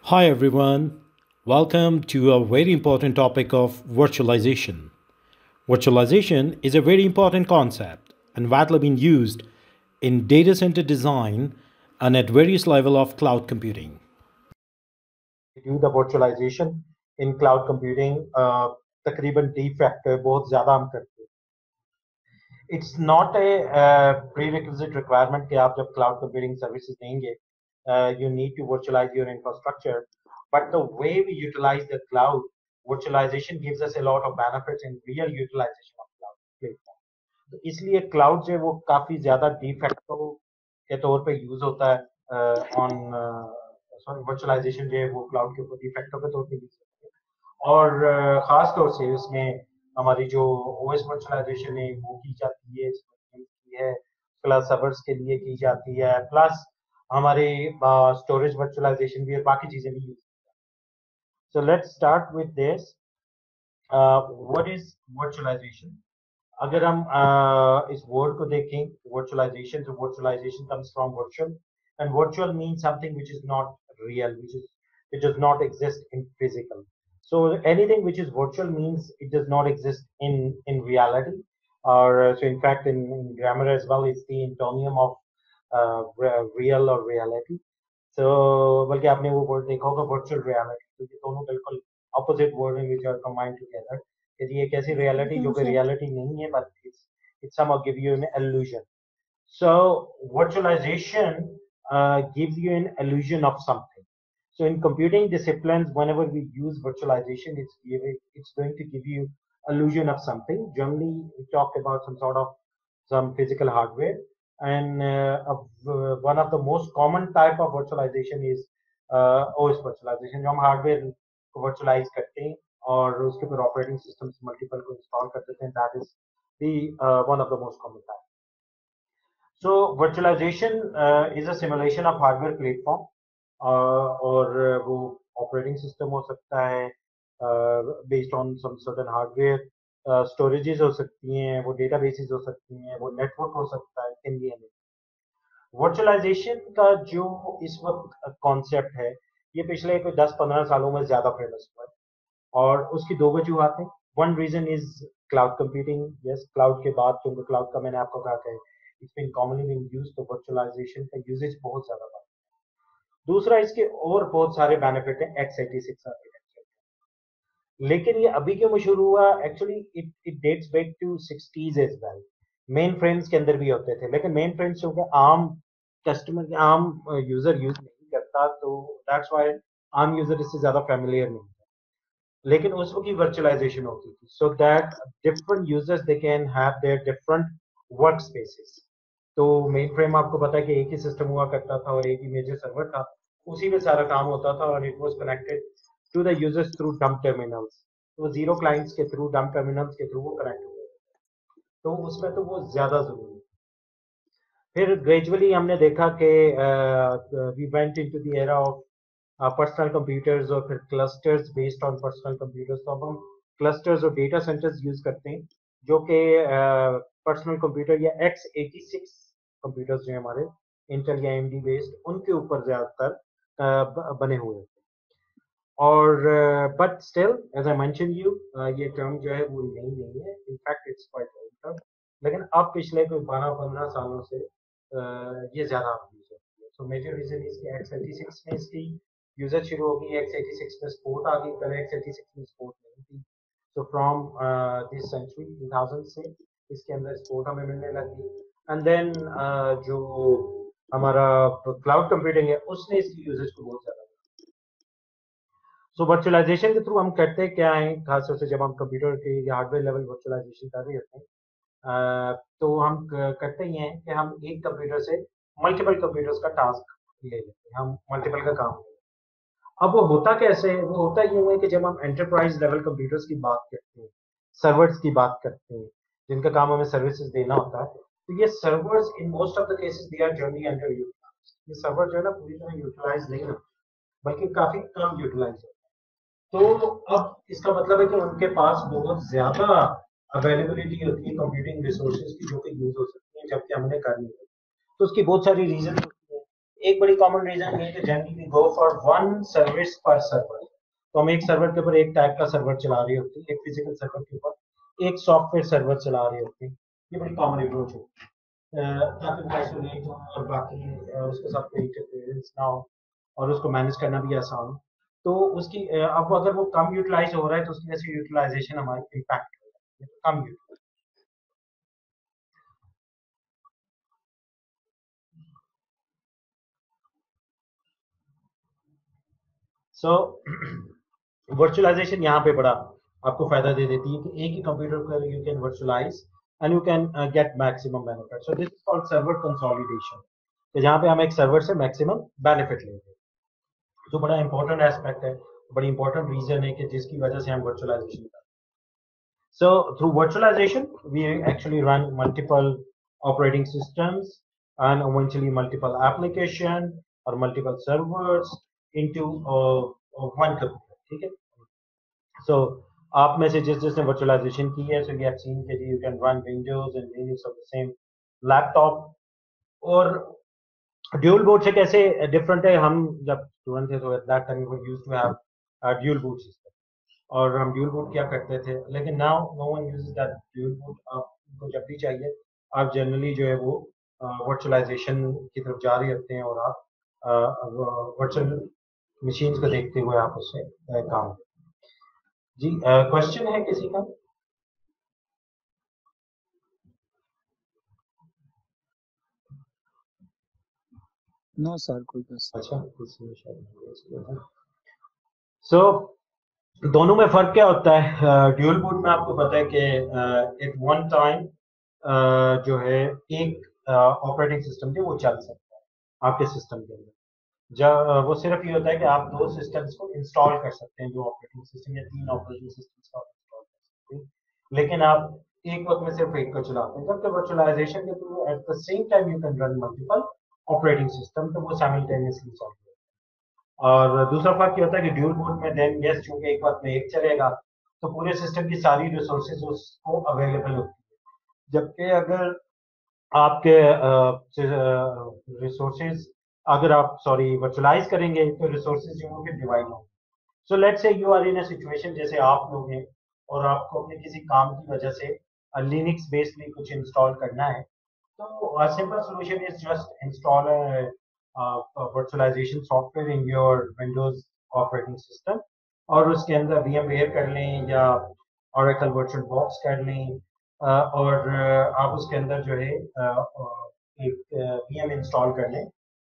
Hi everyone, welcome to a very important topic of virtualization. Virtualization is a very important concept and widely being used in data center design and at various level of cloud computing. Do the virtualization in cloud computing तकरीबन de facto बहुत ज़्यादा हम करते हैं. It's not a prerequisite requirement कि आप जब cloud computing services देंगे you need to virtualize your infrastructure, but the way we utilize the cloud virtualization gives us a lot of benefits in real utilization of cloud platform. तो इसलिए cloud जो है वो काफी ज्यादा de facto के तौर पे यूज होता है ऑन सॉरी वर्चुअलाइजेशन जो है वो क्लाउड के ऊपर de facto के तौर पे यूज होता है और खास तौर से उसमें हमारी जो ओएस वर्चुअलाइजेशन है वो की जाती है की है प्लस सर्वर्स के लिए की जाती है प्लस हमारे स्टोरेज वर्चुअलाइजेशन भी और बाकी चीजें भी use. So let's start with this. What is virtualization? अगर हम इस वर्ड को देखें वर्चुअलाइजेशन तो virtualisation comes from virtual and virtual means something which is not real which does not exist in physical. So anything which is virtual means it does not exist in reality or so in fact in grammar as well it's the antonym of real or reality. So बल्कि आपने वो word देखा होगा virtual reality तो ये दोनों बिल्कुल opposite word हैं which are combined together. कि ये कैसी रियलिटी जो कि रियलिटी नहीं है but it's somehow give you an illusion. So virtualization gives you an illusion of something. So in computing disciplines, whenever we use virtualization, it's going to give you illusion of something. Generally, we talk about some sort of some physical hardware, and one of the most common type of virtualization is OS virtualization. जो हम hardware को virtualize करते हैं और उसके ऊपर operating systems multiple को install कर देते हैं. That is the one of the most common type. So virtualization is a simulation of hardware platform और वो operating system हो सकता है based on some certain hardware, storages हो सकती हैं, वो databases हो सकती हैं, वो network हो सकता है, can be anything. वर्चुअलाइजेशन का जो इस वक्त कॉन्सेप्ट है ये पिछले कोई 10-15 सालों में ज्यादा फेमस हुआ है और उसकी दो वजूहत हैं. One reason is cloud computing. Yes, cloud के बाद क्योंकि क्लाउड का मैंने आपको कहा है it's been commonly been used तो वर्चुअलाइजेशन का यूजेज बहुत ज्यादा बढ़ा. दूसरा इसके और बहुत सारे बेनिफिट हैं x86 आर्किटेक्चर. लेकिन ये अभी क्यों मशहूर हुआ? Actually it it dates back to 60s as well. Mainframes के अंदर भी होते थे लेकिन मेन फ्रेम्स क्योंकि आम कस्टमर के आम यूजर यूज नहीं करता तो दैट्स व्हाई आम यूजर इससे ज्यादा फैमिलियर नहीं है. लेकिन उस वक्त की वर्चुअलाइजेशन होती थी so that different users they can have their different work spaces. तो मेन फ्रेम आपको पता है कि एक ही सिस्टम हुआ करता था और एक ही मेजर सर्वर था, उसी में सारा काम होता था और it was connected to the users through dumb terminals. तो जीरो क्लाइंट्स के थ्रू डंप टर्मिनल्स के थ्रू वो कनेक्ट हुए. तो उसमें तो वो ज्यादा जरूरी. फिर ग्रेजुअली हमने देखा कि we went into the era of personal computers और फिर clusters based on personal computers. तो अब हम क्लस्टर्स और डेटा सेंटर्स यूज करते हैं जो कि पर्सनल कंप्यूटर या x86 कंप्यूटर्स जो हमारे इंटेल या एएमडी बेस्ड उनके ऊपर ज्यादातर बने हुए हैं. और but still as I mention you ये टर्म जो है वो नहीं है. In fact it's quite old term लेकिन अब पिछले कोई 12-15 सालों से ये ज्यादा यूज होती है. सो मेजर रीजन इसकी x86 में इसकी यूजर शुरू हो गई. x86 में सपोर्ट आ गई. पहले x86 में सपोर्ट नहीं थी. सो फ्रॉम दिस सेंचुरी 2000 से इसके अंदर सपोर्ट हमें मिलने लगी. एंड देन जो हमारा क्लाउड कंप्यूटिंग है उसने इसकी यूजेज को बहुत ज्यादा. सो वर्चुअलाइजेशन के थ्रू हम करते क्या है खासतौर से जब हम कंप्यूटर के या हार्डवेयर लेवल वर्चुअलाइजेशन कर रहे होते हैं तो हम करते ही हैं कि हम एक कंप्यूटर से मल्टीपल कंप्यूटर्स का टास्क ले लेते हैं. हम मल्टीपल का काम लेते हैं. अब वो होता कैसे है? वो होता यूं है कि जब हम एंटरप्राइज लेवल कंप्यूटर्स की बात करते हैं, सर्वर्स की बात करते हैं जिनका काम हमें सर्विसेज देना होता है, तो ये servers in most of the cases they are generally under utilized. ये सर्वर जो है ना पूरी तरह यूटिलाइज नहीं होता बल्कि काफी कम यूटिलाइज होता है. तो अब इसका मतलब है कि उनके पास बहुत ज्यादा अवेलेबिलिटी होती है कंप्यूटिंग रिसोर्सेज की जो कि यूज हो सकती है जबकि हमने करनी है. तो उसकी बहुत सारी रीजन होती है. एक बड़ी कॉमन रीजन ये कि generally we go for one service per server, तो हम एक सर्वर के ऊपर एक टाइप का सर्वर चला रही होती है, एक फिजिकल सर्वर के ऊपर एक सॉफ्टवेयर सर्वर चला रही होती है। ये बड़ी कॉमन अप्रोच है ताकि आइसोलेट हो और बाकी उसके साथ कोई इंटरफेरेंस ना हो और उसको मैनेज करना भी आसान हो। तो उसकी अब अगर वो कम यूटिलाइज हो रहा है तो उसकी वजह से यूटिलाइजेशन हमारी इम्पैक्ट हो रहा है, तो कम यूटिलाइज। सो वर्चुअलाइजेशन यहाँ पे बड़ा आपको फायदा दे देती है कि एक ही कंप्यूटर पर you can virtualise and you can get maximum benefit. So this is called server consolidation, तो जहाँ पे हम एक सर्वर से मैक्सिमम बेनिफिट लेते हैं, जो बड़ा इंपॉर्टेंट एस्पेक्ट है, बड़ी इंपॉर्टेंट रीजन है कि जिसकी वजह से हम वर्चुअलाइजेशन करते हैं। So through virtualization, we actually run multiple operating systems and eventually multiple application or multiple servers into one computer. ठीक है? So आप में से जिसने virtualization की है, so we have seen that you can run Windows and Linux on the same laptop. और dual boot से कैसे different है, हम जब स्टूडेंट थे तो at that time we used to have a dual boot system. और हम ड्यूल बूट क्या करते थे, लेकिन now no one uses that dual boot. आपको जब भी चाहिए आप जनरली जो है वो वर्चुअलाइजेशन की तरफ जा रहे होते हैं और आप वर्चुअल मशीन्स को देखते हुए आप उससे काम। जी क्वेश्चन है किसी का? नो सर, कोई क्वेश्चन। अच्छा, सो दोनों में फर्क क्या होता है? ड्यूल बूट में आपको पता है कि एट वन टाइम जो है एक ऑपरेटिंग सिस्टम जो वो चल सकता है आपके सिस्टम के अंदर। जब वो सिर्फ ये होता है कि आप दो सिस्टम्स को इंस्टॉल कर सकते हैं, दो ऑपरेटिंग सिस्टम या तीन ऑपरेटिंग सिस्टम्स को इंस्टॉल कर सकते हैं, लेकिन आप एक वक्त में सिर्फ एक को चलाते हैं। जबकि वर्चुअलाइजेशन के through at the same time you can run multiple operating system, तो वो साइमल्टेनियसली चल रहे हैं। और दूसरा फर्क ये होता है कि ड्यूल बूट में देन यस चूंकि एक वक्त में एक चलेगा तो पूरे सिस्टम की सारी रिसोर्सेज उसको अवेलेबल होती है, जबकि अगर आपके रिसोर्सेज अगर आप सॉरी वर्चुअलाइज करेंगे तो रिसोर्सेज जो होंगे डिवाइड होंगे। So let's say you are in a situation जैसे आप लोग हैं और आपको अपने किसी काम की वजह से लिनक्स बेस्डली कुछ इंस्टॉल करना है, तो simple solution is just install virtualization software in your Windows operating system और उसके अंदर VMware कर लें या Oracle VirtualBox कर लें और आप उसके अंदर जो है एक VM इंस्टॉल कर लें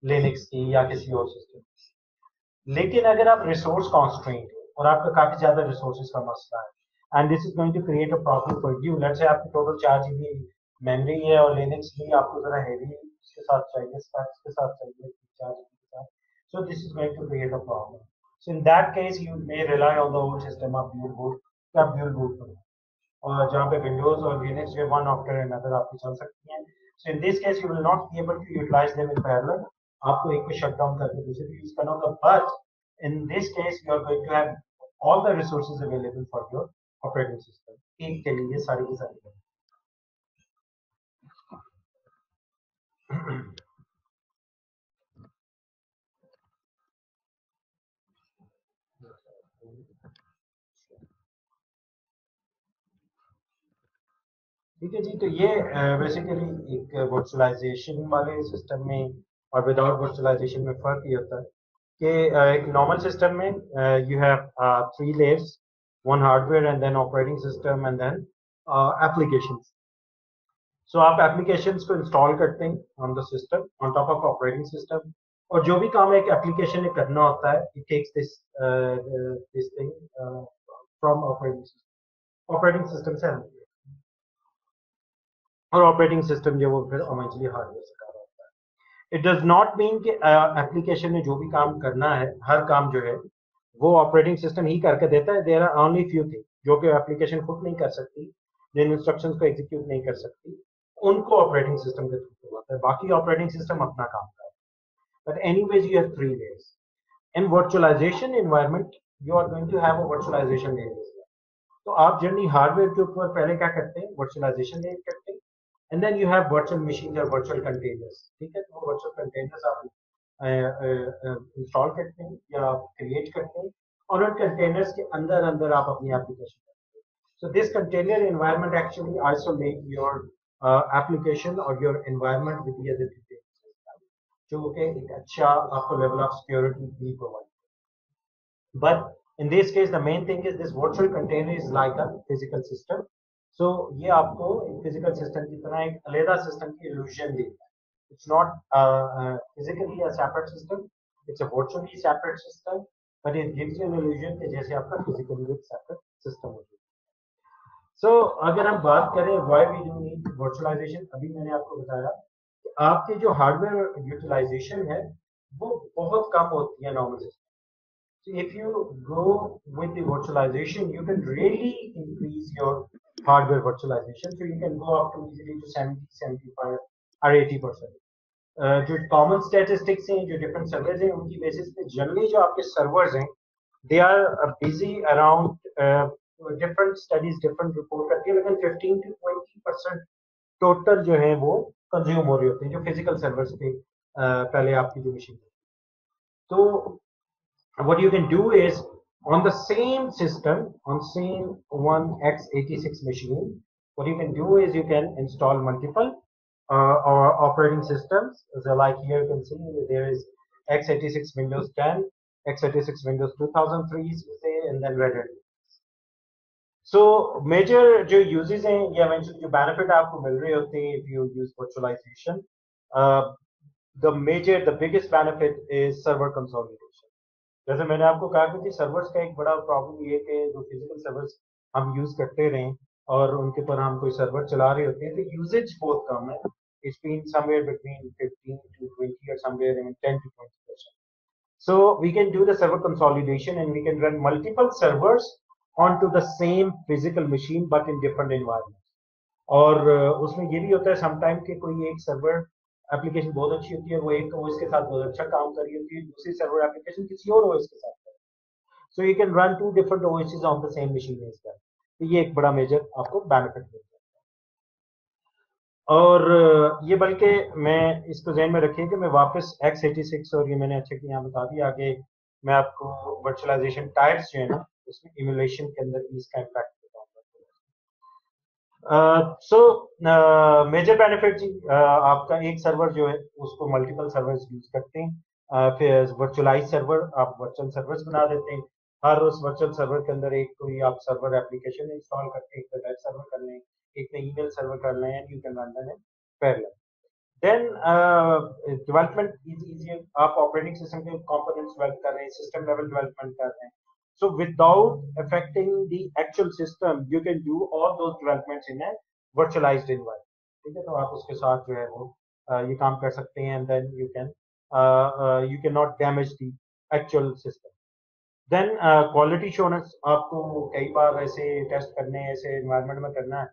लिनक्स की या किसी और सिस्टम। लेकिन अगर आप रिसोर्स कॉन्स्ट्रेंट और आपका काफी ज्यादा रिसोर्सेज का मसला है and this is going to create a problem for you, let's say आपकी टोटल 4 GB मेमोरी है और लिनक्स भी आपको जरा हैवी के साथ चाहिए, स्पेक्स के साथ चाहिए 4 GB के साथ, so this is going to create a problem. So in that case you may rely on the old system of dual boot या dual boot करें और जहाँ पे विंडोज और लिनक्स जो वन आफ्टर अनदर आपकी चल सकती हैं। So in this case you will not be able to utilize them in parallel, आपको एक को शट डाउन करके दूसरे को यूज करना होगा, but in this case you are going to have all the resources available for your operating system, एक के लिए सारी की सारी। ठीक है जी, तो ये बेसिकली एक वर्चुअलाइजेशन वाले सिस्टम में और विदाउट वर्चुअलाइजेशन में फर्क ये होता है कि एक नॉर्मल सिस्टम में you have 3 layers, one hardware and then operating system and then applications. So आप एप्लीकेशंस को इंस्टॉल करते हैं on the system on top of operating system, और जो भी काम एक एप्लीकेशन में करना होता है it takes this thing from operating system से, और ऑपरेटिंग सिस्टम जो वो फिर इवेंचुअली हार्डवेयर से कर रहा है। इट डज नॉट मीन कि एप्लीकेशन में जो भी काम करना है हर काम जो है वो ऑपरेटिंग सिस्टम ही करके देता है। There are only few thing जो कि एप्लीकेशन खुद नहीं कर सकती, जिन इंस्ट्रक्शंस को एग्जीक्यूट नहीं कर सकती, उनको ऑपरेटिंग सिस्टम के थ्रू होता है, बाकी ऑपरेटिंग सिस्टम अपना काम करता है। But anyways you have 3 layers in virtualization environment, you are going to have a virtualization layer. तो आप जनरली हार्डवेयर के ऊपर पहले क्या करते हैं, वर्चुअलाइजेशन लेयर करते हैं, and then you have virtual machine और वर्चुअल कंटेनर्स। ठीक है, तो वर्चुअल कंटेनर्स आप इंस्टॉल करते हैं या क्रिएट करते हैं और उन कंटेनर्स के अंदर अंदर आप अपनी एप्लीकेशन करते हैं. So this container environment actually isolate your application or your environment with the other containers, जो कि एक अच्छा आपको level of security भी provide. But in this case, the main thing is this virtual container is like a physical system. So ये आपको एक physical system की तरह एक अलग system की illusion देता है. It's not physically a separate system. It's a virtually separate system, but it gives you an illusion कि जैसे आपका physically एक separate system हो. So अगर हम बात करें why we do need virtualization, अभी मैंने आपको बताया कि आपकी जो hardware utilization है वो बहुत कम होती है normal system. So if you go with the virtualization, you can really increase your hardware virtualization. So you can go up to easily to 70, 75 or 80%. जो common statistics हैं, जो different servers हैं, उनकी basis पे generally जो आपके servers हैं, they are busy around different studies, different report करती है, लेकिन 15 to 20% total जो है वो consume हो रहे होते हैं, जो physical servers पे पहले आपकी जो machine है. तो what you can do is on the same system, on same one x86 machine, what you can do is you can install multiple or operating systems. So like here you can see there is x86 Windows 10, x86 Windows 2003 say, and then Red Hat. So major जो uses हैं या mention जो benefit आपको मिल रहे होते हैं if you use virtualization, the biggest benefit is server consolidation. जैसे मैंने आपको कहा कि सर्वर्स का एक बड़ा प्रॉब्लम ये कि जो फिजिकल सर्वर्स हम यूज करते रहे और उनके पर हम कोई सर्वर चला रहे होते हैं तो यूजेज बहुत कम है. It's been somewhere between 15 to 20 or somewhere in 10 to 20%. So we can do the server consolidation and we can run multiple servers onto the same physical machine but in different environments. और उसमें ये भी होता है sometime कि कोई एक server application बहुत अच्छी होती है, वो एक ओएस के साथ बहुत अच्छा काम कर रही होती है, दूसरी सर्वर एप्लीकेशन किसी और ओएस के साथ कर रही है. So you can run two different OSes on the same machine as well. तो ये एक बड़ा मेजर आपको बेनिफिट मिल जाता है. और ये बल्कि मैं इसको ध्यान में रखिए कि मैं वापस x86 और ये मैंने अच्छा कि यहाँ बता दिया, आगे मैं आपको वर्चुअलाइजेशन टाइप्स जो है ना उसमें इमुलेशन के अंदर भी इसका इम्पैक्ट सो मेजर बेनिफिट जी आपका एक सर्वर जो है उसको मल्टीपल सर्वर्स यूज करते हैं. फिर वर्चुअलाइज सर्वर आप वर्चुअल सर्वर्स बना देते हैं. हर उस वर्चुअल सर्वर के अंदर एक कोई आप सर्वर एप्लीकेशन इंस्टॉल करके एक वेब सर्वर कर लें, एक में ईमेल सर्वर कर लें and you can run them in parallel. Then development is easy. आप ऑपरेटिंग सिस्टम के कंपोनेंट्स डेवलप कर रहे हैं, सिस्टम लेवल डेवलपमेंट कर रहे हैं. So without affecting the actual system, you can do all those developments in a virtualized environment. ठीक है, तो आप उसके साथ जो है वो ये काम कर सकते हैं and then you cannot damage the actual system. Then quality assurance आपको कई बार ऐसे टेस्ट करने हैं, ऐसे environment में करना है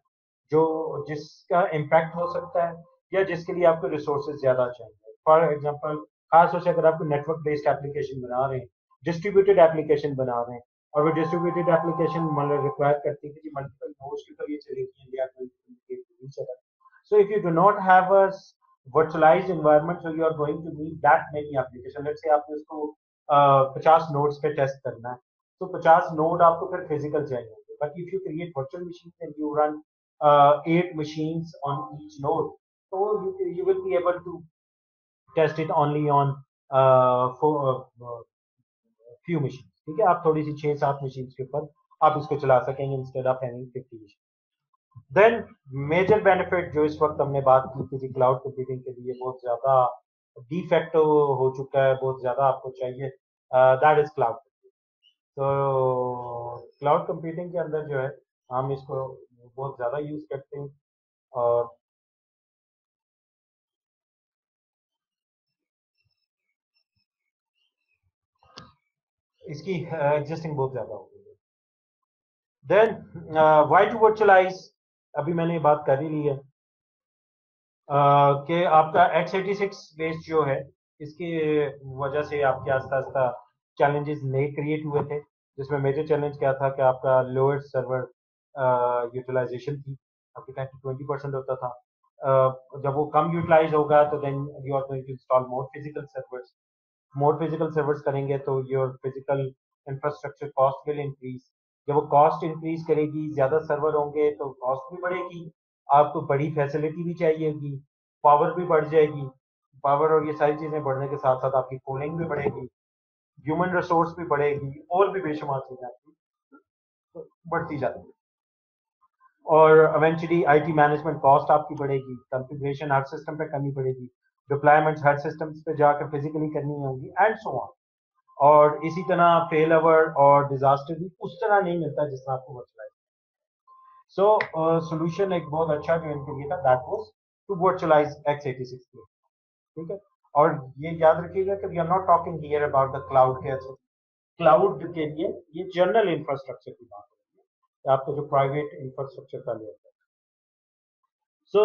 जो जिसका impact हो सकता है या जिसके लिए आपको resources ज़्यादा चाहिए. For example, खास तौर से अगर आपको network based application बना रहे हैं, डिस्ट्रीब्यूटेड एप्लीकेशन बना रहे हैं और वो डिस्ट्रीब्यूटेड एप्लीकेशन मतलब रिक्वायर करती है कि मल्टीपल नोड्स के ऊपर ये चलेगी इंडिया में. So if you do not have a virtualized environment so you are going to need that many application. Let's say आपने इसको 50 नोड्स पे टेस्ट करना है तो 50 नोड आपको फिर फिजिकल चाहिए. But if you create virtual machine and you run 8 machines on each node, so you will be able to test it only on few machines. ठीक है, आप थोड़ी सी 6-7 machines के ऊपर आप इसको चला सकेंगे instead of having 50 machines. Then major benefit जो इस वक्त हमने बात की थी क्लाउड कंप्यूटिंग के लिए बहुत ज्यादा de facto हो चुका है, बहुत ज्यादा आपको चाहिए, that is cloud. तो क्लाउड कंप्यूटिंग के अंदर जो है हम इसको बहुत ज्यादा यूज करते हैं और इसकी एग्जिस्टिंग बहुत ज्यादा हो गई है. देन व्हाई टू वर्चुअलाइज, अभी मैंने ये बात कर ही ली है कि आपका x86 बेस जो है इसकी वजह से आपके आस्ता आस्ता चैलेंजेस नए क्रिएट हुए थे, जिसमें मेजर चैलेंज क्या था कि आपका लोअर सर्वर यूटिलाइजेशन थी, आपके 10 to 20% होता था. जब वो कम यूटिलाइज होगा तो then you are going to install more physical servers more physical servers करेंगे तो your physical infrastructure cost will increase. जब वो कॉस्ट इंक्रीज करेगी, ज्यादा सर्वर होंगे तो कॉस्ट भी बढ़ेगी, आपको बड़ी फैसिलिटी भी चाहिए होगी, पावर भी बढ़ जाएगी। पावर और ये सारी चीजें बढ़ने के साथ साथ आपकी कूलिंग भी बढ़ेगी, ह्यूमन रिसोर्स भी बढ़ेगी, और भी बेशुमार चीजें आपकी बढ़ती जाती है। और इवेंचुअली आईटी मैनेजमेंट कॉस्ट आपकी बढ़ेगी, कॉन्फ़िगरेशन हर सिस्टम पे करनी पड़ेगी, डिप्लॉयमेंट्स हर सिस्टम्स पे जाकर फिजिकली करनी होगी एंड सो ऑन। और इसी तरह फेल ओवर और डिजास्टर भी उस तरह नहीं मिलता जिस तरह आपको वर्चुअलाइज। सो सॉल्यूशन एक बहुत अच्छा जो इनके लिए था, that was to virtualise x86, ठीक है। और ये याद रखिएगा कि we are not talking here about the cloud के, क्लाउड के लिए ये जनरल इंफ्रास्ट्रक्चर की बात है, आपको जो प्राइवेट इंफ्रास्ट्रक्चर का लेता है। सो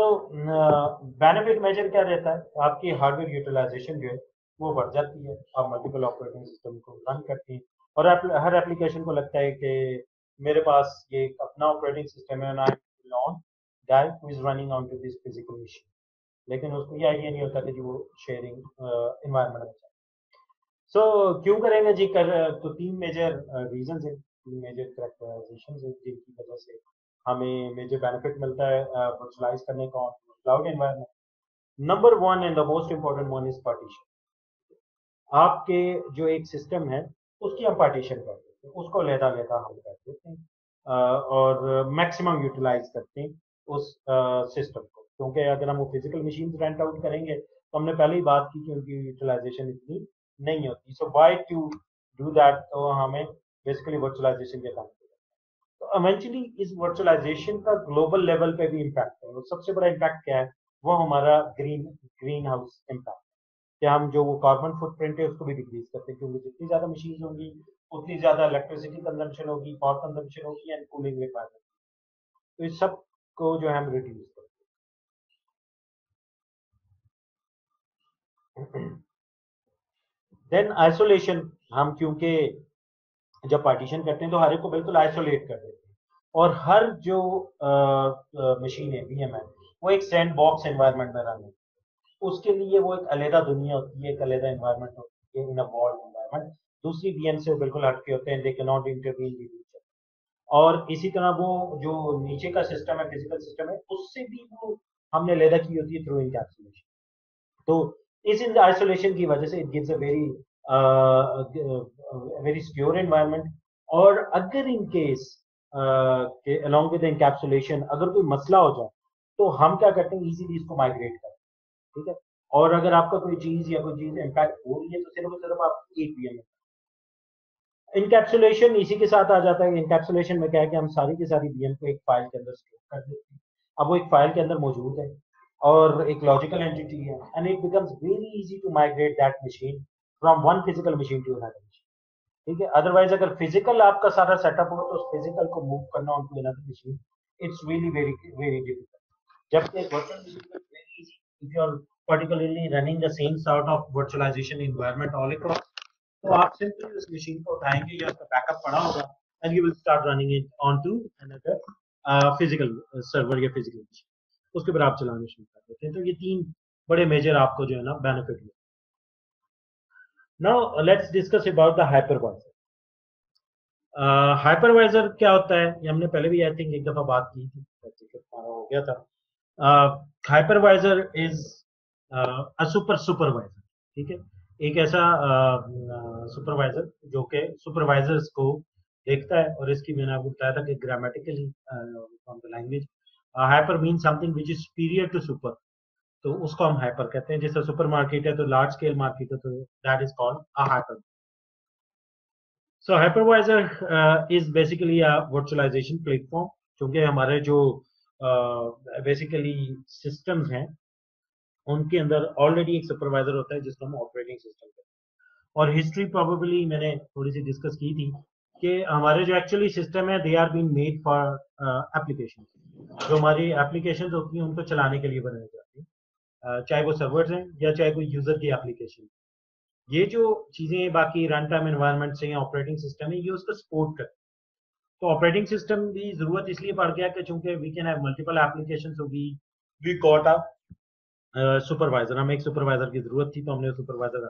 बेनिफिट मेजर क्या रहता है, आपकी हार्डवेयर यूटिलाइजेशन जो है वो बढ़ जाती है, आप मल्टीपल ऑपरेटिंग सिस्टम को रन करती हैं, और हर एप्लीकेशन को लगता है कि मेरे पास ये अपना ऑपरेटिंग सिस्टम है, I on guy who is running on to this physical machine. लेकिन उसको ये आइडिया नहीं होता कि जो वो शेयरिंग इन्वायरमेंट में जाए। सो क्यों करेंगे जी कर, तो तीन मेजर रीजन है, तीन मेजर करेक्टराइजेशन है जिनकी वजह से हमें मेजर बेनिफिट मिलता है वर्चुअलाइज करने का cloud environment. Number one and the most important one is partition. आपके जो एक सिस्टम है उसकी हम पार्टीशन कर देते हैं, उसको अलहदा अलहदा हम कर देते हैं और मैक्सिमम यूटिलाइज करते हैं उस सिस्टम को, क्योंकि अगर हम वो फिजिकल मशीन रेंट आउट करेंगे तो हमने पहले ही बात की कि उनकी यूटिलाइजेशन इतनी नहीं होती। सो बाय टू डू दैट तो हमें बेसिकली वर्चुअलाइजेशन के काम करना है। तो इवेंचुअली इस वर्चुअलाइजेशन का ग्लोबल लेवल पे भी इम्पैक्ट है, और सबसे बड़ा इम्पैक्ट क्या है, वो हमारा ग्रीन हाउस इम्पैक्ट, कि हम जो वो कार्बन फुटप्रिंट है उसको भी डिक्रीज करते हैं, क्योंकि जितनी ज्यादा मशीन होंगी उतनी ज्यादा इलेक्ट्रिसिटी कंजम्पशन होगी, पावर कंजम्पशन होगी एंड कूलिंग रिक्वायरमेंट। तो इस सब को जो है हम रिड्यूस करते हैं। देन आइसोलेशन, हम क्योंकि जब पार्टीशन करते हैं तो हर एक को बिल्कुल आइसोलेट कर देते हैं, और हर जो मशीन है वीएम है वो एक सैंड बॉक्स एनवायरनमेंट में रन है, उसके लिए वो एक अलहदा दुनिया होती है, एक अलहदा एनवायरनमेंट होती है इन अ वॉल्ड एनवायरनमेंट। दूसरी वीएम से वो बिल्कुल हटके होते हैं, they can not intervene with each other. और इसी तरह वो जो नीचे का सिस्टम है, फिजिकल सिस्टम है, उससे भी वो हमने अलहदा की होती है थ्रू इनकैप्सुलेशन। तो इस आइसोलेशन की वजह से it gives a very secure environment. और अगर in case along with encapsulation अगर कोई मसला हो जाए तो हम क्या करते हैं, इजीली इसको माइग्रेट करते हैं, ठीक है। और अगर आपका कोई चीज या कोई चीज इम्पैक्ट हो रही है तो सिर्फ और सिर्फ आप एक वीएम में। इनकैप्सुलेशन इसी के साथ आ जाता है। इनकैप्सुलेशन में क्या है कि हम सारी की सारी वीएम को एक फाइल के अंदर स्टोर कर देते हैं, अब वो एक फाइल के अंदर मौजूद है और एक लॉजिकल एंटिटी है, and it becomes very easy to migrate that machine from one physical machine to another machine, ठीक है। अदरवाइज अगर फिजिकल आपका सारा सेटअप हो तो उस फिजिकल को मूव करना on to another machine, it's really very very difficult. जबकि virtual machine is very easy if you are particularly running the same sort of virtualization environment all across, तो आप सिंपली उस machine को उठाएंगे या उसका बैकअप पड़ा होगा and you will start running it on to another physical server या फिजिकल मशीन, उसके ऊपर आप चलाना शुरू कर देते हैं। तो ये तीन बड़े मेजर आपको जो है ना बेनिफिट मिले। Now let's discuss about the hypervisor. Hypervisor क्या होता है, ये हमने पहले भी आई थिंक एक दफा बात की थी, हो गया था। हाइपरवाइजर इज अ सुपरवाइजर, ठीक है। एक ऐसा सुपरवाइजर जो कि सुपरवाइजर्स को देखता है, और इसकी मैंने आपको बताया था कि grammatically from the language hyper mean something which is superior to super, तो उसको हम हाइपर कहते हैं। जैसे सुपर मार्केट है तो लार्ज स्केल मार्केट है, तो that is called a hyper. So hypervisor is basically a virtualization platform, क्योंकि हमारे जो बेसिकली सिस्टम्स हैं उनके अंदर ऑलरेडी एक सुपरवाइजर होता है जिसको हम ऑपरेटिंग सिस्टम कहते हैं। और हिस्ट्री प्रोबेबली मैंने थोड़ी सी डिस्कस की थी कि हमारे जो एक्चुअली सिस्टम है they are been made for application, जो हमारी एप्लीकेशन होती हैं उनको चलाने के लिए बनाए जाते हैं, चाहे वो सर्वर्स हैं या चाहे कोई यूजर की एप्लीकेशन। ये जो चीजें बाकी रन टाइम एनवायरनमेंट से या ऑपरेटिंग सिस्टम है ये उसको सपोर्ट करते हैं। तो ऑपरेटिंग सिस्टम की जरूरत इसलिए पड़ गया कि चूंकि we can have multiple applications, so we got a supervisor, हमें एक सुपरवाइजर की जरूरत थी तो हमने सुपरवाइजर।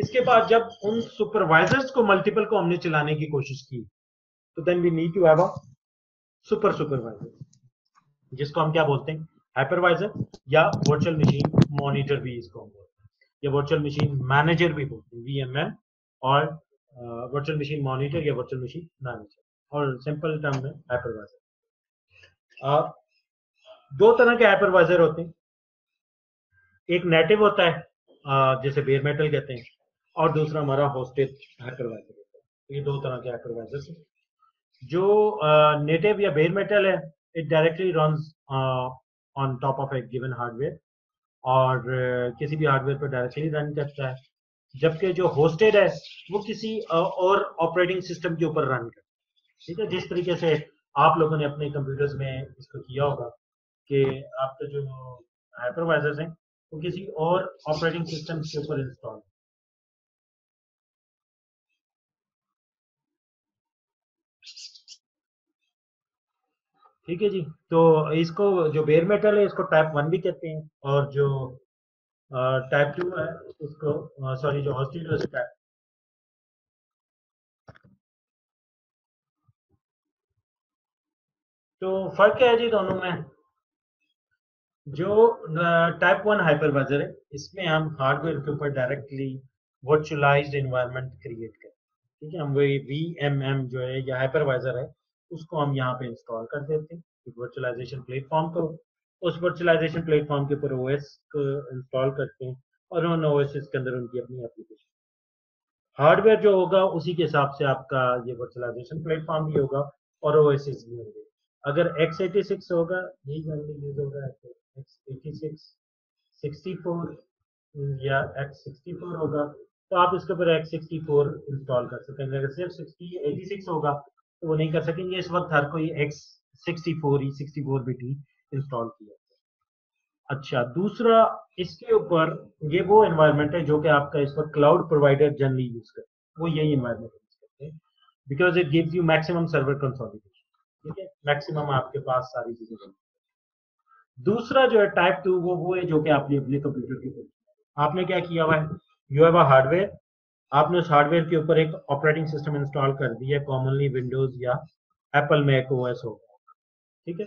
इसके बाद जब उन सुपरवाइजर्स को मल्टीपल को हमने चलाने की कोशिश की, तो then we need to have a supervisor, जिसको हम क्या बोलते हैं, हाइपरवाइजर या वर्चुअल मशीन मॉनिटर भी इसको हम बोलते हैं, या वर्चुअल मशीन मैनेजर भी बोलते हैं, वीएमएम, और वर्चुअल मशीन मॉनिटर या वर्चुअल मशीन मैनेजर, और सिंपल टर्म में हाइपरवाइजर। दो तरह के हाइपरवाइजर होते हैं, एक नेटिव होता है जैसे बेयर मेटल कहते हैं, और दूसरा हमारा होस्टेड हाइपरवाइजर होता है। ये दो तरह के हाइपरवाइजर्स हैं। जो नेटिव या बेयर मेटल है, it directly runs on top of A given hardware, और किसी भी हार्डवेयर पर डायरेक्टली रन करता है, जबकि जो होस्टेड है वो किसी और ऑपरेटिंग सिस्टम के ऊपर रन करता है। ठीक है, जिस तरीके से आप लोगों ने अपने कंप्यूटर्स में इसको किया होगा कि आपके जो हाइपरवाइजर्स हैं वो किसी और ऑपरेटिंग सिस्टम के ऊपर इंस्टॉल है। ठीक है जी, तो इसको जो बेयर मेटल है इसको टाइप 1 भी कहते हैं, और जो टाइप 2 है उसको सॉरी जो होस्टेड है उसको टाइप। तो फर्क क्या है जी दोनों में? जो टाइप 1 हाइपरवाइजर है, इसमें हम हार्डवेयर के ऊपर डायरेक्टली वर्चुअलाइज्ड एनवायरनमेंट क्रिएट करते हैं। ठीक है, हम वही वीएमएम जो है या हाइपरवाइजर है उसको हम यहाँ पे इंस्टॉल कर देते हैं वर्चुअलाइजेशन प्लेटफॉर्म को। उस वर्चुअलाइजेशन प्लेटफॉर्म के ऊपर ओएस को इंस्टॉल करते हैं, और उन ओएस के अंदर उनकी अपनी एप्लीकेशन, हार्डवेयर जो होगा उसी के हिसाब से आपका ये वर्चुअलाइजेशन प्लेटफॉर्म भी होगा और ओएसएस भी होंगे। अगर x86 होगा, यही जनरली यूज होगा, x86 64 या x64 होगा, तो आप इसके ऊपर x64 इंस्टॉल कर सकते हैं। अगर सिर्फ 86 होगा तो वो नहीं कर सकेंगे। इस वक्त हर कोई x64 ही 64 बिट ही इंस्टॉल किया। अच्छा, दूसरा इसके ऊपर ये वो एनवायरनमेंट है जो कि आपका इस वक्त क्लाउड प्रोवाइडर जनरली यूज करते हैं, वो यही एनवायरनमेंट यूज करते हैं, because it gives you maximum server consolidation. ठीक है, मैक्सिमम आपके पास सारी चीजें हैं। दूसरा जो है टाइप 2, वो है जो कि आपने अपने कंप्यूटर के ऊपर आपने क्या किया हुआ है, यू हैव अ हार्डवेयर, आपने उस हार्डवेयर के ऊपर एक ऑपरेटिंग सिस्टम इंस्टॉल कर दिया, कॉमनली विंडोज या एप्पल मैक ओएस होगा। ठीक है,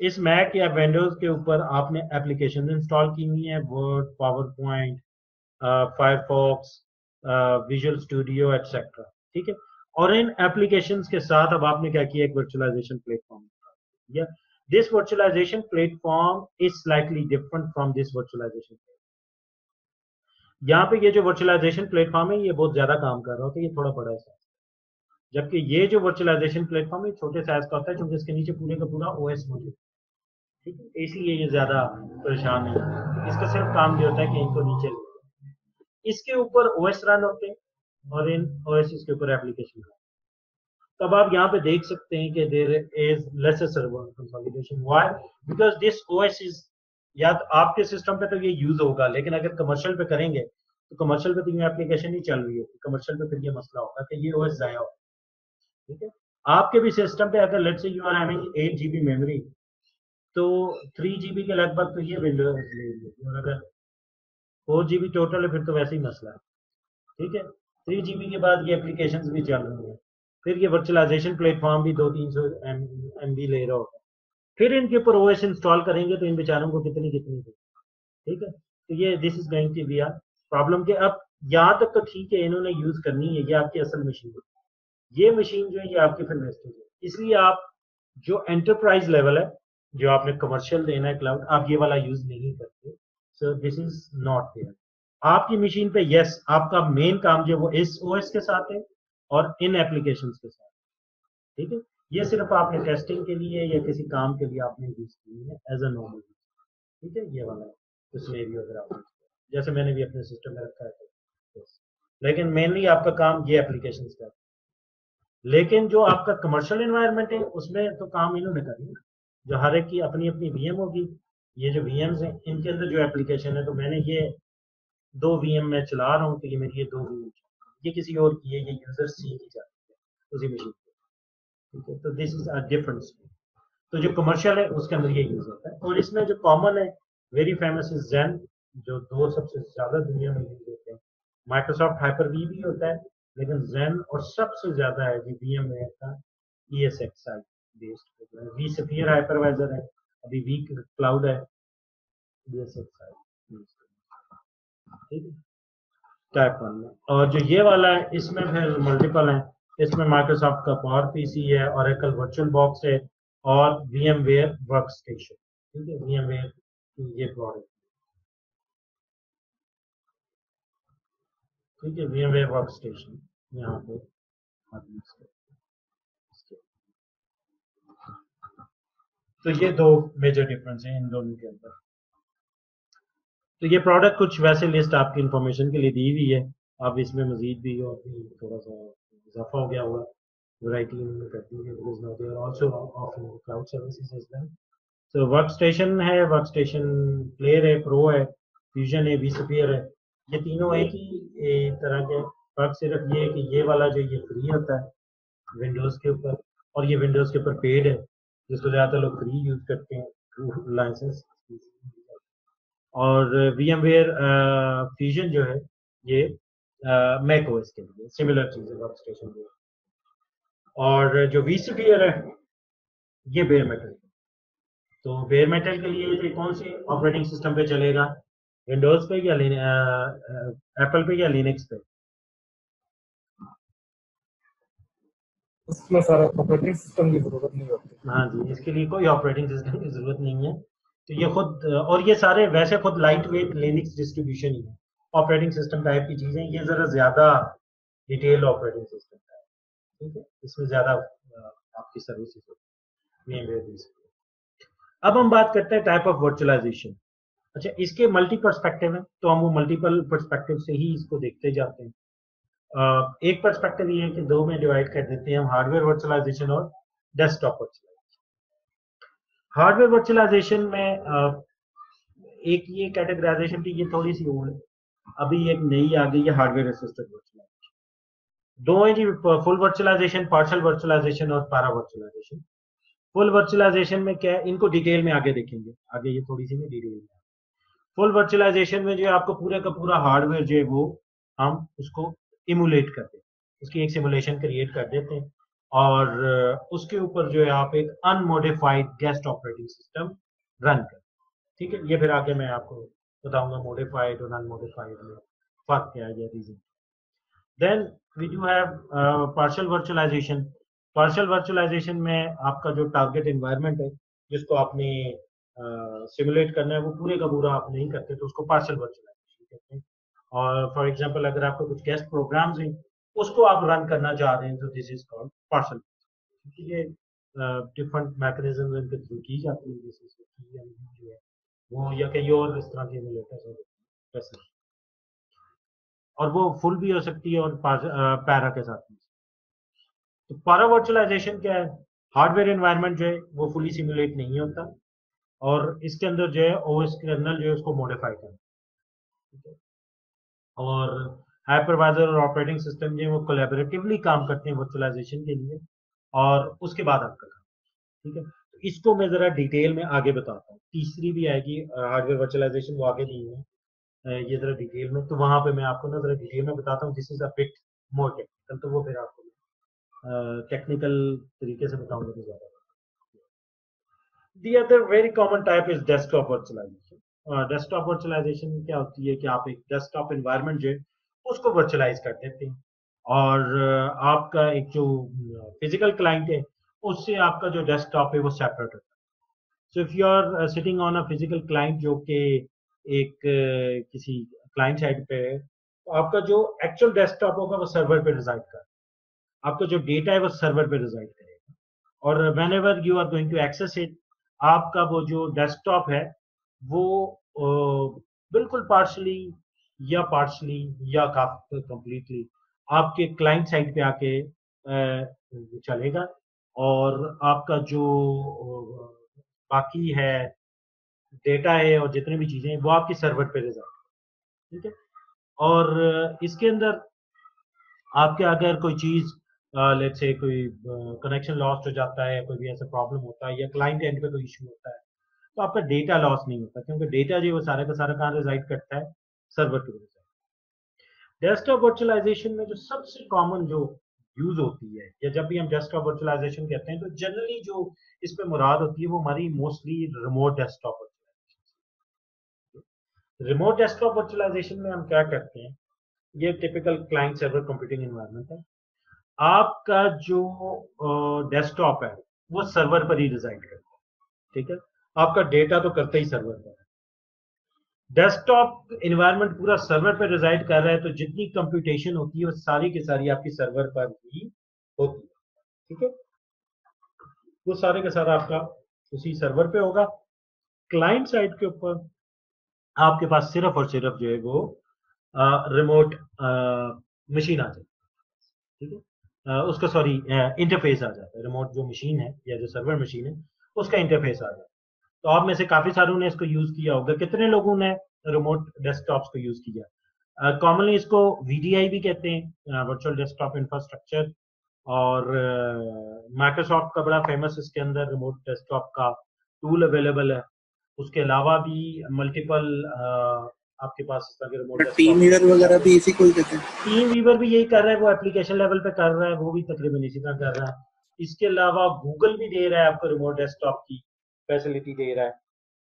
इस मैक या विंडोज के ऊपर आपने एप्लीकेशन इंस्टॉल की हुई है, word, power point, Firefox, visual studio etcetera. ठीक है, और इन एप्लीकेशंस के साथ अब आपने क्या किया, एक वर्चुअलाइजेशन प्लेटफॉर्म दिया। This virtualization platform is slightly different from this virtualization. यहाँ पे ये जो वर्चुअलाइजेशन प्लेटफॉर्म है ये बहुत ज्यादा काम कर रहा होता है, ये थोड़ा बड़ा है, जबकि ये जो वर्चुअलाइजेशन प्लेटफॉर्म है छोटे साइज का होता है, क्योंकि इसके नीचे पूरे का पूरा ओएस मौजूद है। ठीक है, इसलिए ये ज्यादा परेशान नहीं है। इसका सिर्फ काम ये होता है कि इनको नीचे इसके ऊपर ओएस रन होते हैं, और इन ओएस के ऊपर एप्लीकेशन। तब आप यहाँ पे देख सकते हैं कि there is lesser server consolidation. Why? Because this OS is, या तो आपके सिस्टम पे तो ये यूज होगा, लेकिन अगर कमर्शियल पे करेंगे तो कमर्शियल पे तो ये एप्लीकेशन ही चल रही होगी, कमर्शियल पे फिर ये मसला होगा कि ये ओएस जाया होगा। ठीक है, आपके भी सिस्टम पे अगर let's say you are having 8 GB memory, तो 3 GB के लगभग तो ये विंडोज ले लीजिए, और अगर 4 GB टोटल है फिर तो वैसे ही मसला है। ठीक है, 3 GB के बाद ये एप्लीकेशंस भी चल रही हैं, फिर ये वर्चुअलाइजेशन प्लेटफॉर्म भी 200-300 MB ले रहा होगा, फिर इनके ऊपर ओएस इंस्टॉल करेंगे तो इन बेचारों को कितनी कितनी दे। ठीक है, तो ये this is going to be a problem. के अब यहाँ तक तो ठीक है, इन्होंने यूज करनी है, ये आपकी असल मशीन है, ये मशीन जो है ये आपकी फिर वेस्टेज है। इसलिए आप जो एंटरप्राइज लेवल है, जो आपने कमर्शियल देना है क्लाउड, आप ये वाला यूज नहीं करते। So this is not there. आपकी मशीन पे यस आपका मेन काम जो है वो इस ओएस के साथ है और इन एप्लीकेशंस के साथ। ठीक है, ये सिर्फ आपने टेस्टिंग के लिए या किसी काम के लिए आपने यूज की है एज अ नॉर्मल। ठीक है, ये वाला उसमें भी अगर आप जैसे मैंने भी अपने सिस्टम में रखा है तो, लेकिन मेनली आपका काम ये एप्लीकेशंस का। लेकिन जो आपका कमर्शियल एनवायरनमेंट है उसमें तो काम इन्होंने करना, जो हर एक की अपनी अपनी वीएम होगी। ये जो वीएम्स हैं इनके अंदर जो एप्लीकेशन है, तो मैंने ये 2 वीएम में चला रहा हूँ, तो ये मेरी ये 2 वीएम, ये किसी और की है, ये यूजर सी की जाती है उसी मशीन पे। ठीक है, तो दिस इज अ डिफरेंस। तो जो कमर्शियल है उसके अंदर ये यूज होता है, और इसमें जो कॉमन है वेरी फेमस इज जेन, जो 2 सबसे ज्यादा दुनिया में यूज होते हैं, माइक्रोसॉफ्ट हाइपर वी भी होता है, लेकिन जेन और सबसे ज्यादा है जी VMware का ESXi based vSphere hypervisor है, अभी वी क्लाउड है, ESXi, ठीक है, टाइप 1 में। और जो ये वाला है इसमें फिर मल्टीपल है, इसमें माइक्रोसॉफ्ट का पावर पीसी है, ओरेकल वर्चुअल बॉक्स है और VMware वर्कस्टेशन, ठीक है, VMware की ये प्रोडक्ट, ठीक है, VMware वर्कस्टेशन यहाँ पे आती है इसके। तो ये दो मेजर डिफरेंस हैं इन दोनों के अंदर। तो ये प्रोडक्ट कुछ वैसे लिस्ट आपकी इंफॉर्मेशन के लिए दी हुई है, अब इसमें मजीद भी और भी थोड़ा सा इजाफा हो गया हुआ, वैरायटी इन्होंने कर दी है, because now they are also offering cloud services as well. तो वर्कस्टेशन है, वर्कस्टेशन प्लेयर है, प्रो है, फ्यूजन है, vSphere है, ये तीनों एक ही तरह के, फर्क सिर्फ ये है कि ये वाला जो ये फ्री होता है विंडोज के ऊपर, और ये विंडोज के ऊपर पेड है, जिसको ज्यादातर लोग फ्री यूज करते हैं लाइसेंस। और VMware फ्यूजन जो है ये मैक ओएस के लिए सिमिलर चीज है वर्कस्टेशन के, और जो vSphere है ये बेयर मेटल। तो बेयर मेटल के लिए ये कौन से ऑपरेटिंग सिस्टम पे चलेगा, विंडोज पे या एप्पल पे या लिनक्स पे? उसमें सारा ऑपरेटिंग सिस्टम की जरूरत नहीं होती। हाँ जी, इसके लिए कोई ऑपरेटिंग सिस्टम की जरूरत नहीं है, तो ये खुद, और ये सारे वैसे खुद लाइट वेट लिनक्स डिस्ट्रीब्यूशन ही है, ऑपरेटिंग सिस्टम टाइप की चीजें, ये जरा ज्यादा डिटेल ऑपरेटिंग सिस्टम है, ठीक है, इसमें ज्यादा आपकी सर्विसेज होती है। अब हम बात करते हैं टाइप ऑफ वर्चुअलाइजेशन। अच्छा, इसके मल्टी पर्सपेक्टिव है, तो हम वो मल्टीपल पर्सपेक्टिव से ही इसको देखते जाते हैं। एक पर्सपेक्टिव ये है कि दो में डिवाइड कर देते हैं हम, हार्डवेयर वर्चुअलाइजेशन और डेस्कटॉप वर्चुअलाइजेशन। हार्डवेयर वर्चुअलाइजेशन में एक ये कैटेगराइजेशन थी, ये थोड़ी सी ओल्ड है, अभी एक नई आ गई है, हार्डवेयर असिस्टेड वर्चुअलाइजेशन। दो है जी, फुल वर्चुअलाइजेशन, पार्शियल वर्चुअलाइजेशन और पैरा वर्चुअलाइजेशन। फुल वर्चुअलाइजेशन में क्या है, इनको डिटेल में आगे देखेंगे, आगे ये थोड़ी सी में डिटेल में। फुल वर्चुअलाइजेशन में जो है आपको पूरे का पूरा हार्डवेयर जो है वो हम उसको इमुलेट करते हैं, उसकी एक सिमुलेशन क्रिएट कर देते हैं, और उसके ऊपर जो है आप एक unmodified guest operating system run कर, ठीक है। ये फिर आगे मैं आपको बताऊंगा मॉडिफाइड और अनमोडिफाइड में फर्क क्या है, reason. Then we do have partial virtualization. Partial virtualization में आपका जो टारगेट एनवायरनमेंट है जिसको आपने सिमुलेट करना है, वो पूरे का पूरा आप नहीं करते, तो उसको पार्शियल वर्चुअलाइजेशन कहते हैं। और फॉर एग्जांपल अगर आपको कुछ गेस्ट प्रोग्राम्स हैं उसको आप रन करना चाह रहे हैं, तो दिस इज कॉल्ड पार्शियल, क्योंकि ये डिफरेंट मैकेनिज्म इनके थ्रू की जाती है, जैसे जो है वो या कई और इस तरह के एमुलेटर्स हैं, और वो फुल भी हो सकती है और पैरा के साथ भी। तो पैरा वर्चुअलाइजेशन क्या है, हार्डवेयर एनवायरनमेंट जो है वो फुली सिमुलेट नहीं होता, और इसके अंदर जो है ओएस कर्नल जो है उसको मॉडिफाई करना, ठीक है, और हाइपरवाइजर और ऑपरेटिंग सिस्टम जो है वो कोलैबोरेटिवली काम करते हैं वर्चुअलाइजेशन के लिए, और उसके बाद आपका काम, ठीक है। तो इसको मैं जरा डिटेल में आगे बताता हूँ, तीसरी भी आएगी हार्डवेयर वर्चुअलाइजेशन, वो आगे दी है ये जरा डिटेल में, तो वहां पे मैं आपको ना जरा डिटेल में बताता हूँ, this is a bit more technical, तो वो फिर आपको टेक्निकल तरीके से बताऊंगा तो ज्यादा। The other very common type is desktop virtualization. Desktop virtualisation क्या होती है कि आप एक डेस्कटॉप एनवायरनमेंट जो है उसको वर्चुअलाइज कर देते हैं, और आपका एक जो फिजिकल क्लाइंट है उससे आपका जो डेस्कटॉप है वो सेपरेट होता है। So if you are sitting on a physical client जो कि एक किसी क्लाइंट साइड पे है, तो आपका जो एक्चुअल डेस्कटॉप होगा वो सर्वर पे रिजाइड कर, आपका जो डेटा है वो सर्वर पे रिजाइड करेगा, और whenever you are going to access it, आपका वो जो डेस्कटॉप है वो बिल्कुल पार्शली या काफी कंप्लीटली आपके क्लाइंट साइड पे आके चलेगा, और आपका जो बाकी है डेटा है और जितनी भी चीजें हैं वो आपकी सर्वर पे रिजाइड, ठीक है। और इसके अंदर आपके अगर कोई चीज लेट्स से कोई कनेक्शन लॉस्ट हो जाता है, कोई भी ऐसा प्रॉब्लम होता है, या क्लाइंट एंड पे कोई इशू होता है, तो आपका डेटा लॉस नहीं होता, क्योंकि डेटा जो है वो सारा का सारा कहाँ रिजाइड करता है, सर्वर पे रिजाइड। डेस्कटॉप वर्चुअलाइजेशन में जो सबसे कॉमन जो यूज होती है, या जब भी हम डेस्कटॉप वर्चुअलाइजेशन कहते हैं, तो जनरली जो इस पे मुराद होती है वो हमारी mostly remote desktop virtualisation. Remote desktop virtualisation में हम क्या करते हैं, ये typical client server computing environment है। आपका जो डेस्कटॉप है वो सर्वर पर ही रिजाइड करता है, ठीक है। आपका डेटा तो करता ही सर्वर पर है। डेस्कटॉप एनवायरनमेंट पूरा सर्वर पर रिजाइड कर रहा है, तो जितनी कंप्यूटेशन होती है वो सारी की सारी आपकी सर्वर पर ही होती है, ठीक है। वो सारे का सारा आपका उसी सर्वर पे होगा। क्लाइंट साइड के ऊपर आपके पास सिर्फ और सिर्फ जो है वो रिमोट मशीन आ जाती है, ठीक है। उसका सॉरी इंटरफेस आ जाता है। रिमोट जो मशीन है या जो सर्वर मशीन है उसका इंटरफेस आ जाता है। तो आप में से काफी सारों ने इसको यूज किया होगा। कितने लोगों ने रिमोट डेस्कटॉप्स को यूज किया? कॉमनली इसको वीडीआई भी कहते हैं, वर्चुअल डेस्कटॉप इंफ्रास्ट्रक्चर। और माइक्रोसॉफ्ट का बड़ा फेमस इसके अंदर रिमोट डेस्कटॉप का टूल अवेलेबल है। उसके अलावा भी मल्टीपल आपके पास इस तरह के रिमोट टीम वीवर वगैरह भी इसी को ही कहते हैं। टीम वीवर भी यही कर रहा है, वो एप्लीकेशन लेवल पे कर रहा है, वो भी तकरीबन इसी तरह कर रहा है। इसके अलावा गूगल भी दे रहा है आपको रिमोट डेस्कटॉप की फैसिलिटी दे रहा है।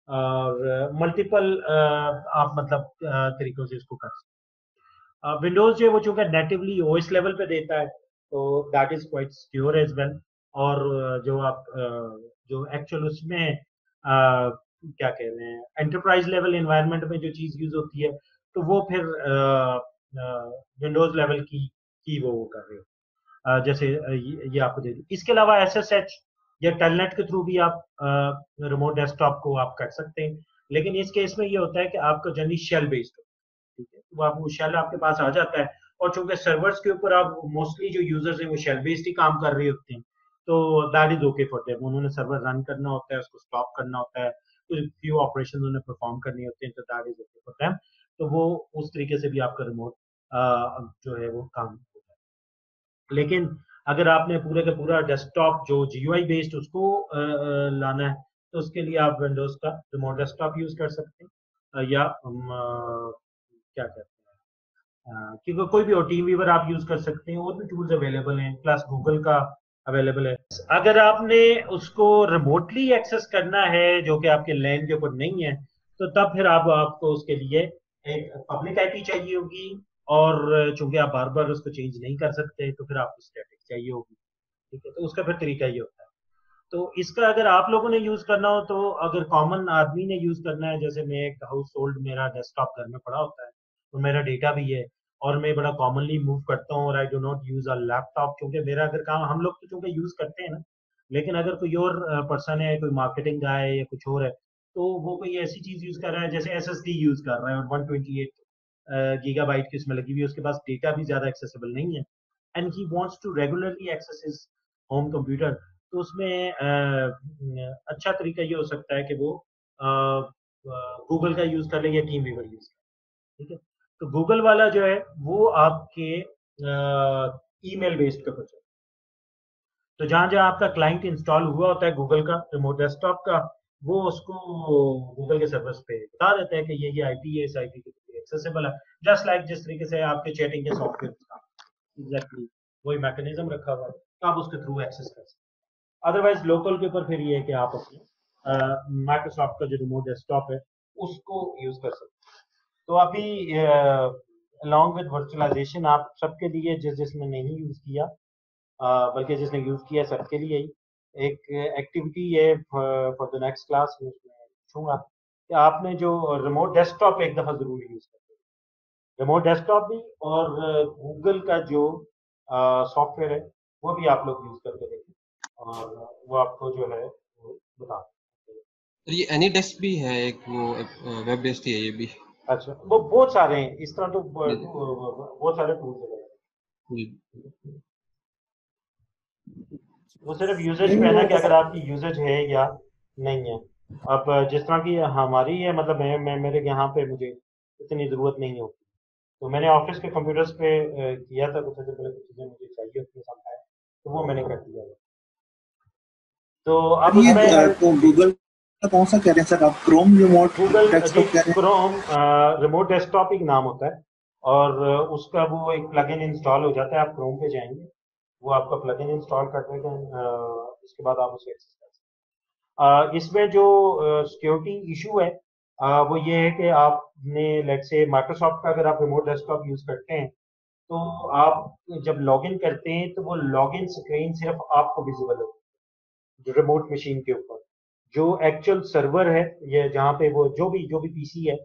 और मल्टीपल आप मतलब तरीकों से इसको कर सकते हैं। विंडोज जो है वो चूंकि नेटिवली ओएस लेवल पे देता है, तो that is quite secure as well. और जो आप जो एक्चुअल उसमें क्या कह रहे हैं, एंटरप्राइज लेवल एनवायरनमेंट में जो चीज यूज होती है, तो वो फिर विंडोज लेवल की वो कर रहे हो, जैसे ये आपको दे दी। इसके अलावा एसएसएच या टेलनेट के थ्रू भी आप रिमोट डेस्कटॉप को आप कर सकते हैं। लेकिन इस केस में ये होता है कि आपका जनरली शेल बेस्ड, ठीक है, वो आपको शेल आपके पास आ जाता है। और चूंकि सर्वर्स के ऊपर आप मोस्टली जो यूजर्स हैं वो शेल बेस्ड ही काम कर रहे होते हैं, तो that is okay for them. उन्होंने सर्वर रन करना होता है, उसको स्टॉप करना होता है, कुछ फ्यू ऑपरेशन उन्हें परफॉर्म करने होते हैं, तो that is okay for them. तो वो उस तरीके से भी आपका रिमोट जो है वो काम होता है। लेकिन अगर आपने पूरे का पूरा डेस्कटॉप जो जीयूआई बेस्ड उसको लाना है, तो उसके लिए आप विंडोज का रिमोट डेस्कटॉप यूज कर सकते हैं, या क्या कहते हैं, क्योंकि कोई भी टीम वीवर आप यूज कर सकते हैं। और भी टूल्स अवेलेबल हैं, प्लस गूगल का अवेलेबल है। अगर आपने उसको रिमोटली एक्सेस करना है जो कि आपके लैन के ऊपर नहीं है, तो तब फिर आपको उसके लिए एक पब्लिक आईपी चाहिए होगी। और चूंकि आप बार बार उसको चेंज नहीं कर सकते, तो फिर आपको स्टैटिक चाहिए होगी, ठीक है। तो उसका फिर तरीका ये होता है। तो इसका अगर आप लोगों ने यूज करना हो, तो अगर कॉमन आदमी ने यूज करना है, जैसे मैं एक हाउस होल्ड, मेरा डेस्कटॉप घर में पड़ा होता है, तो मेरा डेटा भी है, और मैं बड़ा कॉमनली मूव करता हूँ, और I do not use a laptop, क्योंकि मेरा अगर काम, हम लोग तो चूंकि यूज करते हैं ना, लेकिन अगर कोई और पर्सन है, कोई मार्केटिंग का है या कुछ और है, तो वो कोई ऐसी चीज यूज कर रहा है जैसे एसएसडी यूज कर रहा है, और 128 गीगाबाइट की उसमें लगी हुई है, उसके पास डेटा भी ज्यादा एक्सेसिबल नहीं है, and he wants to regularly access his home computer, तो उसमें अच्छा तरीका ये हो सकता है कि वो गूगल का यूज कर ले या टीम वीवर यूज कर, ठीक है। तो गूगल वाला जो है वो आपके ईमेल बेस्ड के ऊपर, तो जहां जहां आपका क्लाइंट इंस्टॉल हुआ होता है गूगल का रिमोट डेस्कटॉप का, वो उसको गूगल के सर्वर्स पे बता देता है कि ये आईपी है, इस आईपी के थ्रू एक्सेसिबल है। जस्ट लाइक जिस तरीके से आपके चैटिंग के सॉफ्टवेयर का एग्जैक्टली वही मैकेनिज्म रखा हुआ है, तो आप उसके थ्रू एक्सेस कर सकते हैं। अदरवाइज लोकल के ऊपर फिर ये है कि आप अपने माइक्रोसॉफ्ट का जो रिमोट डेस्कटॉप है उसको यूज कर सकते हैं। तो अभी अलॉन्ग विद वर्चुअलाइजेशन आप सबके लिए, जिसने नहीं यूज किया, बल्कि जिसने यूज किया सबके लिए ही एक एक्टिविटी है फॉर द नेक्स्ट क्लास में पूछूंगा कि आपने जो रिमोट डेस्कटॉप एक दफा जरूर यूज करते हैं, रिमोट डेस्कटॉप भी, और गूगल का जो सॉफ्टवेयर है वो भी आप लोग यूज करके देखें, और वो आपको जो है वो बता। ये एनी डेस्क भी है एक, वो वेब बेस्ड ही है ये भी। अच्छा, वो बहुत सारे हैं इस तरह, तो बहुत सारे टूल्स है। वो सिर्फ यूजेज पे है ना कि अगर आपकी यूजेज है या नहीं है। अब जिस तरह की हमारी है, मतलब मैं मेरे यहाँ पे मुझे इतनी जरूरत नहीं होती, तो मैंने ऑफिस के कंप्यूटर्स पे किया था, कुछ पहले कुछ चीजें मुझे चाहिए होती है, तो वो मैंने कर दिया। तो अब ये तो गूगल कौन सा कह रहे हैं सर आप? क्रोम रिमोट गूगल डेस्कटॉप कह रहे हैं? क्रोम रिमोट डेस्कटॉप एक नाम होता है, और उसका वो एक प्लगइन इंस्टॉल हो जाता है। आप क्रोम पे जाएंगे, वो आपका प्लगइन इंस्टॉल कर देगा, इसके बाद आप उसे एक्सेस कर सकते हैं। इसमें जो सिक्योरिटी इशू है वो ये है कि आपने लेट से माइक्रोसॉफ्ट का अगर आप रिमोट डेस्कटॉप यूज करते हैं तो आप जब लॉगिन करते हैं तो वो लॉगिन स्क्रीन सिर्फ आपको विजिबल होगी जो रिमोट मशीन के ऊपर। जो एक्चुअल सर्वर है ये जहाँ पे वो जो भी पीसी है,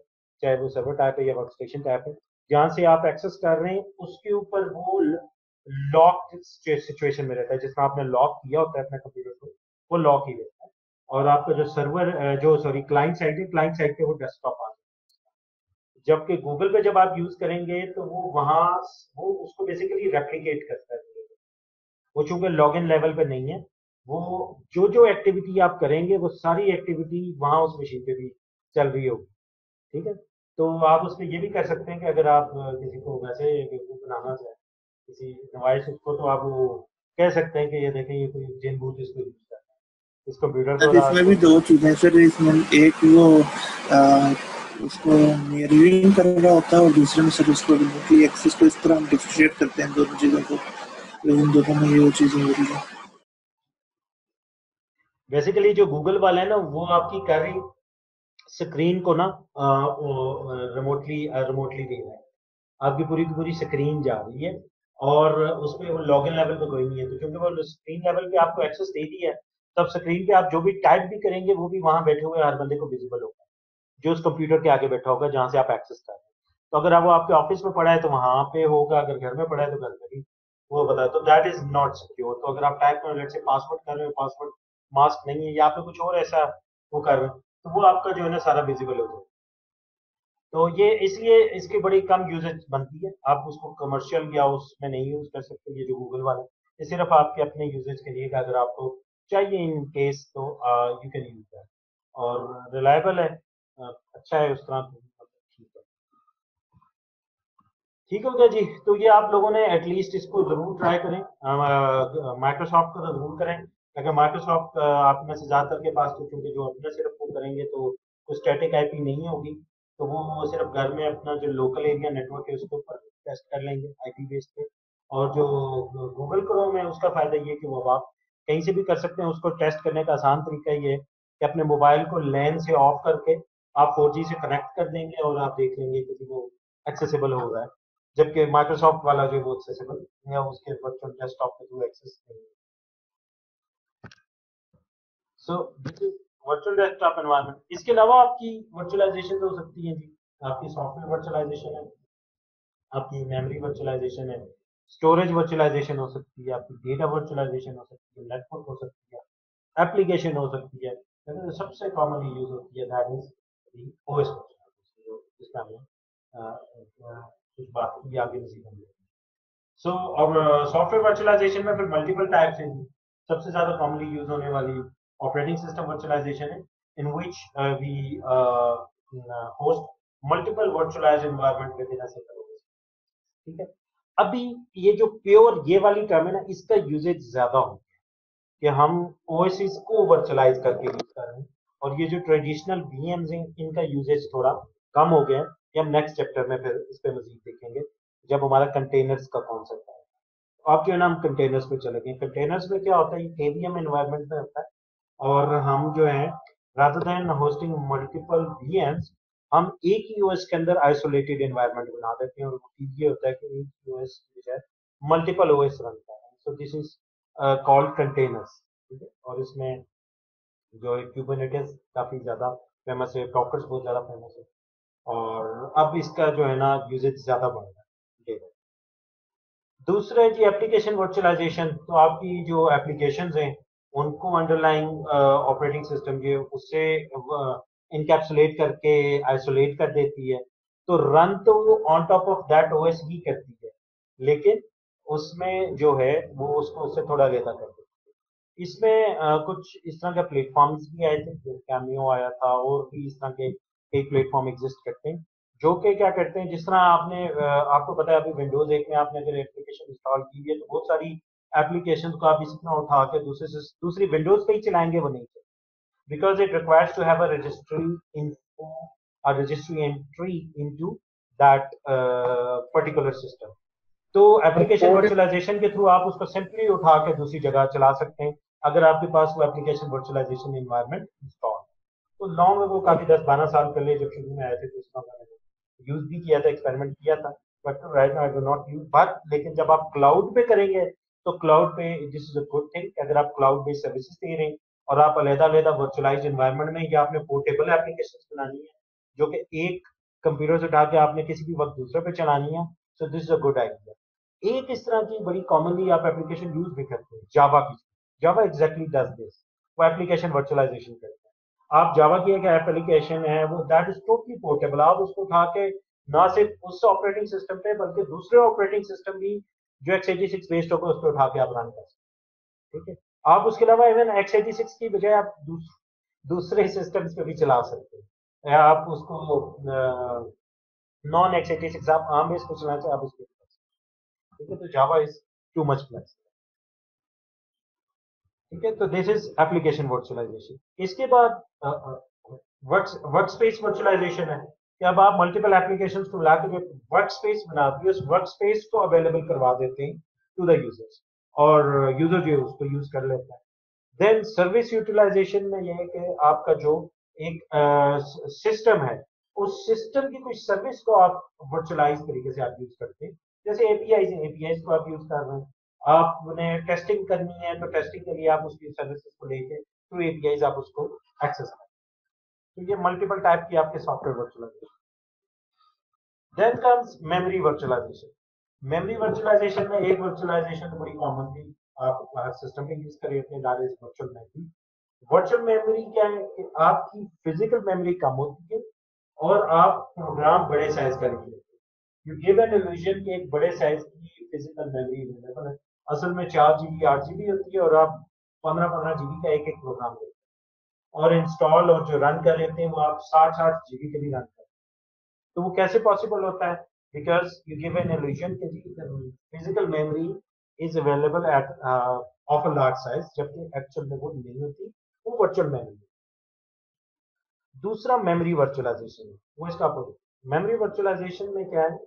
चाहे वो सर्वर टाइप है या वर्कस्टेशन टाइप है, जहाँ से आप एक्सेस कर रहे हैं उसके ऊपर वो लॉक सिचुएशन में रहता है। जिस तरह आपने लॉक किया होता है अपने कंप्यूटर को, वो लॉक ही रहता है। और आपका जो सर्वर जो सॉरी क्लाइंट साइड है, क्लाइंट साइड पे वो डेस्कटॉप आ जाता है। जबकि गूगल पे जब आप यूज करेंगे तो वो वहाँ वो उसको बेसिकली रेप्लिकेट करता है। वो चूंकि लॉगिन लेवल पे नहीं है, वो जो एक्टिविटी आप करेंगे वो सारी एक्टिविटी वहां उस मशीन पे भी चल रही होगी। ठीक है, तो आप उसमें ये भी कर सकते हैं कि अगर आप किसी को वैसे बेवकूफ बनाना चाहें किसी डिवाइस को, तो आप वो कह सकते हैं कि ये देखें ये कोई जेन बूट इसको यूज करता है इस कंप्यूटर को। सर इसमें भी दो चीजें सर, इसमें एक वो आ, उसको मिररिंग कर रहा होता है और दूसरे में सर उसको रिमोटली एक्सेस को इस तरह हम डिफरेंशिएट करते हैं दोनों चीजों को, लेकिन दोनों में ये चीजें हो रही है। बेसिकली जो गूगल वाला है ना वो आपकी कर रही स्क्रीन को ना रिमोटली रिमोटली दे रहा है, आपकी पूरी की पूरी स्क्रीन जा रही है और उसमें वो लॉगिन लेवल पे कोई नहीं है। तो क्योंकि वो स्क्रीन लेवल पे आपको एक्सेस दे दी है, तब स्क्रीन पे आप जो भी टाइप भी करेंगे वो भी वहां बैठे हुए हर बंदे को विजिबल होगा जो उस कंप्यूटर के आगे बैठा होगा जहां से आप एक्सेस कर रहे हैं। तो अगर आप वो आपके ऑफिस में पड़ा है तो वहां पे होगा, अगर घर में पड़ा है तो घर में भी वो बता। तो दैट इज नॉट सिक्योर। तो अगर आप टाइप कर लेट से पासवर्ड कर रहे हो, पासवर्ड मास्क नहीं है या फिर कुछ और ऐसा वो कर रहे हो, तो वो आपका जो है ना सारा विजिबल हो जाएगा। तो ये इसलिए इसकी बड़ी कम यूजेज बनती है। आप उसको कमर्शियल या उसमें नहीं यूज कर सकते, ये जो गूगल वाला है ये सिर्फ आपके अपने यूजेज के लिए, अगर आपको चाहिए इन केस तो यू कैन यूज दैट। और रिलायबल है, अच्छा है उस तरह तो ठीक है। ठीक हो गया जी। तो ये आप लोगों ने एटलीस्ट इसको जरूर ट्राई करें, माइक्रोसॉफ्ट का तो जरूर करें। अगर माइक्रोसॉफ्ट आप में से ज्यादातर के पास तो क्योंकि जो अपना सिर्फ वो करेंगे तो स्टैटिक आईपी नहीं होगी, तो वो सिर्फ घर में अपना जो लोकल एरिया नेटवर्क है उसके ऊपर टेस्ट कर लेंगे आईपी बेस पे। और जो गूगल क्रोम है उसका फायदा ये है कि वो आप कहीं से भी कर सकते हैं। उसको टेस्ट करने का आसान तरीका ये है कि अपने मोबाइल को लैन से ऑफ करके आप 4G से कनेक्ट कर देंगे और आप देख लेंगे कि वो एक्सेसिबल हो रहा है। जबकि माइक्रोसॉफ्ट वाला जो है वो एक्सेसिबल या उसके वर्चुअल डेस्कटॉप के थ्रू एक्सेस नहीं है। So this is virtual desktop environment. इसके अलावा आपकी वर्चुअलाइजेशन हो सकती है जी। आपकी सॉफ्टवेयर वर्चुअलाइजेशन है, आपकी मेमोरी वर्चुअलाइजेशन है, स्टोरेज वर्चुअलाइजेशन हो सकती है, आपकी डेटा वर्चुअलाइजेशन हो सकती है, नेटवर्क हो सकती है, एप्लीकेशन हो सकती है, लेकिन जो सबसे कॉमनली यूज होती है that is the OS virtualisation, जिसमें हमने कुछ बात की आगे मजीद हम सो और सॉफ्टवेयर वर्चुअलाइजेशन में फिर मल्टीपल टाइप्स हैं जी। सबसे ज्यादा कॉमनली यूज होने वाली ऑपरेटिंग सिस्टम वर्चुअलाइजेशन है, in which we host multiple virtualized environment within a single OS. ठीक है, अभी ये जो प्योर ये वाली टर्म है ना, इसका यूजेज ज्यादा हो गया कि हम ओएसिस को वर्चुअलाइज करके यूज कर रहे हैं, और ये जो ट्रेडिशनल वीएम्स हैं इनका यूजेज थोड़ा कम हो गया है। ये हम नेक्स्ट चैप्टर में फिर इस पे मजीद देखेंगे जब हमारा कंटेनर्स का कॉन्सेप्ट है। अब जो है ना हम कंटेनर्स पे चले गए। कंटेनर्स में क्या होता है, ये केवीएम एनवायरनमेंट में होता है और हम जो है rather than hosting multiple VMs हम एक ही ओएस के अंदर आइसोलेटेड एनवायरनमेंट बना देते हैं। और ये होता है कि एक ओएस जो है मल्टीपल ओएस रन कर रहा है। So this is called containers. ठीक है, और इसमें जो है क्यूबरनेटिस काफी ज्यादा फेमस है, डॉकर्स बहुत ज्यादा फेमस है, और अब इसका जो है ना यूजेज ज्यादा बढ़ रहा है। दूसरा है जी एप्लीकेशन वर्चुअलाइजेशन। तो आपकी जो एप्लीकेशंस हैं उनको अंडरलाइंग ऑपरेटिंग सिस्टम के उससे इनकैप्सुलेट करके आइसोलेट कर देती है। तो रन तो वो on top of that OS ही करती है, लेकिन उसमें जो है वो उसको उससे थोड़ा लेता कर देती है। इसमें कुछ इस तरह के प्लेटफॉर्म्स भी आए थे, जैसे कैमियो आया था, और भी इस तरह के कई प्लेटफॉर्म एग्जिस्ट करते हैं जो कि क्या करते हैं। जिस तरह आपने आपको पता है अभी विंडोज 8 में आपने अगर एप्लीकेशन इंस्टॉल की है तो बहुत सारी एप्लीकेशन को आप इसी तरह उठा के दूसरी विंडोज पे ही चलाएंगे, वो नहीं चलेंगे, because it requires to have a registry info, a registry entry into that particular system. तो एप्लीकेशन वर्चुअलाइजेशन के थ्रू आप उसको सिंपली उठा के दूसरी जगह चला सकते हैं अगर आपके पास वो एप्लीकेशन वर्चुअलाइजेशन एनवायरनमेंट इंस्टॉल। तो लॉन्ग में वो काफी 10-12 साल पहले जब शुरू में आए थे तो इसका मैंने यूज भी किया था, एक्सपेरिमेंट किया था, but right now I do not use. But लेकिन जब आप क्लाउड पे करेंगे तो क्लाउड पे this is a good thing, अगर आप क्लाउड बेस्ड सर्विसेज दे रहे हैं और आप अलग-अलग वर्चुअलाइज्ड एनवायरनमेंट में या आपने पोर्टेबल एप्लीकेशंस बनानी है जो कि एक कंप्यूटर से उठा के आपने किसी भी वक्त दूसरे पे चलानी है, so this is a good idea. एक इस तरह की बड़ी कॉमनली आप एप्लीकेशन यूज भी करते हैं जावा की। जावा एग्जैक्टली डज दिस, वो एप्लीकेशन वर्चुअलाइजेशन करता है। आप जावा की एक एप्लीकेशन है वो दैट इज टोटली पोर्टेबल, आप उसको उठा के ना सिर्फ उस ऑपरेटिंग सिस्टम पे बल्कि दूसरे ऑपरेटिंग सिस्टम भी जो x86 बेस्ड होगा उस पर उठा के आप रन कर सकते हैं। ठीक है, आप उसके अलावा इवन x86 की बजाय आप दूसरे सिस्टम्स पे भी चला सकते हैं, या आप उसको नॉन x86 आप आर्म बेस पे चलाना चाहे आप उस पर कर सकते हैं। ठीक है, तो Java is too much flexible. ठीक है, तो दिस इज एप्लीकेशन वर्चुअलाइजेशन। इसके बाद वर्क स्पेस वर्चुअलाइजेशन है कि अब आप मल्टीपल एप्लीकेशंस को मिला के वर्क स्पेस बनाते हैं, उस वर्क स्पेस को अवेलेबल करवा देते हैं टू द यूजर्स और यूजर जो है उसको यूज कर लेता है। देन सर्विस यूटिलाइजेशन में यह है कि आपका जो एक सिस्टम है उस सिस्टम की कोई सर्विस को आप वर्चुअलाइज तरीके से आप यूज करते हैं, जैसे एपीआई को आप यूज कर रहे हैं, आपने टेस्टिंग करनी है तो टेस्टिंग के लिए आप उसकी सर्विसेज को लेके थ्रू एपीआई आप उसको एक्सेस करें। तो ये मल्टीपल टाइप की आपके software virtualisation. Then comes memory virtualisation. Memory virtualisation में एक वर्चुअलाइजेशन बड़ी कॉमन थी, आप सिस्टम पे यूज कर रहे थे, that is virtual memory. Virtual memory क्या है कि आपकी फिजिकल मेमोरी कम होती है और आप प्रोग्राम बड़े साइज का लिख लेते हैं। यू गिव एन इल्यूजन कि एक बड़े साइज की फिजिकल मेमोरी अवेलेबल है, असल में 4 GB 8 GB होती है और आप 15-15 GB का एक एक प्रोग्राम लेते हैं और इंस्टॉल और जो रन कर लेते हैं वो आप 60-60 GB के भी रन करते हैं। तो वो कैसे पॉसिबल होता है? Because you give an illusion कि physical memory is available at of a large size, जबकि एक्चुअल में वो नहीं होती, वो वर्चुअल मेमोरी। दूसरा मेमोरी वर्चुअलाइजेशन है, वो इसका अपोजिट। मेमोरी वर्चुअलाइजेशन में क्या है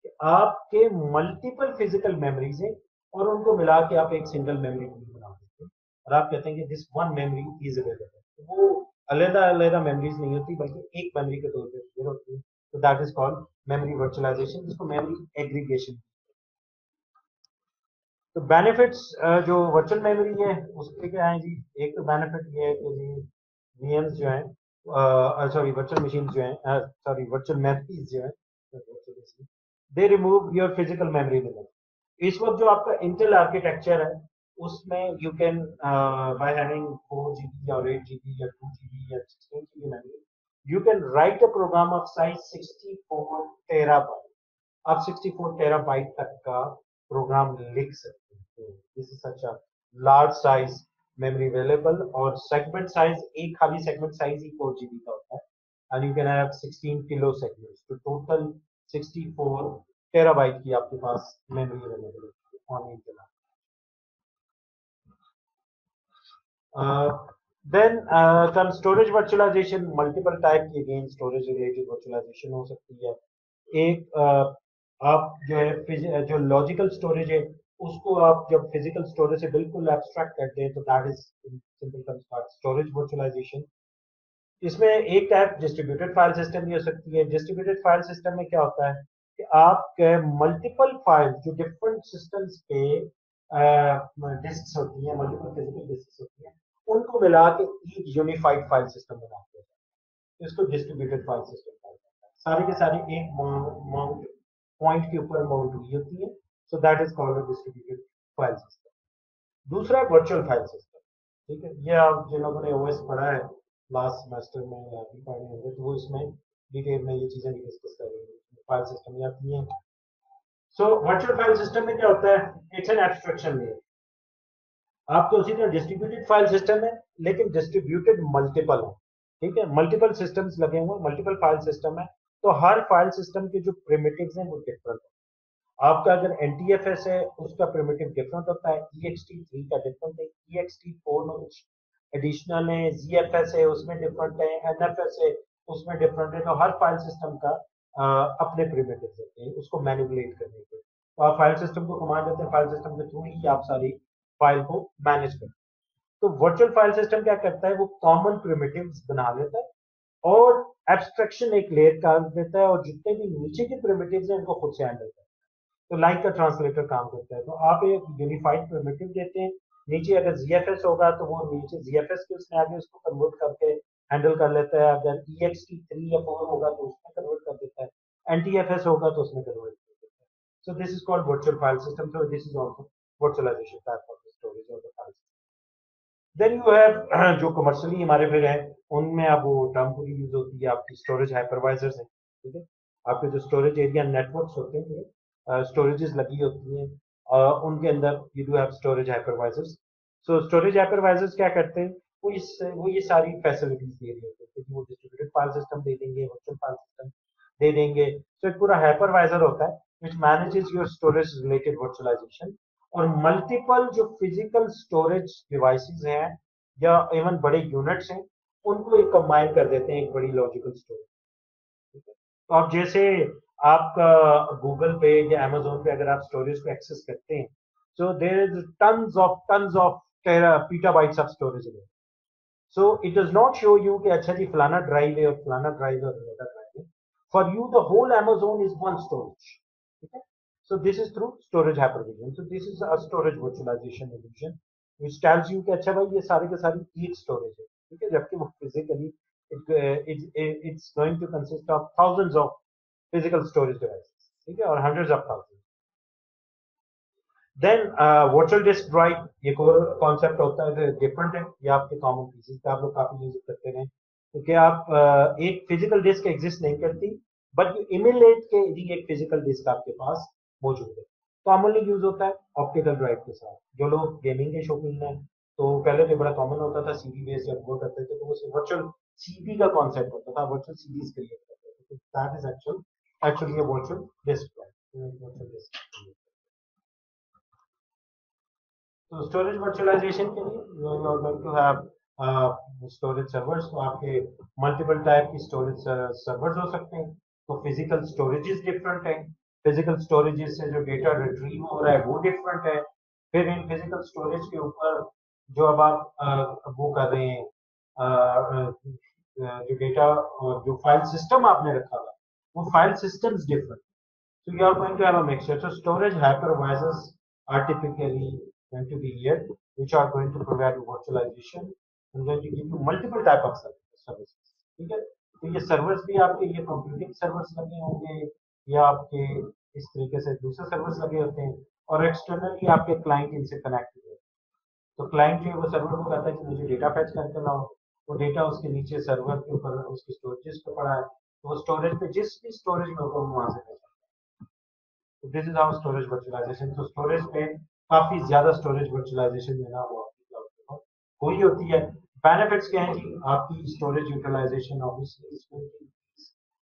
कि आपके मल्टीपल फिजिकल मेमोरीज हैं और उनको मिला के आप एक सिंगल मेमोरी बना देते हैं और आप कहते हैं कि this one memory is available. वो अलग-अलग मेमोरीज नहीं होती बल्कि एक मेमोरी के तौर पे होती है, तो that is called memory virtualisation, जिसको मेमोरी एग्रीगेशन। तो बेनिफिट्स जो वर्चुअल मेमोरी है उसके क्या है जी? एक तो बेनिफिट ये है कि जी वीएम्स जो है सॉरी वर्चुअल मशीन जो है सॉरी वर्चुअल मेमोरीज जो है they remove your physical memory limit. इस वक्त जो आपका इंटेल आर्किटेक्चर है उसमें you can by having 4 GB और 8 GB या 2 GB या 16 GB memory, you can write a program of size 64 terabyte. आप 64 टेराबाइट तक का प्रोग्राम लिख सकते हैं। This is such a large size memory available और सेगमेंट साइज, एक खाली सेगमेंट साइज ही 4 GB का होता है and you can have 16 kilo segments, तो टोटल 64 टेराबाइट की आपके पास मेमोरी अवेलेबल है on internet. Then come storage virtualisation, multiple type की अगेन स्टोरेज रिलेटेड वर्चुअलाइजेशन हो सकती है। एक आप जो है जो लॉजिकल स्टोरेज है उसको आप जब फिजिकल स्टोरेज से बिल्कुल एब्स्ट्रैक्ट करते हैं तो that is simple concept storage virtualisation. इसमें एक टाइप डिस्ट्रीब्यूटेड फाइल सिस्टम भी हो सकती है। डिस्ट्रीब्यूटेड फाइल सिस्टम में क्या होता है कि आप मल्टीपल फाइल जो डिफरेंट सिस्टम्स पे डिस्क होती है, मल्टीपल फिजिकल डिस्क होती है, उनको मिला के एक यूनिफाइड फाइल सिस्टम बनाते हैं, तो इसको डिस्ट्रीब्यूटेड फाइल सिस्टम कहा जाता है। सारे के सारे एक माउंट पॉइंट के ऊपर माउंट हुई होती है, सो that is called distributed file system. दूसरा वर्चुअल फाइल सिस्टम, ठीक है, ये आप जिन लोगों ने ओएस पढ़ा है लास्ट सेमेस्टर में या अभी पढ़ने होंगे तो वो इसमें डिटेल में ये चीजें डिस्कस करेंगे। फाइल सिस्टम में आती हैं। सो वर्चुअल फाइल सिस्टम में क्या होता है? It's an abstraction layer. आपको उसी तरह डिस्ट्रीब्यूटेड फाइल सिस्टम है लेकिन डिस्ट्रीब्यूटेड मल्टीपल है, ठीक है, मल्टीपल सिस्टम्स लगे हुए, मल्टीपल फाइल सिस्टम है, तो हर फाइल सिस्टम के जो प्रिमिटिव्स हैं वो डिफरेंट है। आपका अगर NTFS है उसका प्रिमिटिव डिफरेंट होता है, ext3 का डिफरेंट है, ext4 में कुछ एडिशनल है, ZFS है उसमें डिफरेंट है, NFS है उसमें डिफरेंट है, तो हर फाइल सिस्टम का अपने प्रिमिटिव्स होते हैं उसको मैनिपुलेट करने के। तो आप फाइल सिस्टम को कमांड देते हैं, फाइल सिस्टम के थ्रू ही आप सारी फाइल को मैनेज करते हैं। तो वर्चुअल फाइल सिस्टम क्या करता है, वो कॉमन प्रिमिटिव्स बना लेता है और एब्स्ट्रैक्शन एक लेयर कर देता है और जितने भी नीचे के प्रिमिटिव्स हैं उनको खुद से हैंडल करता है। तो लाइक का ट्रांसलेटर काम करता है। तो आप एक यूनिफाइड प्रिमिटिव देते हैं, नीचे अगर जीएफएस होगा तो वो नीचे जीएफएस के उसमें आगे उसको कन्वर्ट करके हैंडल कर लेता है, अगर EXT3 या 4 होगा तो उसमें कन्वर्ट कर देता है, NTFS होगा तो उसमें कन्वर्ट कर देता है। So this is called virtual file system. So this is also virtualisation type of storage of the file. Then you have जो कमर्शियली हमारे फिर है उनमें अब वो टर्म पूरी यूज होती है, आपकी स्टोरेज हाइपरवाइजर्स हैं, ठीक है। आपके जो स्टोरेज एरिया नेटवर्क्स होते हैं, स्टोरेजेस लगी होती हैं, उनके अंदर you do have storage hypervisors. So storage hypervisors क्या करते हैं, वो ये सारी फैसिलिटीज दे रही होती है, वो डिस्ट्रीब्यूटेड फाइल सिस्टम दे देंगे, वर्चुअल फाइल सिस्टम दे देंगे। सो एक पूरा हाइपरवाइजर होता है which manages your storage related virtualisation, और मल्टीपल जो फिजिकल स्टोरेज डिवाइसेस हैं या इवन बड़े यूनिट्स हैं उनको एक कंबाइन कर देते हैं एक बड़ी लॉजिकल स्टोरेज। तो अब जैसे आपका गूगल पे या अमेजोन पे अगर आप स्टोरेज को एक्सेस करते हैं, so there is tons of petabytes of storage. So it does not show you कि अच्छा जी फलाना ड्राइव है और फलाना ड्राइव है और अनदर ड्राइव है। For you the whole Amazon is one storage, ठीक है। So this is through storage hypervision. So this is a storage virtualization illusion, which tells you कि अच्छा भाई ये सारे के सारी एक स्टोरेज है, ठीक है, जबकि वो physically it's going to consist of thousands of physical storage devices, ठीक है, और hundreds of thousands. Then virtual disk drive एक और कॉन्सेप्ट होता है, डिफरेंट है, ये आपके कॉमन पीसेस पे आप लोग काफी यूज करते हैं, क्योंकि आप एक फिजिकल डिस्क एग्जिस्ट नहीं करती बट यू इमुलेट के एक फिजिकल डिस्क आपके पास मौजूद है। कॉमनली यूज होता है ऑप्टिकल ड्राइव के साथ। जो लोग गेमिंग के शौकीन हैं तो पहले तो बड़ा कॉमन होता था सीडी बेस, जब वो करते थे तो वो वर्चुअल सीडी का कॉन्सेप्ट होता था, वर्चुअल सीडीज क्रिएट करते थे। तो दैट इज एक्चुअली ये वर्चुअल डिस्क ड्राइव। तो स्टोरेज वर्चुअलाइजेशन के लिए you are going to have storage servers. तो आपके मल्टीपल टाइप की स्टोरेज सर्वर्स हो सकते हैं। तो फिजिकल स्टोरेजेस डिफरेंट है, फिजिकल स्टोरेजेस से जो डेटा रिट्रीव हो रहा है वो डिफरेंट है। फिर इन फिजिकल स्टोरेज के ऊपर जो अब आप वो कर रहे हैं, जो डेटा और जो फाइल सिस्टम आपने रखा हुआ वो file systems different. So you are going to have a mixture. So storage hypervisors are typically going to be here, which are going to provide virtualization and going to give you multiple type of services. ठीक है, तो ये servers भी आपके ये computing servers लगे होंगे या आपके इस तरीके से दूसरे सर्वर्स लगे होते हैं, और एक्सटर्नली आपके क्लाइंट इनसे कनेक्ट होते हैं। तो क्लाइंट जो है वो सर्वर को कहता है कि मुझे डेटा फैच करके लाओ, वो डेटा उसके नीचे सर्वर के ऊपर उसकी स्टोरेज पे पड़ा है, तो वो स्टोरेज पे जिस भी स्टोरेज में होगा वो वहां से fetch. So this is how storage virtualization. So storage पे काफी ज्यादा storage virtualization जो है ना वो आपकी क्लाउड पे हुई होती है। बेनिफिट्स क्या हैं जी, आपकी स्टोरेज यूटिलाइजेशन ऑब्वियसली,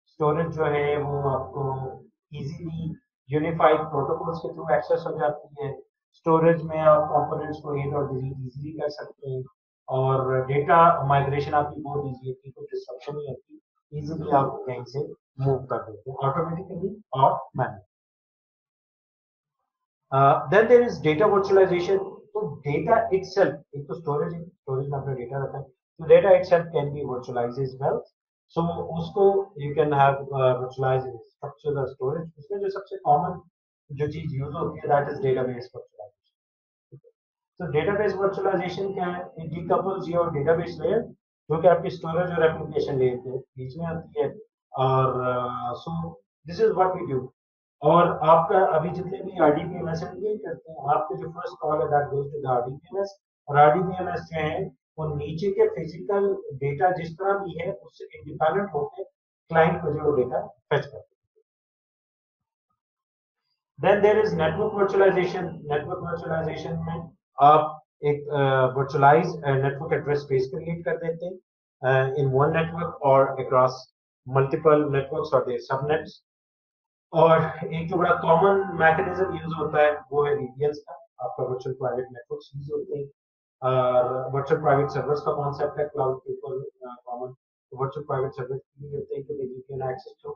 स्टोरेज जो है वो आपको इजीली यूनिफाइड प्रोटोकॉल्स के थ्रू एक्सेस हो जाती है। स्टोरेज में आप कंपोनेंट्स को एड और डिलीट इजीली कर सकते हैं, और डेटा माइग्रेशन आपकी बहुत इजी होती है, कोई डिस्ट्रक्शन नहीं होती, इजीली आप कहीं से मूव कर देते हैं ऑटोमेटिकली और manually. Then there is data virtualization. तो data itself, एक तो storage में अपना data रहता है, तो data itself can be virtualized as well. So उसको you can have virtualized in structured or storage. उसमें जो सबसे common जो चीज यूज होती है that is database virtualization. So database virtualization क्या है? It decouples your database layer जो कि आपकी storage और application layer के बीच में आती है, और so this is what we do. और आपका अभी जितने भी RDBMS है ये करते हैं, आपके जो फर्स्ट कॉल है that goes to the RDBMS, और RDBMS जो है वो नीचे के फिजिकल डेटा जिस तरह भी है उससे इंडिपेंडेंट होकर क्लाइंट को जो डेटा फेच करते हैं। Then there is network virtualisation. Network virtualisation में आप एक virtualise network address space create कर देते हैं इन वन नेटवर्क और अक्रॉस मल्टीपल नेटवर्क्स और देयर सबनेट्स। और एक जो बड़ा कॉमन मैकेनिज्म यूज होता है वो है VPNs का, आपका वर्चुअल प्राइवेट नेटवर्क्स यूज होते हैं, और वर्चुअल प्राइवेट सर्वर्स का कॉन्सेप्ट है क्लाउड के ऊपर कॉमन। वर्चुअल प्राइवेट सर्वर ये होते हैं कि यू कैन एक्सेस टू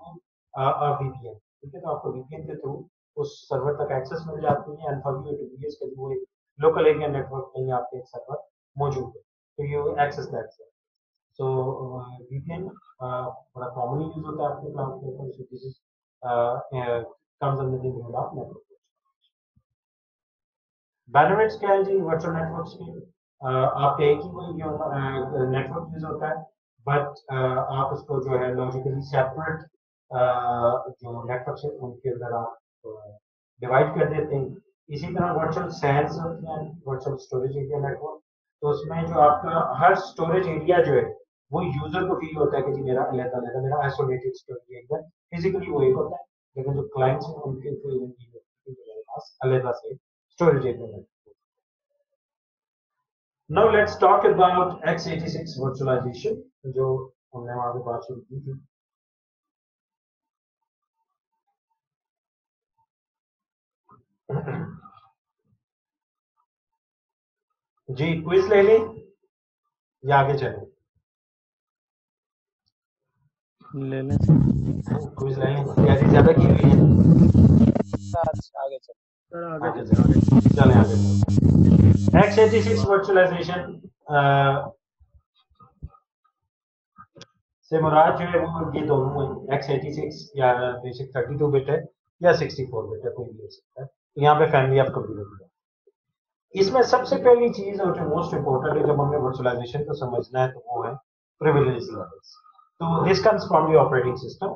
और VPN, ठीक है। तो आपको VPN के थ्रू उस सर्वर तक एक्सेस मिल जाती है and for you to use के वो एक लोकल एरिया नेटवर्क में आपके एक सर्वर मौजूद है, तो you access that. So VPN बड़ा कॉमनली यूज होता है आपके cloud platform, so this is comes under the role of network. Benefits क्या है जी वर्चुअल नेटवर्क्स के? आप एक ही कोई नेटवर्क यूज होता है, बट आप उसको जो है लॉजिकली सेपरेट जो नेटवर्क है उनके अंदर आप डिवाइड कर देते हैं। इसी तरह वर्चुअल सैन्स होती हैं, वर्चुअल स्टोरेज एरिया नेटवर्क, तो उसमें जो आपका हर स्टोरेज एरिया जो है वो यूजर को फील होता है कि जी मेरा अलग-अलग मेरा आइसोलेटेड स्टोरेज एरिया, फिजिकली वो एक होता है, लेकिन जो क्लाइंट्स हैं उनके पास अलग से स्टोरेज एरिया है। Now let's talk about x86 virtualization, जो हमने वहां पे बात शुरू की थी। जी क्विज ले लें या आगे चलें? ले लें सर। क्विज ले लें, तैयारी ज्यादा की हुई है? आगे चल सर आगे चलें आगे। x86 virtualization से मुराद जो है वो ये दोनों है, x86 या बेसिक 32 बिट है या 64 बिट है, कोई भी हो सकता है। तो यहाँ पे फैमिली ऑफ कंप्यूटर है। इसमें सबसे पहली चीज और जो मोस्ट इंपोर्टेंट है जब हमें वर्चुअलाइजेशन को समझना है तो वो है प्रिविलेज लेवल्स। तो this comes from the operating system.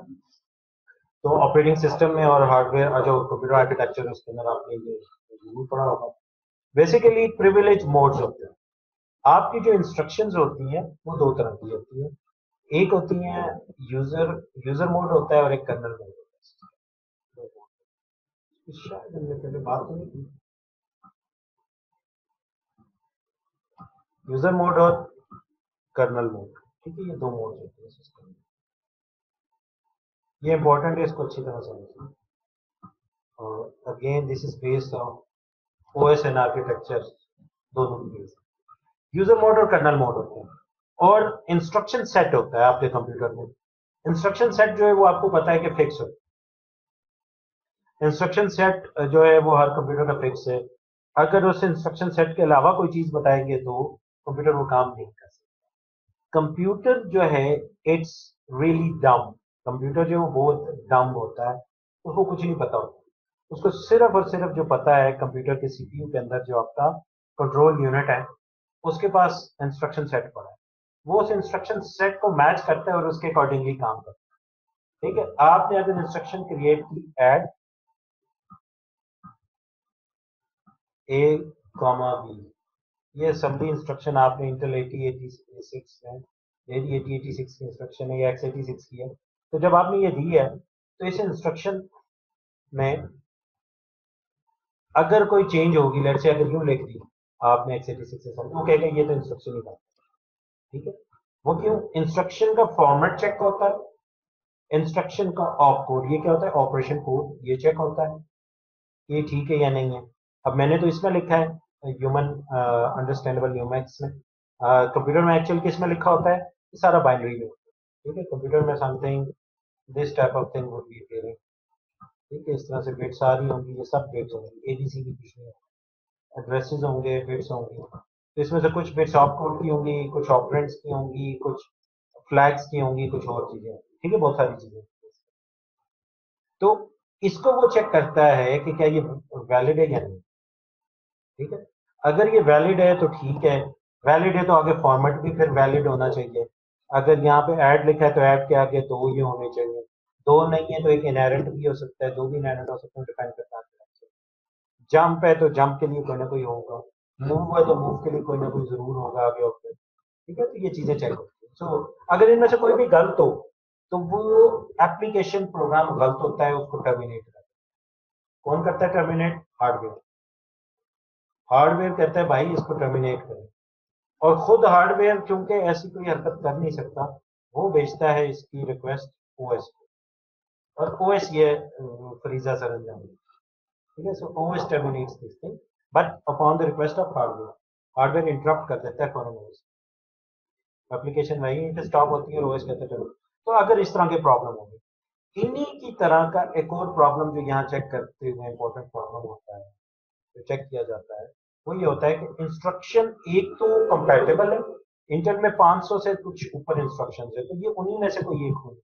तो ऑपरेटिंग सिस्टम में और हार्डवेयर जो कंप्यूटर आर्किटेक्चर उसके अंदर आपने ये जरूर पढ़ा होगा। बेसिकली प्रिविलेज मोड्स होते हैं। आपकी जो इंस्ट्रक्शंस होती हैं वो दो तरह की होती है, एक होती है यूजर मोड होता है और एक कर्नल मोड होता है। शायद हमने पहले बात तो नहीं की। यूजर मोड और कर्नल मोड, ठीक है, ये दो मोड होते हैं सिस्टम में। ये इंपॉर्टेंट है, इसको अच्छी तरह समझिए। और again this is based on OS and architecture, दोनों की बेस। यूजर मोड और कर्नल मोड होते हैं, और इंस्ट्रक्शन सेट होता है आपके कंप्यूटर में। इंस्ट्रक्शन सेट जो है वो आपको पता है कि फिक्स है। इंस्ट्रक्शन सेट जो है वो हर कंप्यूटर का फिक्स है। अगर उस इंस्ट्रक्शन सेट के अलावा कोई चीज बताएंगे तो कंप्यूटर वो काम नहीं कर सकता। कंप्यूटर जो है इट्स रियली डम। कंप्यूटर जो बहुत डम होता है, उसको कुछ नहीं पता होता। उसको सिर्फ और सिर्फ जो पता है कंप्यूटर के सीपीयू के अंदर जो आपका कंट्रोल यूनिट है उसके पास इंस्ट्रक्शन सेट पड़ा है, वो उस इंस्ट्रक्शन सेट को मैच करता है और उसके अकॉर्डिंगली काम करता है। ठीक है, आपने अगर इंस्ट्रक्शन क्रिएट की ऐड ए कॉमा बी, ये सभी इंस्ट्रक्शन आपने इंटेल 8086 में, यदि 8086 की इंस्ट्रक्शन है या x86 की है, तो जब आपने ये दी है तो इस इंस्ट्रक्शन में अगर कोई चेंज होगी, लेट्स से अगर यूं लिख दी आपने x86 से, वो कहेगा ये तो इंस्ट्रक्शन ही था। ठीक है, वो क्यों? इंस्ट्रक्शन का फॉर्मेट चेक होता है, इंस्ट्रक्शन का ऑप कोड, ये क्या होता है ऑपरेशन कोड, ये चेक होता है ये ठीक है या नहीं है। अब मैंने तो इसमें लिखा है ह्यूमन अंडरस्टैंडेबल न्यूमेरिक्स में, कंप्यूटर में एक्चुअल किस में लिखा होता है, ये सारा बाइनरी में। ठीक है, कंप्यूटर में something this type of thing would be appearing. ठीक है, इस तरह से बिट्स आ रही होंगी, ये सब बिट्स होंगी, एबीसी की कुछ नहीं, एड्रेसेस होंगे, बिट्स होंगी। तो इसमें से कुछ बिट्स ऑप कोड की होंगी, कुछ ऑपरेंड्स की होंगी, कुछ फ्लैग्स की होंगी, कुछ और चीजें होंगी। ठीक है, बहुत सारी चीजें। तो इसको वो चेक करता है कि क्या ये वैलिड है या नहीं। ठीक है, अगर ये वैलिड है तो ठीक है, वैलिड है तो आगे फॉर्मेट भी फिर वैलिड होना चाहिए। अगर यहाँ पे ऐड लिखा है तो ऐड के आगे दो ये होने चाहिए, दो नहीं है तो एक इनहेरेंट भी हो सकता है, दो भी इनहेरेंट हो सकते हैं, डिपेंड करता है। जंप है तो जंप के लिए कोई ना कोई होगा, मूव है तो मूव के लिए कोई ना कोई जरूर होगा आगे और फिर। ठीक है, तो ये चीजें चेक होती है। सो अगर इनमें से कोई भी गलत हो तो वो एप्लीकेशन प्रोग्राम गलत होता है, उसको टर्मिनेट करता है। कौन करता है टर्मिनेट? हार्डवेयर। हार्डवेयर कहता है भाई इसको टर्मिनेट करें, और खुद हार्डवेयर क्योंकि ऐसी कोई हरकत कर नहीं सकता, वो भेजता है इसकी रिक्वेस्ट ओएस को, और ओएस ये फरीजा सर अंजाम। ठीक है, so OS terminates this thing but upon the request of hardware, hardware interrupt कर देता है फॉरन ओएस, एप्लीकेशन वहीं पे स्टॉप होती है और ओएस कहता है। तो अगर इस तरह के प्रॉब्लम होगी इन्हीं की तरह का एक और प्रॉब्लम जो यहाँ चेक करते हुए इंपॉर्टेंट प्रॉब्लम होता है, जो चेक किया जाता है, वो ये होता है कि इंस्ट्रक्शन एक तो कंपैटिबल है, इंटेल में 500 से कुछ ऊपर इंस्ट्रक्शन है, तो ये उन्हीं में से कोई एक होनी,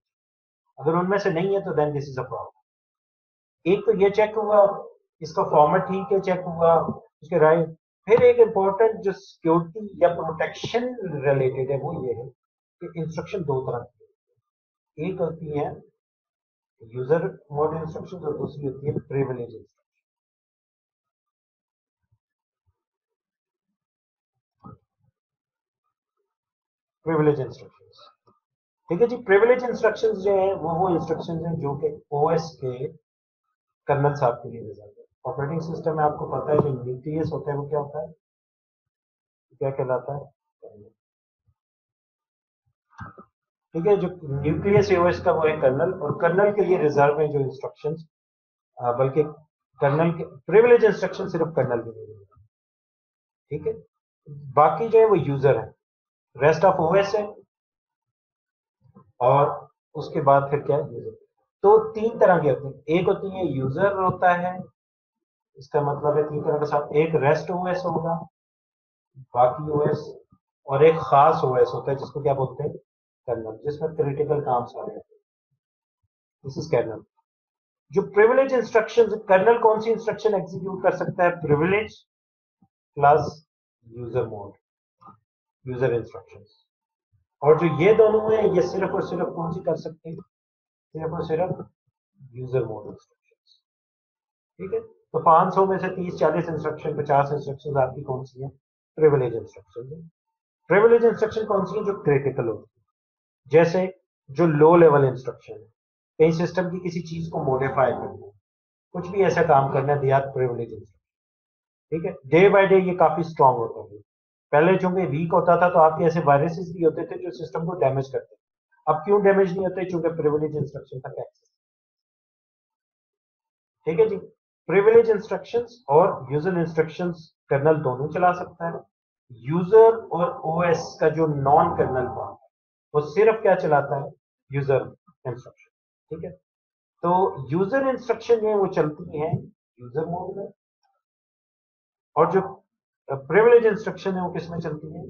अगर उनमें से नहीं है तो then this is a problem. एक तो ये चेक हुआ, इसका फॉर्मेट ठीक है चेक हुआ, उसके राइट। फिर एक इंपॉर्टेंट जो सिक्योरिटी या प्रोटेक्शन रिलेटेड है वो ये है कि इंस्ट्रक्शन दो तरह की होती है, एक होती है यूजर मोड इंस्ट्रक्शन और दूसरी होती है प्रिविलेज इंस्ट्रक्शन। प्रिविलेज इंस्ट्रक्शंस, ठीक है जी। प्रिविलेज इंस्ट्रक्शंस जो है वो इंस्ट्रक्शंस हैं जो कि ओएस के कर्नल साहब के लिए रिजर्व है। ऑपरेटिंग सिस्टम में आपको पता है जो न्यूक्लियस होता है वो क्या होता है, क्या कहलाता है, ठीक है। जो न्यूक्लियस ओएस का वो है कर्नल, और कर्नल के लिए रिजर्व है जो इंस्ट्रक्शंस, बल्कि कर्नल के प्रिविलेज इंस्ट्रक्शन सिर्फ कर्नल के लिए रिजर्व है, ठीक है। बाकी जो है वो यूजर है, रेस्ट ऑफ ओएस है, और उसके बाद फिर क्या है यूजर। तो तीन तरह के होते हैं, एक होती है यूजर होता है, इसका मतलब है तीन तरह के साथ, एक रेस्ट ओएस होगा, बाकी ओएस, और एक खास ओएस होता है जिसको क्या बोलते हैं कर्नल, जिसमें क्रिटिकल काम सारे होते हैं, दिस इज कर्नल। जो प्रिविलेज इंस्ट्रक्शन, कर्नल कौन सी इंस्ट्रक्शन एग्जीक्यूट कर सकता है, privilege plus user mode, user instructions. और जो ये दोनों है ये सिर्फ और सिर्फ कौन सी कर सकते हैं, सिर्फ और सिर्फ यूजर मोड इंस्ट्रक्शंस, ठीक है। तो 500 में से 30-40 इंस्ट्रक्शन, 50 इंस्ट्रक्शन आपकी कौन सी है, प्रिविलेज इंस्ट्रक्शन है। प्रिविलेज इंस्ट्रक्शन कौन सी है, जो क्रिटिकल होती है, जैसे जो लो लेवल इंस्ट्रक्शन है, कहीं सिस्टम की किसी चीज को मॉडिफाई करना है, कुछ भी ऐसा काम करना है, दिया प्रिविलेज इंस्ट्रक्शन, ठीक है। डे बाय डे ये काफी स्ट्रांग होता है, पहले चूंकि वीक होता था तो आपके ऐसे वायरसेस भी होते थे जो सिस्टम को डैमेज करते थे, अब क्यों डैमेज नहीं होते, चूंकि प्रिविलेज इंस्ट्रक्शन तक एक्सेस, ठीक है जी। प्रिविलेज इंस्ट्रक्शंस और यूजर इंस्ट्रक्शंस कर्नल दोनों चला सकता है। यूजर और ओएस का जो नॉन कर्नल पार्ट वो सिर्फ क्या चलाता है, यूजर इंस्ट्रक्शन, ठीक है। तो यूजर इंस्ट्रक्शन जो है वो चलती है यूजर मोड में, और जो प्रिविलेज इंस्ट्रक्शन है वो किसमें चलती है,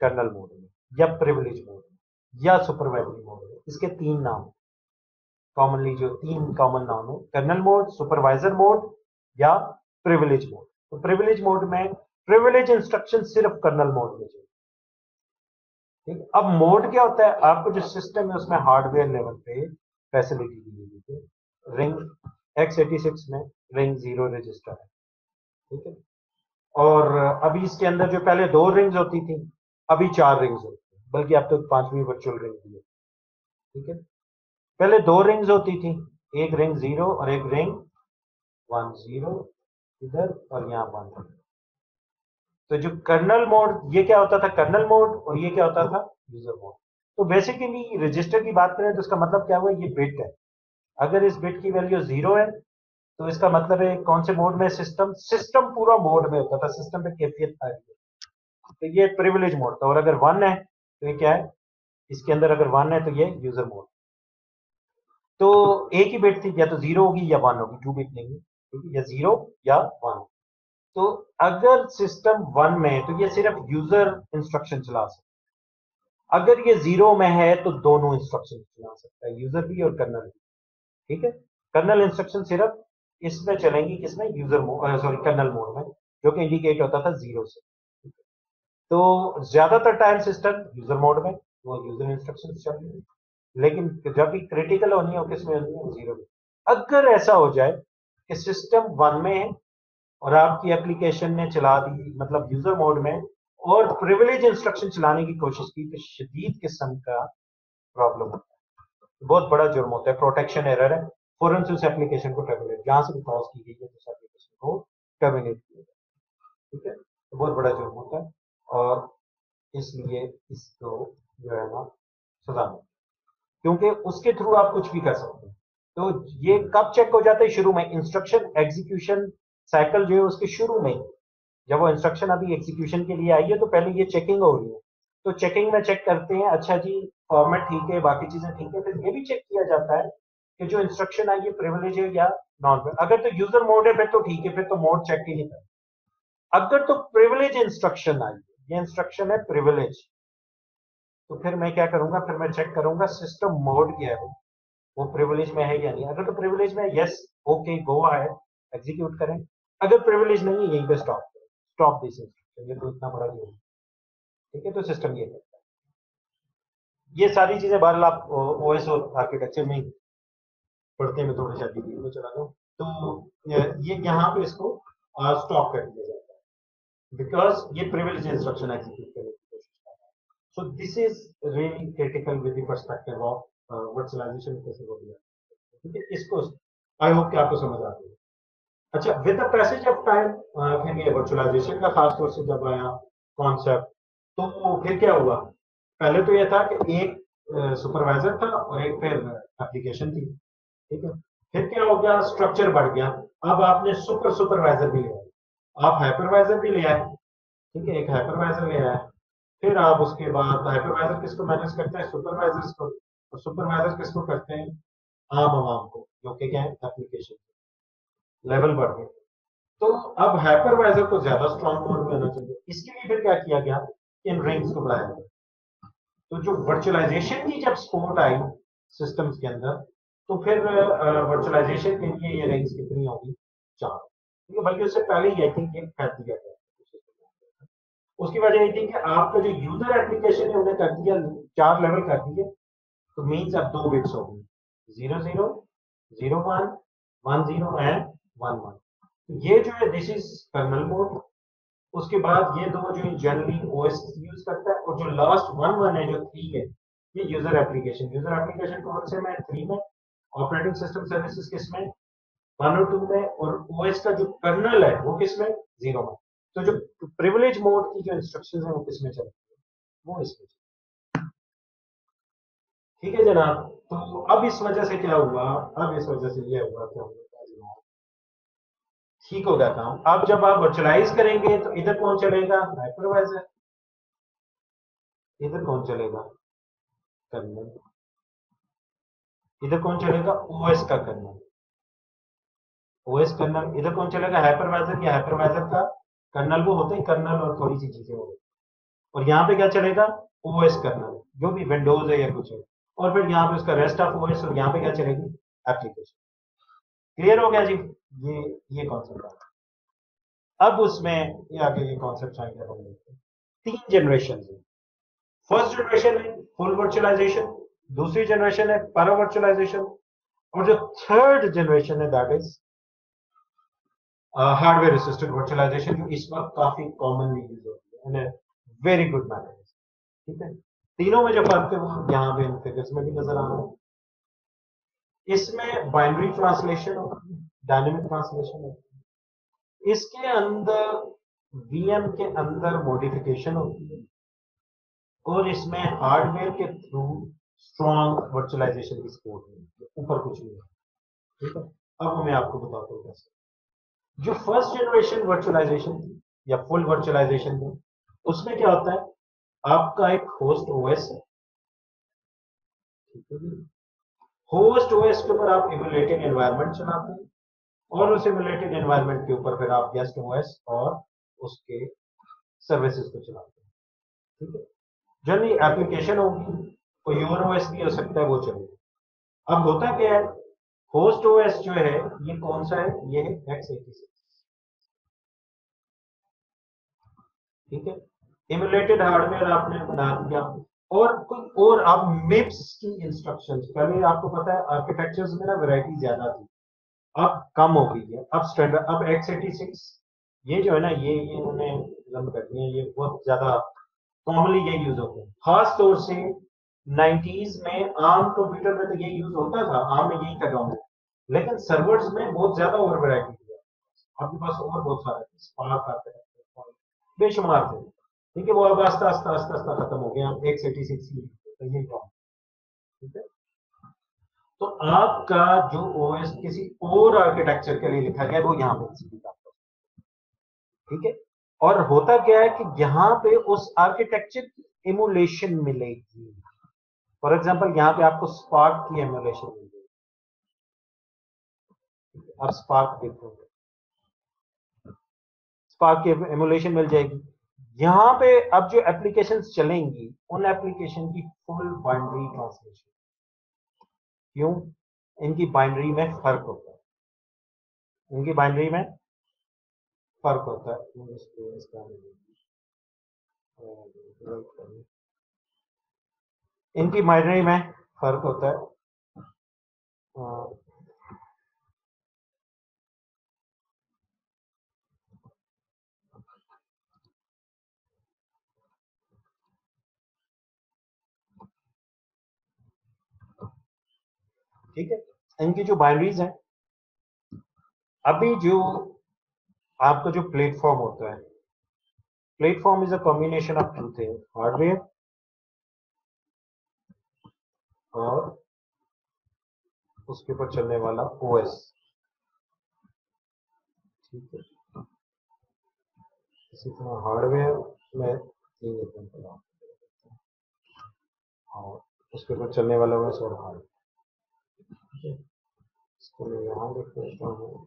कर्नल मोड में, या प्रिविलेज मोड में, या सुपरवाइजरी मोड में। इसके तीन नाम कॉमनली, जो तीन कॉमन नाम है, कर्नल मोड, सुपरवाइजर मोड, या प्रिविलेज मोड। तो प्रिविलेज मोड में प्रिविलेज इंस्ट्रक्शन सिर्फ कर्नल मोड में चलती है, ठीक। अब मोड क्या होता है, आपको जो सिस्टम है उसमें हार्डवेयर लेवल पे फैसिलिटी दी गई है, रिंग x86 में रिंग 0 रजिस्टर है, ठीक है। और अभी इसके अंदर जो पहले 2 रिंग्स होती थी, अभी 4 रिंग्स होती है, बल्कि अब तो 5वीं वर्चुअल रिंग भी है, ठीक है। पहले 2 रिंग्स होती थी, एक रिंग 0 और एक रिंग 1, 0 इधर और यहाँ 1। तो जो कर्नल मोड, ये क्या होता था कर्नल मोड, और ये क्या होता था यूजर मोड। तो बेसिकली रजिस्टर की बात करें तो इसका मतलब क्या हुआ, ये बिट है, अगर इस बिट की वैल्यू 0 है तो इसका मतलब है कौन से मोड में, सिस्टम पूरा मोड में होता था, सिस्टम पे कैफियत आ रही है, तो ये प्रिविलेज मोड था। और अगर 1 है तो ये क्या है, इसके अंदर अगर 1 है तो ये यूजर मोड। तो एक ही बिट थी, या तो 0 होगी या 1 होगी, 2 बिट नहीं है, ठीक है, या 0 या 1। तो अगर सिस्टम 1 में है तो ये सिर्फ यूजर इंस्ट्रक्शन चला सकता है, अगर ये 0 में है तो दोनों इंस्ट्रक्शन चला सकता है, यूजर भी और कर्नल भी, ठीक है। कर्नल इंस्ट्रक्शन सिर्फ इसमें चलेंगी, किसमें, यूजर सॉरी कर्नल मोड में, जो कि इंडिकेट होता था 0 से। तो ज्यादातर टाइम सिस्टम यूजर मोड में, वो यूजर इंस्ट्रक्शन चल रही है, लेकिन जब भी क्रिटिकल होनी है किसमें होनी है, 0 में। अगर ऐसा हो जाए कि सिस्टम 1 में है और आपकी एप्लीकेशन ने चला दी, मतलब यूजर मोड में, और प्रिविलेज इंस्ट्रक्शन चलाने की कोशिश की, तो शदीद किस्म का प्रॉब्लम होता है, बहुत बड़ा जुर्म होता है, प्रोटेक्शन एरर है, फौरन से उस एप्लीकेशन को टर्मिनेट, जहां से भी क्रॉस की गई है उस एप्लीकेशन को टर्मिनेट किया जाए, ठीक है। तो बहुत बड़ा जुर्म होता है, और इसलिए इसको जो है ना सजा मिलती है, क्योंकि उसके थ्रू आप कुछ भी कर सकते हैं। तो ये कब चेक हो जाता है, शुरू में, इंस्ट्रक्शन एग्जीक्यूशन साइकिल जो है उसके शुरू में, जब वो इंस्ट्रक्शन अभी एग्जीक्यूशन के लिए आई है तो पहले ये चेकिंग हो रही है, तो चेकिंग में चेक करते हैं, अच्छा जी फॉर्मेट ठीक है, बाकी चीजें ठीक है, फिर ये भी चेक किया जाता है कि जो इंस्ट्रक्शन आई है प्रिविलेज है या नॉन प्रिविलेज। अगर तो यूजर मोड है फिर तो ठीक है, फिर तो मोड चेक ही नहीं करना। अगर तो प्रिविलेज इंस्ट्रक्शन आई, ये इंस्ट्रक्शन है प्रिविलेज, तो फिर मैं क्या करूंगा, फिर मैं चेक करूंगा सिस्टम मोड क्या है, वो प्रिविलेज में है या नहीं। अगर तो प्रिविलेज में yes, okay go ahead, execute करें। अगर प्रिविलेज नहीं है, यहीं पे स्टॉप करें, स्टॉप दिस इंस्ट्रक्शन। ये तो इतना बड़ा नहीं है, ठीक है। तो सिस्टम ये करता है। ये सारी चीजें बहरहाल आप ओएस और आर्किटेक्चर में पढ़ते में थोड़ी सा डिटेल में चला जाऊं तो ये यहाँ पे इसको स्टॉप कर दिया जाता है, बिकॉज ये प्रिविलेज इंस्ट्रक्शन एग्जीक्यूट करने की कोशिश कर रहा है। So this is really critical with the perspective of virtualisation कैसे हो गया, ठीक है। इसको आई होप कि आपको समझ आ गई। अच्छा, with the passage of time फिर ये वर्चुअलाइजेशन का खास तौर से जब आया कॉन्सेप्ट, तो फिर क्या हुआ। पहले तो ये था कि एक सुपरवाइजर था और एक फिर एप्लीकेशन थी, ठीक है। फिर क्या हो गया, स्ट्रक्चर बढ़ गया। अब आपने सुपरवाइजर भी लिया, आप हाइपरवाइजर भी ले आए, ठीक है। एक हाइपरवाइजर ले आए, फिर आप उसके बाद हाइपरवाइजर किसको मैनेज करते हैं, सुपरवाइजर्स को, और सुपरवाइजर किसको करते हैं, आम आवाम को, जो कि क्या है एप्लीकेशन। लेवल बढ़ गए, तो अब हाइपरवाइजर को ज्यादा स्ट्रॉन्ग मोड में होना चाहिए। इसके लिए फिर क्या किया गया, इन रिंग्स को बढ़ाया गया। तो जो वर्चुअलाइजेशन की जब सपोर्ट आई सिस्टम्स के अंदर, तो फिर वर्चुअलाइजेशन के लिए ये रिंग्स कितनी होगी, 4, ठीक है। बल्कि उससे पहले ही आई थिंक एक कर दिया गया। उसकी वजह ये थी कि आपका जो यूजर एप्लीकेशन है उन्हें कर दिया 4 लेवल कर दिए, तो मीन्स अब 2 बिट्स हो गई, 00, 01, 10 एंड 11। ये जो है दिस इज कर्नल मोड। उसके बाद ये दो जो जनरली ओएस यूज करता है, और जो लास्ट 11 है, जो 3 है, ये यूजर एप्लीकेशन। यूजर एप्लीकेशन कौन से में, 3 में। ऑपरेटिंग सिस्टम सर्विसेज किस में, 1 और 2 में। और ओएस का जो कर्नल है वो किस में, 0 में। तो जो प्रिविलेज मोड की जो इंस्ट्रक्शंस है वो किस में चलती है, वो इसमें, ठीक है जनाब। तो अब इस वजह से क्या हुआ, अब इस वजह से ये हुआ कि ठीक हो गया काम। अब जब आप वर्चुअलाइज करेंगे तो इधर कौन चलेगा, हाइपरवाइजर। इधर कौन चलेगा, कर्नल। इधर कौन चलेगा, ओएस का कर्नल, ओएस कर्नल। इधर कौन चलेगा, हाइपरवाइजर या हाइपरवाइजर का कर्नल। वो होते हैं कर्नल और थोड़ी सी चीजें हो गई। और यहाँ पे क्या चलेगा, ओएस कर्नल, जो भी विंडोज है या कुछ है। और फिर यहाँ पे उसका रेस्ट ऑफ ओएस, और यहाँ पे क्या चलेगी, एप्लीकेशन। क्लियर हो गया जी, ये कॉन्सेप्ट है। अब उसमें ये आगे ये कॉन्सेप्ट आएंगे हम देखते हैं। 3 जनरेशन है। फर्स्ट जनरेशन है फुल वर्चुअलाइजेशन, दूसरी जनरेशन है पैरा वर्चुअलाइजेशन, और जो थर्ड जनरेशन है that is hardware assisted virtualisation, जो इस वक्त काफी कॉमनली यूज होती है, वेरी गुड मैथड, ठीक है। तीनों में जो फर्क है वो यहाँ पे इन फिगर्स में भी नजर आ रहा है। इसमें बाइनरी ट्रांसलेशन होती है, डायनेमिक ट्रांसलेशन होती है। इसके अंदर वीएम के अंदर मॉडिफिकेशन होती है, और इसमें हार्डवेयर के थ्रू स्ट्रॉन्ग वर्चुअलाइजेशन की सपोर्ट है, ऊपर कुछ नहीं है, ठीक है। अब मैं आपको बताता हूँ कैसे। जो फर्स्ट जनरेशन वर्चुअलाइजेशन थी या फुल वर्चुअलाइजेशन थी, उसमें क्या होता है, आपका एक होस्ट ओएस है, ठीक है जी। होस्ट ओएस के ऊपर आप इमुलेटेड एनवायरनमेंट चलाते हैं, और उस इमुलेटेड एनवायरनमेंट के ऊपर फिर आप गेस्ट ओएस और उसके सर्विसेज को चलाते हैं, ठीक है। जनरली एप्लीकेशन होगी, कोई और ओएस भी हो सकता है, वो चलेगा। अब होता क्या है, होस्ट ओएस जो है ये कौन सा है, ये है x86, ठीक है। इमुलेटेड हार्डवेयर आपने बना दिया, और कोई और आप मिप्स की इंस्ट्रक्शंस, पहले आपको पता है आर्किटेक्चर्स में ना वैरायटी ज्यादा थी, अब कम हो गई है। अब स्टैंडर्ड, अब x86 ये जो है ना, ये इन्होंने लंब कर दिए, ये बहुत ज्यादा कॉमनली ये यूज होते हैं। खास तौर से 90s में आम कंप्यूटर में तो ये यूज होता था, आम में यही कर रहा हूँ, लेकिन सर्वर्स में बहुत ज्यादा और वैरायटी थी, आपके पास और बहुत सारे स्पार्क आते हैं, बेशुमार थे, ठीक है। वो अब आस्ता आस्ता खत्म हो गया, अब x86 ही तो यही काम, ठीक है। तो आपका जो ओएस किसी और आर्किटेक्चर के लिए लिखा गया है वो यहाँ पे एग्जीक्यूट आपका, ठीक है। और होता क्या है कि यहाँ पे उस आर्किटेक्चर की इमुलेशन मिलेगी। फॉर एग्जांपल यहाँ पे आपको स्पार्क की इमुलेशन मिलेगी, आप स्पार्क देखोगे, स्पार्क की एमुलेशन मिल जाएगी। यहाँ पे अब जो एप्लीकेशंस चलेंगी उन एप्लीकेशन की फुल बाइनरी ट्रांसलेशन, क्यों? इनकी बाइनरी में फर्क होता है, इनकी बाइनरी में फर्क होता है। इनकी बाइनरी में फर्क होता है। ठीक है, इनकी जो बाइनरीज हैं, अभी जो आपका जो प्लेटफॉर्म होता है, platform is a combination of two things, hardware और उसके ऊपर चलने वाला ओएस। ठीक है, इसी तरह हार्डवेयर में 3 एग्जांपल और उसके ऊपर चलने वाला ओएस और हार्डवेयर। इसको मैं यहाँ लिख देता हूँ,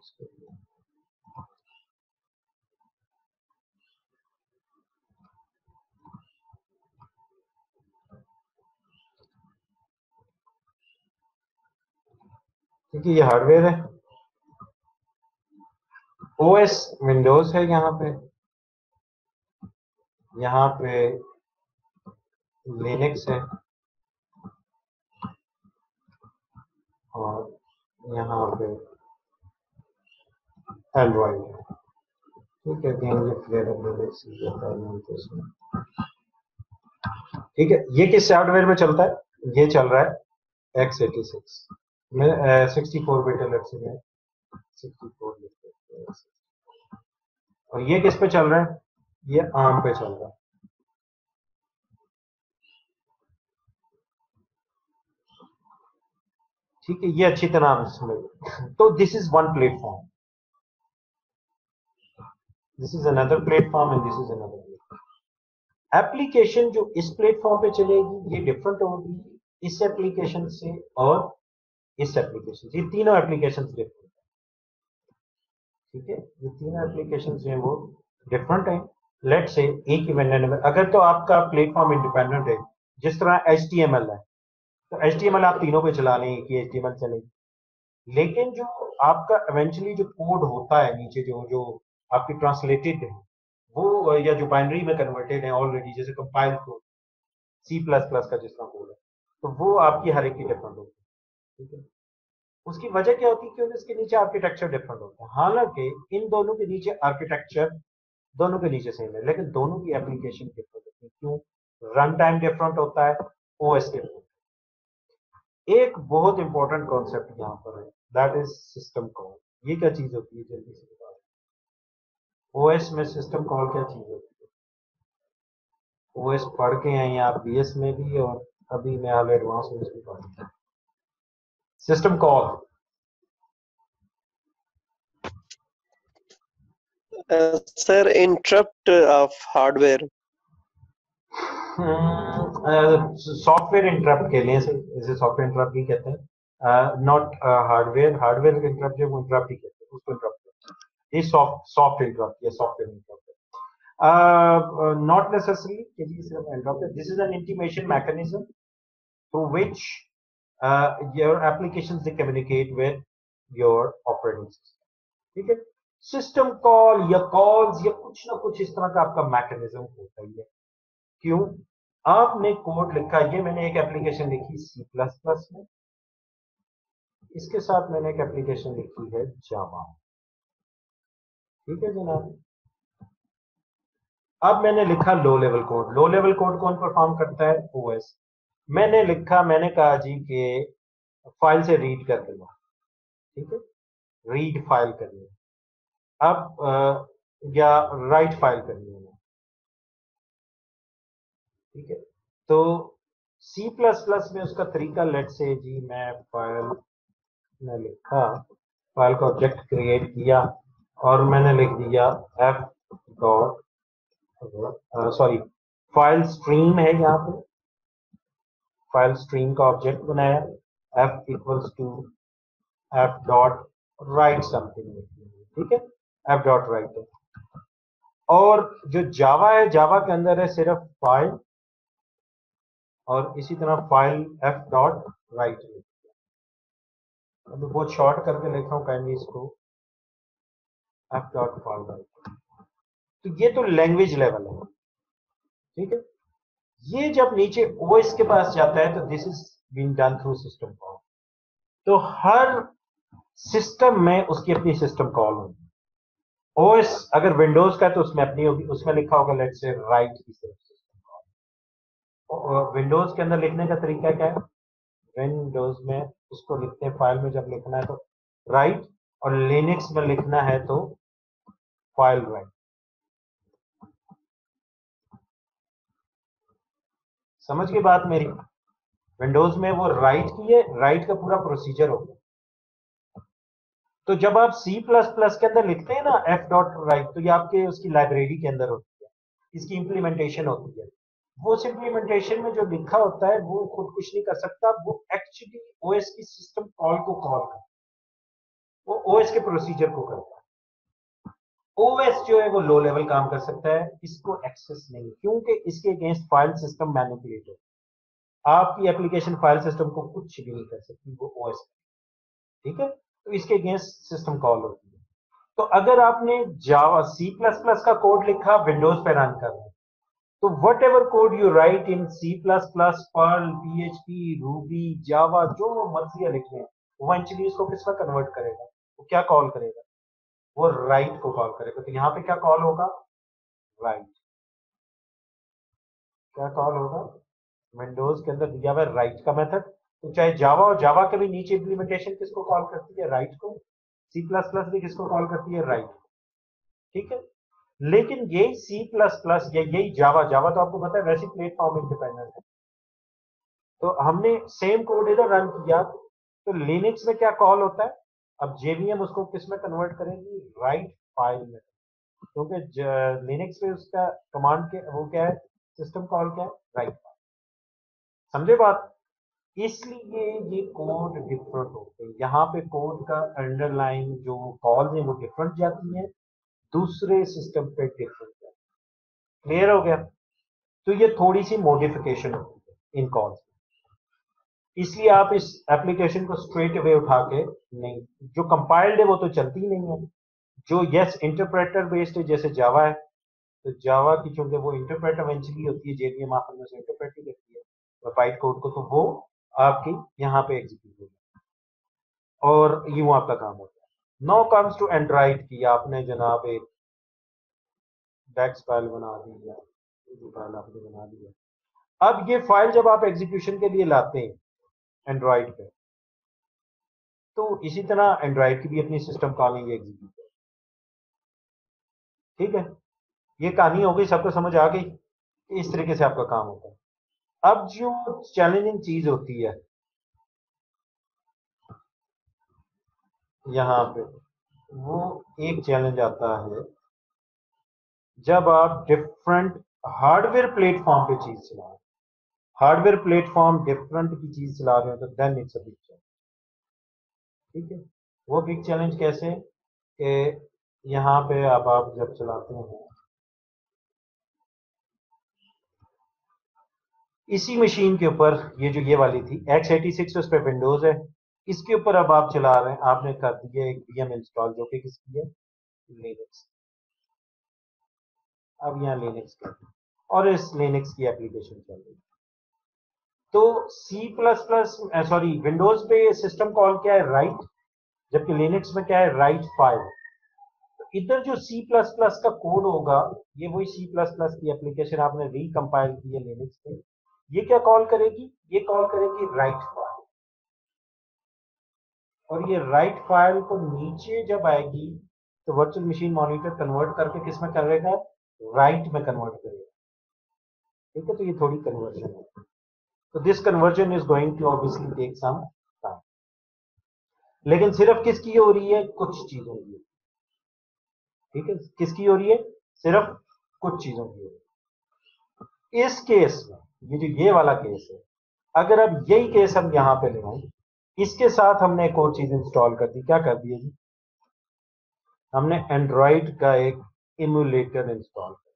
क्योंकि ये हार्डवेयर है, ओएस विंडोज है, यहाँ पे लिनक्स है और यहाँ पे एंड्रॉइड है। ठीक है, ठीक है, ये किस हार्डवेयर में चलता है? ये चल रहा है x86 में, 64 बिट एलएक्सी में 64 बिट। और ये किस पे चल रहा है? ये आर्म पे चल रहा है। ठीक है, ये अच्छी तरह आप समझ। तो this is one platform, this is another platform and this is another platform. Application जो इस प्लेटफॉर्म पे चलेगी ये डिफरेंट होगी इस एप्लीकेशन से और इस एप्लीकेशन से। ये तीनों एप्लीकेशन डिफरेंट है। ठीक है, ये तीनों एप्लीकेशन जो है वो डिफरेंट है। लेट से एक ही वेंडर में, अगर तो आपका प्लेटफॉर्म इंडिपेंडेंट है, जिस तरह HTML है, तो HTML आप तीनों पे चला लें कि HTML चलेगी। लेकिन जो आपका इवेंचुअली जो कोड होता है नीचे, जो आपकी ट्रांसलेटेड है वो, या जो बाइनरी में कन्वर्टेड है ऑलरेडी, जैसे कंपाइल कोड C++ का जिस तरह कोड है, तो वो आपकी हर एक की डिफरेंट होती है। ठीक है, उसकी वजह क्या होती है? क्योंकि इसके नीचे आर्किटेक्चर डिफरेंट होता है। हालांकि इन दोनों के नीचे आर्किटेक्चर दोनों के नीचे सेम है, लेकिन दोनों की एप्लीकेशन डिफरेंट होती है। क्यों? रन टाइम डिफरेंट होता है, ओएस डिफरेंट। एक बहुत इंपॉर्टेंट कॉन्सेप्ट यहाँ पर है, दैट इज सिस्टम कॉल। ये क्या चीज होती है, जल्दी से बताओ। ओएस में सिस्टम कॉल क्या चीज होती है? ओएस पढ़ के हैं आप बीएस में भी, और अभी मैं हाल एडवांस में भी पढ़ रहा हूं। System call Sir, interrupt of hardware. Software interrupt के लिए, इसे सॉफ्टवेयर इंटरप्ट ही कहते हैं, नॉट हार्डवेयर। हार्डवेयर इंटरप्ट जो वो इंटरप्ट ही कहते हैं, उसको इंटरप्ट। ये सॉफ्ट इंटरप्ट या सॉफ्टवेयर इंटरप्ट, नॉट नेसेसरली कि जी सिर्फ interrupt. This is an intimation mechanism through which your applications they communicate with your operating system. ठीक है, सिस्टम कॉल या कॉल्स या कुछ ना कुछ इस तरह का आपका मैकेनिज्म होता ही है। क्यों? आपने कोड लिखा, ये मैंने एक एप्लीकेशन लिखी C++ में, इसके साथ मैंने एक एप्लीकेशन लिखी है जावा। ठीक है जनाब, अब मैंने लिखा low level code. Low level code कौन परफॉर्म करता है? ओएस। मैंने लिखा, मैंने कहा जी कि फाइल से रीड कर देना। ठीक है, रीड फाइल करनी है अब, या राइट फाइल करनी है। ठीक है, तो C++ में उसका तरीका, लेट से जी मैं फाइल में लिखा, फाइल का ऑब्जेक्ट क्रिएट किया और मैंने लिख दिया f dot, sorry file stream है, यहाँ पे फाइल स्ट्रीम का ऑब्जेक्ट बनाया, f equals to f dot write something, ठीक है, एफ डॉट राइट है। और जो जावा है, जावा के अंदर है सिर्फ फाइल, और इसी तरह फाइल एफ डॉट राइट। अभी बहुत शॉर्ट करके लिख रहा हूँ काइंडली इसको, एफ डॉट फाइल राइट। तो ये तो लैंग्वेज लेवल है, ठीक है। ये जब नीचे ओएस के पास जाता है तो this is being done through system call. तो हर सिस्टम में उसकी अपनी सिस्टम कॉल होगी। ओएस अगर विंडोज का है तो उसमें अपनी होगी, उसमें लिखा होगा लेट्स से राइट की सिर्फ सिस्टम कॉल। विंडोज के अंदर लिखने का तरीका क्या है, विंडोज में उसको लिखते हैं, फाइल में जब लिखना है तो राइट, और लिनक्स में लिखना है तो फाइल राइट। समझ गई बात मेरी? विंडोज में वो राइट की है, राइट का पूरा प्रोसीजर होगा। तो जब आप C++ के अंदर लिखते हैं ना एफ डॉट राइट, तो ये आपके उसकी लाइब्रेरी के अंदर होती है, इसकी इंप्लीमेंटेशन होती है। वो इंप्लीमेंटेशन में जो लिखा होता है वो खुद कुछ नहीं कर सकता, वो एक्चुअली ओएस की सिस्टम कॉल को कॉल करता है, वो ओएस के प्रोसीजर को करता है। ओएस जो है वो लो लेवल काम कर सकता है, इसको एक्सेस नहीं, क्योंकि इसके अगेंस्ट फाइल सिस्टम मैनिपुलेटर, आपकी एप्लीकेशन फाइल सिस्टम को कुछ भी नहीं कर सकती, वो ओएस, ठीक है। तो इसके अगेंस्ट सिस्टम कॉल होती है। तो अगर आपने जावा C++ का कोड लिखा, विंडोज पे रन कर रहे हैं, तो whatever code you write in C++, Perl, PHP, Ruby, Java, जो मर्जी लिख लें, वो इवेंचुअली उसको किस में कन्वर्ट करेगा, वो क्या कॉल करेगा, वो राइट को कॉल करेगा। तो यहाँ पे क्या कॉल होगा, राइट। क्या कॉल होगा, विंडोज के अंदर दिया हुआ है राइट का मेथड। तो चाहे जावा, और जावा के भी नीचे इंप्लीमेंटेशन किसको कॉल करती है, राइट को। C++ भी किसको कॉल करती है, राइट, ठीक है। लेकिन यही C++ या यही जावा, जावा तो आपको पता है वैसे प्लेटफॉर्म इंडिपेंडेंट है, तो हमने सेम कोड इधर रन किया, तो लिनक्स में क्या कॉल होता है, अब जेवीएम उसको किस में कन्वर्ट करेगी, राइट फाइल में, क्योंकि लिनक्स में उसका कमांड के वो क्या है, सिस्टम कॉल क्या है, राइट फाइल। समझे बात? इसलिए ये कोड डिफरेंट होते हैं, यहाँ पे कोड का अंडरलाइन जो कॉल है वो डिफरेंट जाती है, दूसरे सिस्टम पे डिफरेंट जाती है। क्लियर हो गया? तो ये थोड़ी सी मॉडिफिकेशन होती है इन कॉल्स, इसलिए आप इस एप्लीकेशन को स्ट्रेट अवे उठा के नहीं, जो कंपाइल्ड है वो तो चलती ही नहीं है। जो यस इंटरप्रेटर बेस्ड है, जैसे जावा है, तो जावा की चूंकि वो इंटरप्रेटर इवेंचुअली होती है, जेवीएम आखिर में से इंटरप्रेट ही करती है बाइट कोड को, तो वो आपकी यहाँ पे एग्जीक्यूट होगी और यूं आपका काम होता है। नो कम्स टू एंड्रॉइड की, आपने जनाब एक डेक्स फाइल बना दी या फाइल आपने बना दी है। अब ये फाइल जब आप एग्जीक्यूशन के लिए लाते हैं एंड्रॉइड पे, तो इसी तरह एंड्रॉइड की भी अपनी सिस्टम कॉलिंग एग्जीक्यूट है, ठीक है। ये कहानी हो गई, सबको समझ आ गई, इस तरीके से आपका काम होता है। अब जो चैलेंजिंग चीज होती है यहाँ पे, वो एक चैलेंज आता है जब आप डिफरेंट हार्डवेयर प्लेटफॉर्म पे चीज चला रहे हैं, हार्डवेयर प्लेटफॉर्म डिफरेंट की चीज चला रहे हो, तो then it's a big challenge, ठीक है। वो बिग चैलेंज कैसे कि यहाँ पे अब आप जब चलाते हैं, इसी मशीन के ऊपर, ये जो ये वाली थी x86, उस पर विंडोज है, इसके ऊपर अब आप चला रहे हैं, आपने कर दिया एक VM इंस्टॉल, जो कि किसकी है, लिनक्स। अब यहाँ लिनक्स कर, और इस लिनक्स की एप्लीकेशन चल रही है। तो सॉरी विंडोज पे सिस्टम कॉल क्या है, राइट, जबकि लिनक्स में क्या है, राइट फाइल। तो इधर जो C++ का कोड होगा, ये वही C++ की एप्लीकेशन आपने रिकम्पाइल की है लिनक्स पे, ये क्या कॉल करेगी, ये कॉल करेगी राइट फाइल, और ये राइट फाइल को नीचे जब आएगी तो वर्चुअल मशीन मॉनिटर कन्वर्ट करके किस में करेगा, राइट में कन्वर्ट करेगा, ठीक है। तो ये थोड़ी कन्वर्जन है, तो this conversion is going to obviously take some time, लेकिन सिर्फ किसकी हो रही है, कुछ चीजों की, ठीक है। किसकी हो रही है, सिर्फ कुछ चीजों की हो रही है। इस केस में ये जो ये वाला केस है, अगर अब यही केस हम यहाँ पे ले आए, इसके साथ हमने एक और चीज इंस्टॉल कर दी, क्या कर दी है जी, हमने एंड्रॉइड का एक इम्यूलेटर इंस्टॉल किया,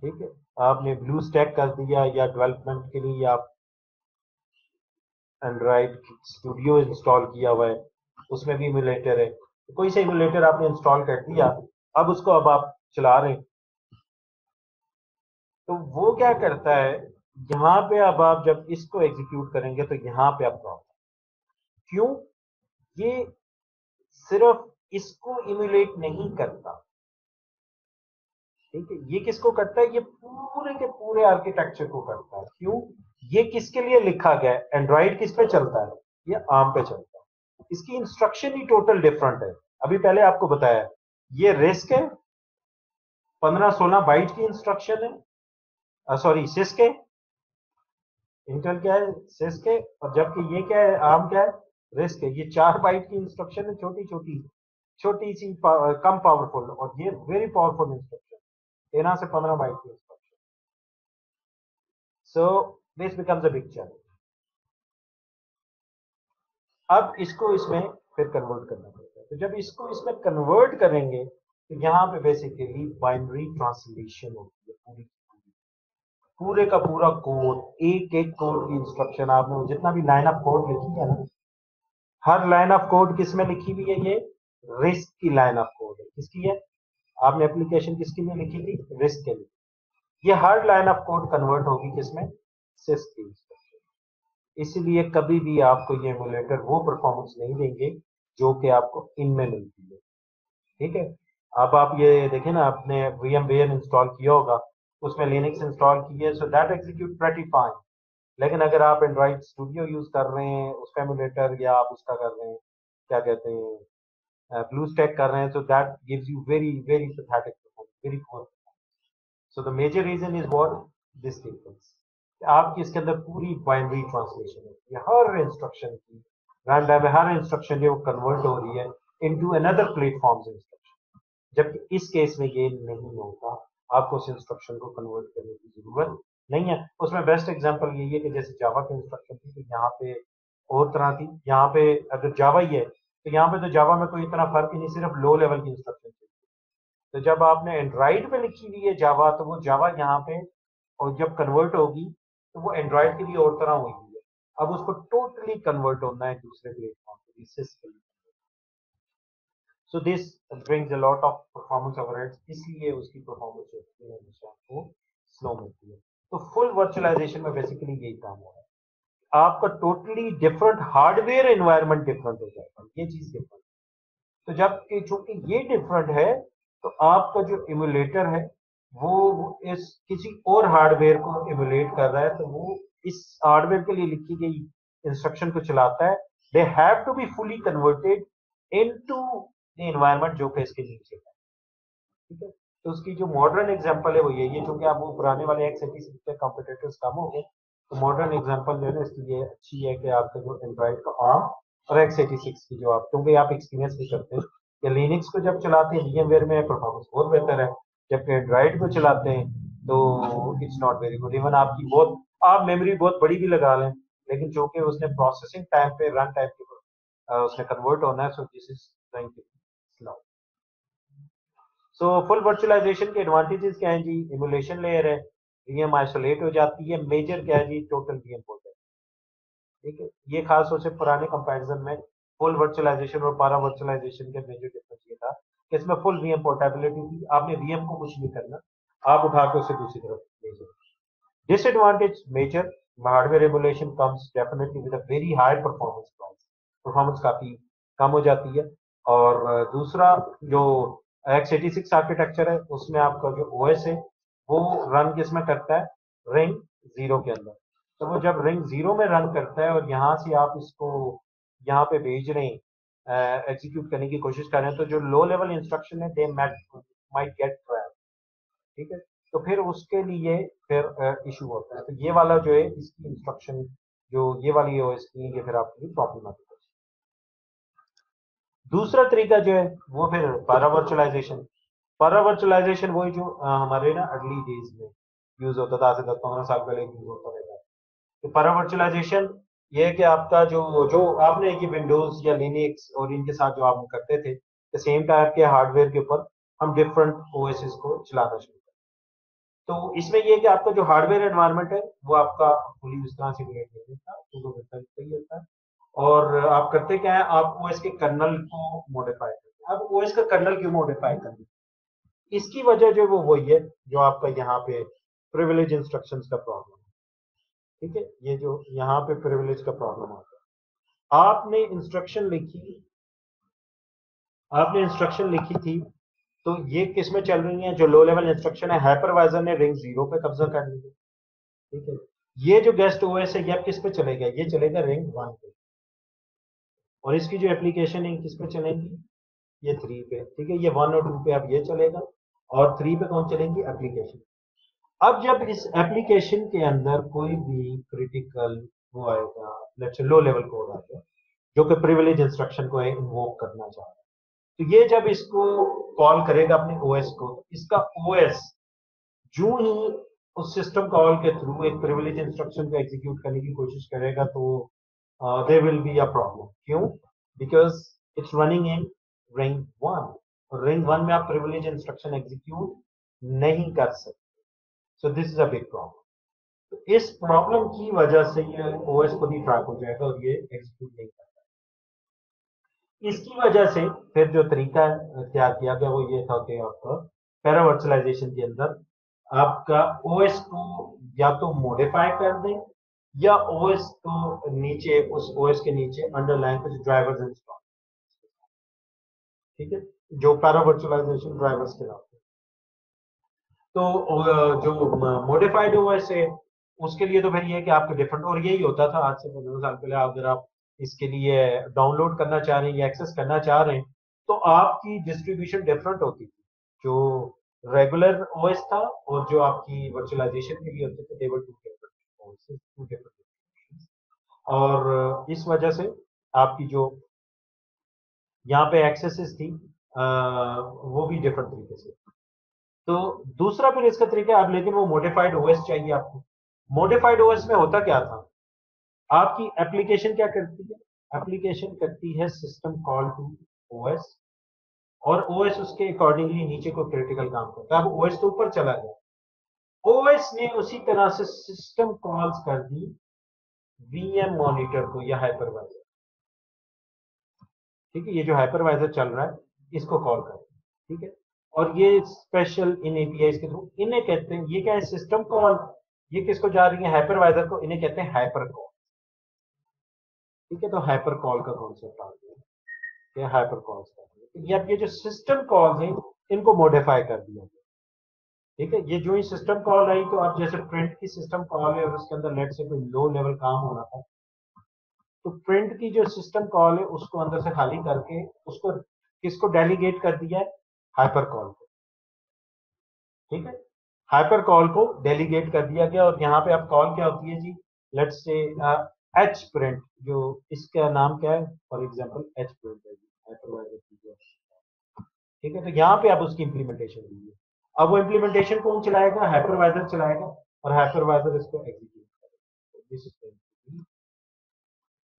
ठीक है। आपने ब्लू स्टैक कर दिया या डेवलपमेंट के लिए आप एंड्रॉइड स्टूडियो इंस्टॉल किया हुआ है, उसमें भी इम्यूलेटर है। कोई सा इम्यूलेटर आपने इंस्टॉल कर दिया, अब उसको अब आप चला रहे हैं, तो वो क्या करता है, यहाँ पे अब आप जब इसको एग्जीक्यूट करेंगे तो यहाँ पे आप प्रॉब्लम, क्यों, ये सिर्फ इसको इम्यूलेट नहीं करता, ठीक है। ये किसको करता है, ये पूरे के पूरे आर्किटेक्चर को करता है। क्यों, ये किसके लिए लिखा गया है, एंड्रॉइड किस पे चलता है, ये आर्म पे चलता है। इसकी इंस्ट्रक्शन ही टोटल डिफरेंट है। अभी पहले आपको बताया ये रिस्क है, 15-16 बाइट की इंस्ट्रक्शन है, सॉरी सिस्क है, इंटेल क्या है सिस्क है, और जबकि ये क्या है, आर्म क्या है, रिस्क है। ये 4 बाइट की इंस्ट्रक्शन है, छोटी छोटी छोटी सी कम पावरफुल, और ये वेरी पावरफुल इंस्ट्रक्शन, 13 से 15 बाइट की instruction. So this becomes a big challenge. अब इसको इसमें फिर कन्वर्ट करना पड़ता है। तो जब इसको इसमें कन्वर्ट करेंगे तो यहाँ पे बेसिकली बाइनरी ट्रांसलेशन होती है, पूरे का पूरा कोड, एक एक कोड की इंस्ट्रक्शन, आपने जितना भी लाइन ऑफ कोड लिखी है ना, हर लाइन ऑफ कोड किस में लिखी हुई है, ये रिस्क की लाइन ऑफ कोड है। किसकी है, आपने एप्लीकेशन किसके लिए लिखी थी, रिस्क के लिए। ये हर लाइन ऑफ कोड कन्वर्ट होगी किसमें, सिस्क की इंस्ट्रक्शन। इसलिए कभी भी आपको ये एमुलेटर वो परफॉर्मेंस नहीं देंगे जो कि आपको इनमें मिलती है, ठीक है। अब आप ये देखें ना, आपने VMware इंस्टॉल किया होगा, उसमें लिनक्स इंस्टॉल की है, so that execute pretty fine. लेकिन अगर आप एंड्रॉइड स्टूडियो यूज कर रहे हैं, उसका एमुलेटर, या आप उसका कर रहे हैं, क्या कहते हैं, ब्लू स्टैक कर रहे हैं, so that gives you very very pathetic performance, very poor. So the major reason is what, this difference. आपकी इसके अंदर पूरी बाइनरी ट्रांसलेशन है, हर इंस्ट्रक्शन की रन टाइम में हर इंस्ट्रक्शन जो कन्वर्ट हो रही है इनटू अनदर प्लेटफॉर्म्स इंस्ट्रक्शन, जबकि इस केस में ये नहीं होता। आपको उस इंस्ट्रक्शन को कन्वर्ट करने की जरूरत नहीं है। उसमें बेस्ट एग्जांपल यही है कि जैसे जावा की इंस्ट्रक्शन थी, तो यहाँ पे और तरह थी। यहाँ पे अगर जावा ही है तो यहाँ पे तो जावा में कोई इतना फर्क ही नहीं, सिर्फ लो लेवल की इंस्ट्रक्शन थी। तो जब आपने एंड्रॉइड पे लिखी हुई है जावा, तो वो जावा यहाँ पे, और जब कन्वर्ट होगी तो वो एंड्रॉइड के लिए और तरह हुई है। अब उसको टोटली कन्वर्ट होना है दूसरे प्लेटफॉर्म पे, system. So this brings a lot of performance overheads, इसलिए उसकी परफॉर्मेंस जो होती है हमेशा आपको स्लो मिलती है। तो फुल वर्चुअलाइजेशन में बेसिकली यही काम हो रहा है, आपका totally different hardware environment different हो जाएगा, ये चीज डिफरेंट। तो जब चूंकि ये डिफरेंट है, तो आपका जो इम्यूलेटर है वो इस किसी और हार्डवेयर को इम्यूलेट कर रहा है, तो वो इस हार्डवेयर के लिए लिखी गई इंस्ट्रक्शन को चलाता है। They have to be fully converted into the environment जो कि इसके नीचे है, ठीक है। तो उसकी जो मॉडर्न एग्जांपल है वो यही है, क्योंकि आप वो पुराने वाले x86 के कंपटीटर्स कम हो गए, तो मॉडर्न एग्जांपल जो है ना इसके लिए अच्छी है कि आपका जो एंड्रॉइड का ARM और x86 की जो आप, क्योंकि आप एक्सपीरियंस भी करते हैं कि लिनक्स को जब चलाते हैं VMware में परफॉर्मेंस बहुत बेहतर है, जबकि एंड्रॉइड को चलाते हैं तो it's not very good. Even आपकी बहुत, आप मेमोरी बहुत बड़ी भी लगा लें, लेकिन चूंकि उसने प्रोसेसिंग टाइम पे, रन टाइम पे उसने कन्वर्ट होना है, so this is going to slow. So full virtualisation के एडवांटेजेस क्या हैं जी, इमुलेशन लेयर है, VM आइसोलेट हो जाती है, मेजर क्या है जी, टोटल VM पोर्ट है, ठीक है। ये खास तौर से पुराने कंपैरिजन में फुल वर्चुअलाइजेशन और पारा वर्चुअलाइजेशन के मेजर डिफरेंस ये था कि इसमें फुल VM पोर्टेबिलिटी थी, आपने VM को कुछ नहीं करना, आप उठा के उसे दूसरी तरफ ले जाओ। Disadvantage major, hardware emulation comes definitely with a very high performance price, performance काफी कम हो जाती है। और दूसरा जो x86 आर्किटेक्चर है, उसमें आपका जो OS है वो रन किसमें करता है, रिंग 0 के अंदर। तो वो जब रिंग 0 में रन करता है और यहाँ से आप इसको यहाँ पे भेज रहे हैं, एग्जीक्यूट करने की कोशिश कर रहे हैं, तो जो लो लेवल इंस्ट्रक्शन है दे माइट गेट ट्रैप, ठीक है। तो फिर उसके लिए फिर इशू होता है। तो ये वाला जो है इसकी इंस्ट्रक्शन, जो ये वाली OS की, ये फिर आपके लिए प्रॉब्लमेटिक है। दूसरा तरीका जो है वो फिर पारा वर्चुअलाइजेशन। पारा वर्चुअलाइजेशन वही जो हमारे ना अर्ली डेज में यूज होता था, आज से 10-15 साल पहले यूज होता रहता है। तो पारा वर्चुअलाइजेशन ये है कि आपका जो जो आपने कि विंडोज या लिनक्स और इनके साथ जो आप करते थे, द सेम टाइप के हार्डवेयर के ऊपर हम डिफरेंट ओएसएस को चलाना शुरू करें। तो इसमें ये है कि आपका जो हार्डवेयर एनवायरनमेंट है वो आपका फुली उस तरह से क्रिएट नहीं होता, तो सही होता है। और आप करते क्या है, आप ओएस के कर्नल को मॉडिफाई करते हैं। अब ओएस का कर्नल क्यों मॉडिफाई करते हैं? इसकी वजह जो वो वही है जो आपका यहाँ पे प्रिविलेज इंस्ट्रक्शंस का प्रॉब्लम है। ठीक है, ये जो यहाँ पे प्रिविलेज का प्रॉब्लम आता है, आपने इंस्ट्रक्शन लिखी थी, तो ये किस में चल रही है? जो लो लेवल इंस्ट्रक्शन है, हाइपरवाइजर ने रिंग 0 पे कब्जा कर लिया। ठीक है, ये जो गेस्ट ओएस है ये अब किस पे चलेगा? ये चलेगा रिंग 1 पे, और इसकी जो एप्लीकेशन है किस पे चलेंगी? ये 3 पे। ठीक है, ये 1 और 2 पे अब ये चलेगा, और 3 पे कौन चलेंगी? एप्लीकेशन। अब जब इस एप्लीकेशन के अंदर कोई भी क्रिटिकल वो आएगा, let's say low level code आएगा जो कि प्रिविलेज इंस्ट्रक्शन को इन्वोक करना चाह रहा है, तो ये जब इसको कॉल करेगा अपने ओएस को, इसका ओएस जो ही उस सिस्टम कॉल के थ्रू एक प्रिविलेज इंस्ट्रक्शन को एग्जीक्यूट करने की कोशिश करेगा, तो there will be a problem. क्यों? Because it's running in ring 1, और रिंग 1 में आप प्रिविलेज इंस्ट्रक्शन एग्जीक्यूट नहीं कर सकते। सो this is a big problem. तो इस प्रॉब्लम की वजह से ये ओएस खुद ही ट्रैक हो जाएगा और ये एग्जीक्यूट नहीं कर पाएगा। इसकी वजह से फिर जो तरीका तैयार किया गया वो ये था कि आपका पैरावर्चुअलाइजेशन के अंदर आपका ओएस को या तो मॉडिफाई कर दें, या ओएस को नीचे, उस ओएस के नीचे अंडरलाइन कुछ ड्राइवर्स इंस्टॉल। ठीक है, जो पैरावर्चुअलाइजेशन ड्राइवर्स कहलाते हैं। तो जो मॉडिफाइड ओएस है उसके लिए तो फिर ये है कि आपको डिफरेंट, और यही होता था आज से 15 साल पहले, अगर आप इसके लिए डाउनलोड करना चाह रहे हैं या एक्सेस करना चाह रहे हैं तो आपकी डिस्ट्रीब्यूशन डिफरेंट होती थी। जो रेगुलर ओएस था और जो आपकी वर्चुअलाइजेशन के लिए होते थे, they were two different OS, two different. और इस वजह से आपकी जो यहाँ पे एक्सेसेस थी वो भी डिफरेंट तरीके से। तो दूसरा फिर इसका तरीका अब, लेकिन वो मॉडिफाइड ओएस चाहिए आपको। मॉडिफाइड ओएस में होता क्या था? आपकी एप्लीकेशन क्या करती है? एप्लीकेशन करती है सिस्टम कॉल टू ओएस, और ओएस उसके अकॉर्डिंगली नीचे को क्रिटिकल काम करता है। अब ओएस तो ऊपर चला गया, ओएस ने उसी तरह से सिस्टम कॉल्स कर दी वीएम मॉनिटर को या हाइपरवाइजर। ठीक है, ये जो हाइपरवाइजर चल रहा है इसको कॉल कर, ठीक है, और ये स्पेशल इन एपीआई के थ्रू इन्हें कहते हैं, ये क्या है? System call. ये किसको जा रही है? हाइपरवाइजर को। इन्हें कहते हैं हाइपर कॉल। ठीक है, तो हाइपर कॉल का कॉन्सेप्ट आ गया, हाइपर कॉल्स कर दिया। तो ये अब ये जो सिस्टम कॉल है इनको मॉडिफाई कर दिया गया। ठीक है, ये जो ही सिस्टम कॉल आई, तो अब जैसे प्रिंट की सिस्टम कॉल है और उसके अंदर लेट से कोई लो लेवल काम होना था, तो प्रिंट की जो सिस्टम कॉल है उसको अंदर से खाली करके उसको किसको डेलीगेट कर दिया है? हाइपर कॉल को। ठीक है, हाइपर कॉल को डेलीगेट कर दिया गया, और यहाँ पे अब कॉल क्या होती है जी? लेट्स से एच प्रिंट, जो इसका नाम क्या है? फॉर एग्जांपल एच प्रिंट है जी, हाइपरवाइजर की जो। ठीक है, तो यहाँ पे अब उसकी इंप्लीमेंटेशन हुई है। अब वो इंप्लीमेंटेशन कौन चलाएगा? हाइपरवाइजर चलाएगा, और हाइपरवाइजर इसको एग्जीक्यूट करेगा। This is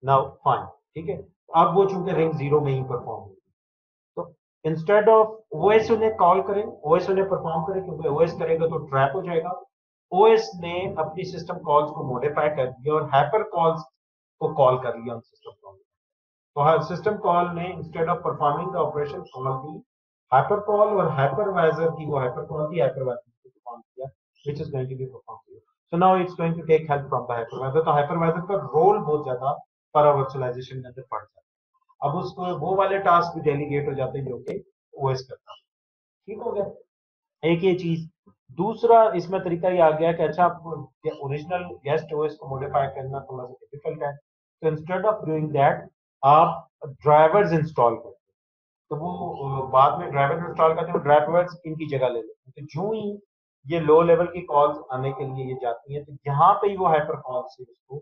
now fine. ठीक है, अब वो चूंकि रिंग 0 में ही परफॉर्म होगी, तो इंस्टेड ऑफ ओएस उन्हें कॉल करें, ओएस उन्हें परफॉर्म करे, क्योंकि ओएस करेगा तो ट्रैप हो जाएगा। ओएस ने अपनी सिस्टम कॉल्स को मॉडिफाई कर दिया और हाइपर कॉल्स को कॉल कर लिया उन सिस्टम कॉल। तो सिस्टम कॉल ने instead of performing the operation call the hyper call, और हाइपरवाइजर की वो हाइपर कॉल थी, हाइपरवाइजर ने परफॉर्म किया, which is going to be perform here. So now it's going to take help from the hypervisor. तो hypervisor का role बहुत ज्यादा पैरावर्चुअलाइजेशन के अंदर बढ़ जाता है। अब उसको वो वाले टास्क भी डेलीगेट हो जाते हैं जो कि ओएस करता है। ठीक हो गया, एक ये चीज। दूसरा इसमें तरीका ये आ गया कि अच्छा, आपको ओरिजिनल गेस्ट ओएस को मॉडिफाई करना थोड़ा सा डिफिकल्ट है, तो इंस्टेड ऑफ डूइंग दैट आप ड्राइवर्स इंस्टॉल करते हैं। तो वो बाद में ड्राइवर्स इंस्टॉल करते हैं, ड्राइवर्स इनकी जगह ले लेते हैं। तो जो ही ये लो लेवल की कॉल्स आने के लिए ये जाती हैं, तो यहाँ पे ही वो हाइपर कॉल से उसको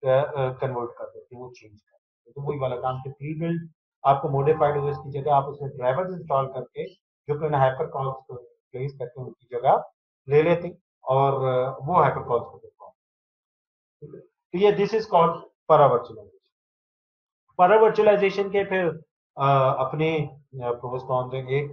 कन्वर्ट कर देते हैं, वो चेंज कर देते हैं। तो वही वाला काम कि प्री बिल्ड आपको मॉडिफाइड ओएस की जगह आप उसमें ड्राइवर्स इंस्टॉल करके जो कि हाइपर कॉल्स को रिप्लेस करके उनकी जगह ले लेते हैं, और वो हाइपर कॉल्स को परफॉर्म। ठीक है, तो ये this is called para virtualisation के फिर अपने प्रोस कॉन्स हैं। एक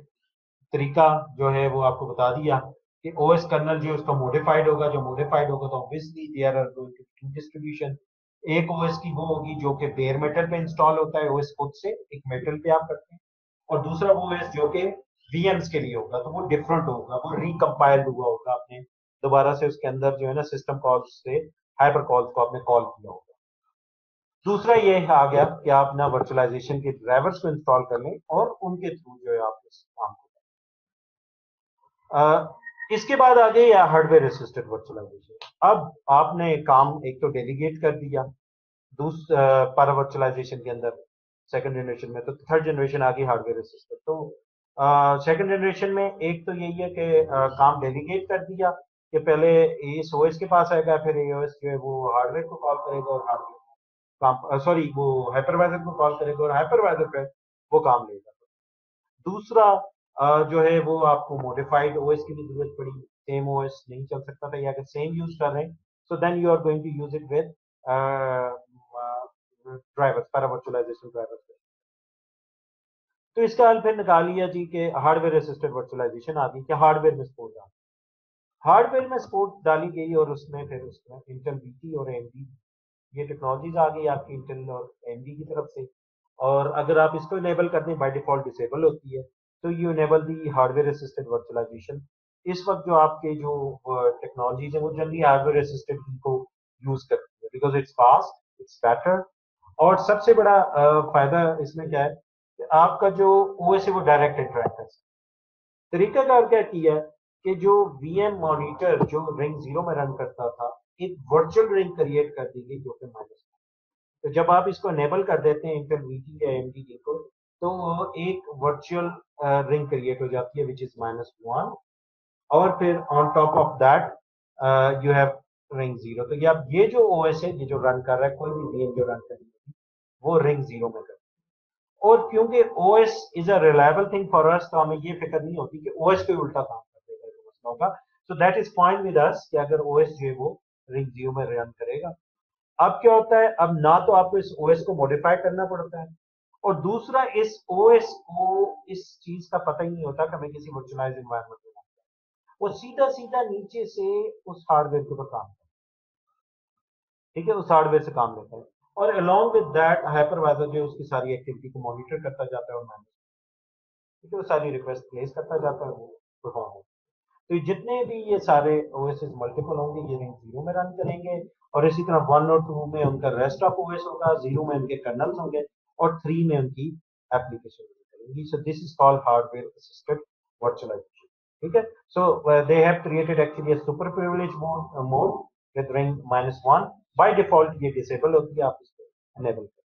तरीका जो है वो आपको बता दिया कि ओएस कर्नल जो उसका मॉडिफाइड होगा, जो मॉडिफाइड होगा तो obviously there are going to distribution. एक ओएस की वो होगी जो कि बेयर मेटल पे इंस्टॉल होता है, ओएस खुद से एक मेटल पे आप करते हैं, और दूसरा वो ओएस जो कि वीएम्स के लिए होगा, तो वो डिफरेंट होगा, वो रिकम्पाइल्ड हुआ होगा, आपने दोबारा से उसके अंदर जो है ना सिस्टम कॉल्स से हाइपर कॉल्स को आपने कॉल किया होगा। दूसरा ये आ गया कि आप ना वर्चुअलाइजेशन के ड्राइवर्स को इंस्टॉल कर लें और उनके थ्रू जो है आप इस काम को करें। इसके बाद आ गई हार्डवेयर असिस्टेड वर्चुअलाइजेशन। अब आपने काम एक तो डेलीगेट कर दिया पैरा वर्चुअलाइजेशन के अंदर सेकंड जनरेशन में, तो थर्ड जनरेशन आ गई हार्डवेयर असिस्टेड। तो सेकंड जनरेशन में एक तो यही है कि काम डेलीगेट कर दिया कि पहले इस ओएस के पास आएगा, फिर ओएस जो है वो हार्डवेयर को कॉल करेगा और हार्डवेयर काम सॉरी वो हाइपरवाइजर को कॉल करेगा और हाइपरवाइजर पे वो काम लेगा। दूसरा जो है वो आपको मॉडिफाइड ओएस की भी जरूरत पड़ी, सेम ओएस नहीं चल सकता था, या अगर सेम यूज कर रहे हैं so then you are going to use it with drivers, para virtualisation drivers. तो इसका हल फिर निकाल लिया जी कि हार्डवेयर असिस्टेड वर्चुअलाइजेशन आ गई, कि हार्डवेयर में सपोर्ट डाल, हार्डवेयर में सपोर्ट डाली गई और उसमें फिर उसमें इंटेल वीटी और एएमडी ये टेक्नोलॉजीज आ गई आपकी इंटेल और एएमडी की तरफ से। और अगर आप इसको इनेबल कर दें, बाय डिफॉल्ट डिसेबल होती है, तो you enable the hardware assisted virtualisation. इस वक्त जो आपके जो टेक्नोलॉजीज है वो जनरली हार्डवेयर असिस्टेड को यूज करती है, because it's fast, it's better. और सबसे बड़ा फायदा इसमें क्या है कि आपका जो ओएस है वो डायरेक्ट इंटरेक्ट है। तरीकाकार क्या किया है कि जो वीएम मॉनिटर जो रिंग 0 में रन करता था, एक वर्चुअल रिंग क्रिएट कर दी गई जो कि माइनस। तो जब आप इसको एनेबल कर देते हैं इंटेल वीटी या एएमडी को, तो एक वर्चुअल रिंग क्रिएट हो जाती है विच इज -1, और फिर on top of that you have ring 0। तो ये जो ओएस है, ये जो रन कर रहा है, कोई भी वीएम जो रन कर रही है वो रिंग 0 में कर, और क्योंकि OS is a reliable thing for us, तो हमें ये फिक्र नहीं होती कि ओएस कोई उल्टा काम कर देगा, जो मसला होगा। सो that is fine with us कि अगर ओएस जो है वो रिंग 0 में रन करेगा। अब क्या होता है, अब ना तो आपको इस ओएस को मॉडिफाई करना पड़ता है, और दूसरा इस ओएस को इस चीज का पता ही नहीं होता कि हमें किसी वर्चुअलाइज्ड एनवायरनमेंट में, वो सीधा सीधा नीचे से उस हार्डवेयर के ऊपर काम करता है, ठीक है, उस हार्डवेयर से काम लेता है, और अलोंग विद दैट हाइपरवाइजर जो उसकी सारी एक्टिविटी को मॉनिटर करता जाता है और मैनेज, ठीक है, वो सारी रिक्वेस्ट प्लेस करता जाता है, वो परफॉर्म होता है। तो जितने भी ये सारे ओएसएस मल्टीपल होंगे, ये रिंग 0 में रन करेंगे, और इसी तरह 1 और 2 में उनका रेस्ट ऑफ ओएस होगा, 0 में उनके कर्नल्स होंगे, और 3 में उनकी एप्लीकेशन होगी। So this is called hardware assisted virtualization, ठीक है। So they have created actually a super privilege mode with ring -1। By default ये डिसेबल होती है, आप इसको एनेबल करें।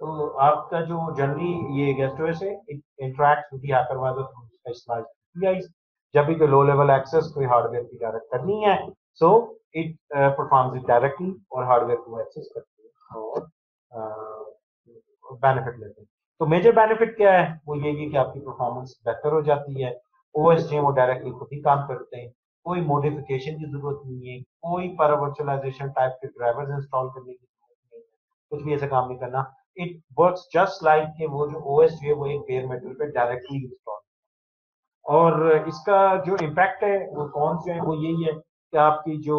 तो आपका जो जनरली ये गेस्ट ओएस है, it interacts with the hypervisor through specialised APIs। जब भी कोई लो लेवल एक्सेस कोई हार्डवेयर की डायरेक्ट करनी है, so it performs it directly, और हार्डवेयर को एक्सेस करते हैं और बेनिफिट लेते हैं। तो मेजर बेनिफिट क्या है, वो यही कि आपकी परफॉर्मेंस बेहतर हो जाती है, ओएस जो वो डायरेक्टली खुद ही काम करते हैं, कोई मॉडिफिकेशन की जरूरत नहीं है, कोई पैरा वर्चुअलाइजेशन टाइप के ड्राइवर्स इंस्टॉल करने की जरूरत नहीं है, कुछ भी ऐसा काम नहीं करना। इट वर्क्स जस्ट लाइक कि वो जो ओएस जो है वो एक बेयर मेटल पे डायरेक्टली इंस्टॉल। और इसका जो इम्पैक्ट है वो कौन से है, वो यही है कि आपकी जो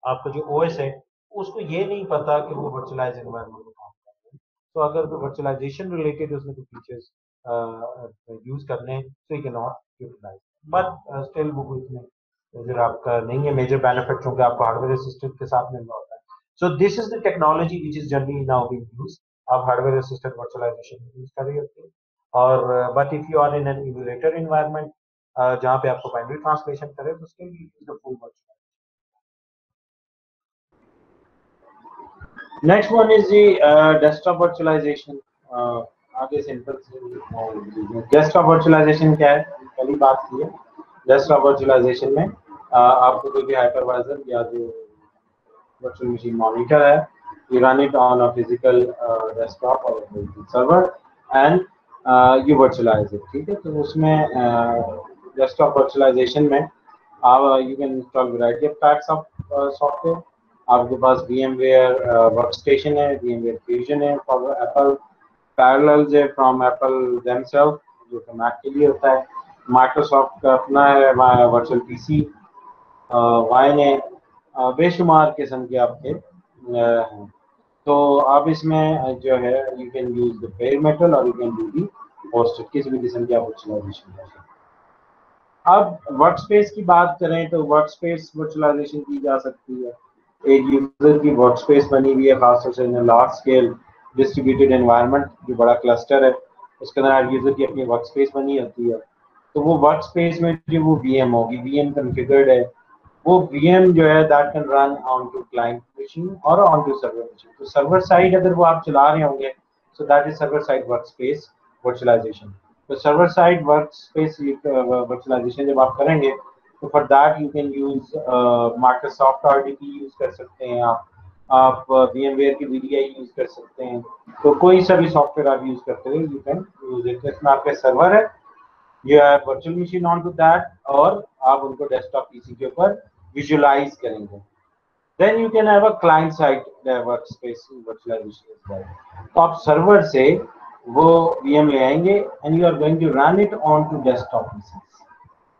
आपका जो ओएस है उसको ये नहीं पता कि वो वर्चुअलाइज्ड एनवायरनमेंट में काम कर रहे हैं। तो अगर कोई वर्चुअलाइजेशन रिलेटेड उसमें कोई फीचर्स यूज करने हैं, तो you can not utilise, but still वो इतने मेजर आपका नहीं है। मेजर बेनिफिट क्योंकि आपको हार्डवेयर असिस्टेड के साथ मिल रहा होता है। So this is the technology which is generally now being used. आप हार्डवेयर असिस्टेड वर्चुअलाइजेशन यूज कर रहे होते हैं, और but if you are in an emulator environment जहाँ पे आपको बाइनरी ट्रांसलेशन करे, तो उसके लिए use the full virtualisation. Next one is the desktop virtualisation. आगे सिंपल से डेस्कटॉप वर्चुअलाइजेशन क्या है, पहली बात की है। डेस्कटॉप वर्चुअलाइजेशन में आपको कोई भी हाइपरवाइजर या जो वर्चुअल मशीन मॉनिटर है, you run it on a physical desktop or server and you virtualize it, ठीक है। तो उसमें desktop virtualization में you can install variety of types of software, आपके पास VMware वर्कस्टेशन है, VMware Fusion है फॉर एप्पल, पैरेलल्स है फ्रॉम एप्पल देमसेल्फ जो कि मैक के लिए होता है, माइक्रोसॉफ्ट का अपना है वर्चुअल पीसी, वाइन है, बेशुमार किस्म के आपके हैं। तो आप इसमें जो है you can use the bare metal और you can do the hosted, किसी भी किस्म की आप वर्चुअलाइजेशन कर सकते हैं। अब वर्कस्पेस की बात करें तो वर्कस्पेस वर्चुअलाइजेशन की जा सकती है। एक यूजर की वर्कस्पेस बनी हुई है, खासतौर से लार्ज स्केल डिस्ट्रीब्यूटेड एनवायरनमेंट जो बड़ा क्लस्टर है उसके अंदर यूजर की अपनी वर्कस्पेस बनी होती है। तो वो वर्कस्पेस में जो वो VM होगी, VM कॉन्फ़िगर्ड है, वो VM जो है that can run on to client machine और ऑन टू सर्वर मशीन। तो सर्वर साइड अगर वो आप चला रहे होंगे so that is server side workspace virtualisation. तो सर्वर साइड वर्कस्पेस वर्चुअलाइजेशन जब आप करेंगे तो for that you can use Microsoft RDP use कर सकते हैं आप VMware की VDI यूज कर सकते हैं। तो कोई सा भी सॉफ्टवेयर आप यूज करते हुए यू कैन यूज इट। इसमें आपके सर्वर है, you have virtual machine onto that और आप उनको डेस्कटॉप पीसी के ऊपर विजुअलाइज करेंगे। Then you can have a client side workspace virtualization as well. तो आप सर्वर से वो VM ले आएंगे and you are going to run it onto desktop PCs।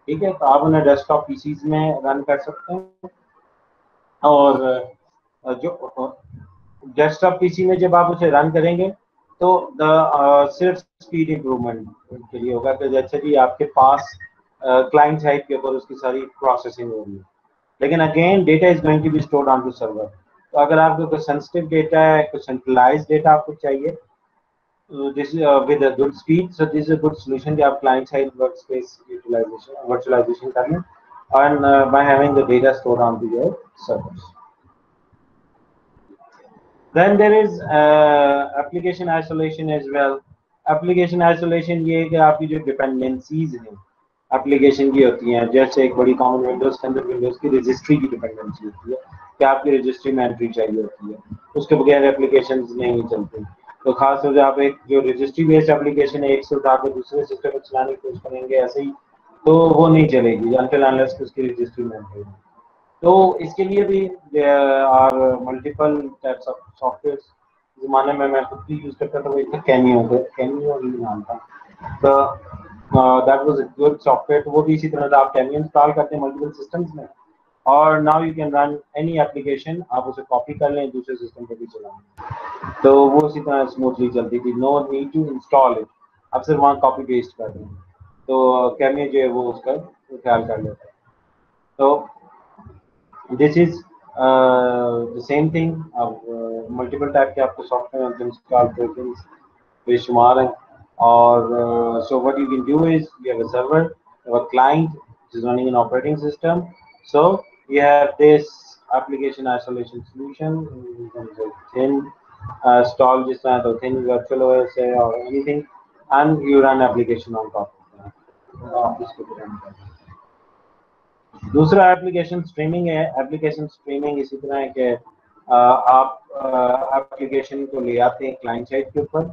ठीक है, तो आप उन्हें डेस्कटॉप PCs में रन कर सकते हैं और जो डेस्कटॉप पीसी में जब आप उसे रन करेंगे तो सिर्फ स्पीड इम्प्रूवमेंट के लिए होगा कि जैसे कि आपके पास क्लाइंट साइड के ऊपर उसकी सारी प्रोसेसिंग हो रही है, लेकिन again data is going to be stored on to server. तो अगर आपको कोई सेंसिटिव डेटा है, कोई सेंट्रलाइज डेटा आपको चाहिए this with a good speed, so this is a good solution कि आप client side workspace utilisation virtualisation कर लें and by having the data stored onto your servers. Then there is application isolation as well. Application isolation ये है कि आपकी जो dependencies हैं application की होती हैं, जैसे एक बड़ी common Windows के अंदर Windows की registry की dependency होती है कि आपकी registry में entry चाहिए होती है, उसके बगैर applications नहीं चलती। तो खास तौर से आप एक जो registry based application है एक से उठा के दूसरे सिस्टम में चलाने की कोशिश करेंगे ऐसे ही तो वो नहीं चलेगी until unless उसकी registry में entry हो। तो इसके लिए भी are multiple types of software. जमाने में मैं खुद भी यूज करता था, वो एक कैमियो ही नाम था, तो that was a good software. तो वो भी इसी तरह आप कैमियो इंस्टॉल करते हैं मल्टीपल सिस्टम्स में और now you can run any application, आप उसे कॉपी कर लें दूसरे सिस्टम पे भी चलाएं, तो वो इसी तरह स्मूथली चलती थी, no need to install it, आप सिर्फ वहाँ कॉपी पेस्ट कर दें तो कैमियो जो है वो उसका ख्याल कर लेता है। तो this is the same thing। अब मल्टीपल टाइप के आपको सॉफ्टवेयर इंस्टॉल प्रोग्राम्स बेशुमार हैं और so what you can do is you have a server, you have a client which is running an operating system, so you have this application isolation solution in terms of thin install जिस तरह तो thin virtual OS है or anything and you run application on top of that, आप इसको run करते हैं। दूसरा application streaming है। एप्लीकेशन स्ट्रीमिंग इसी तरह है कि आप एप्लीकेशन को ले आते हैं क्लाइंट साइड के ऊपर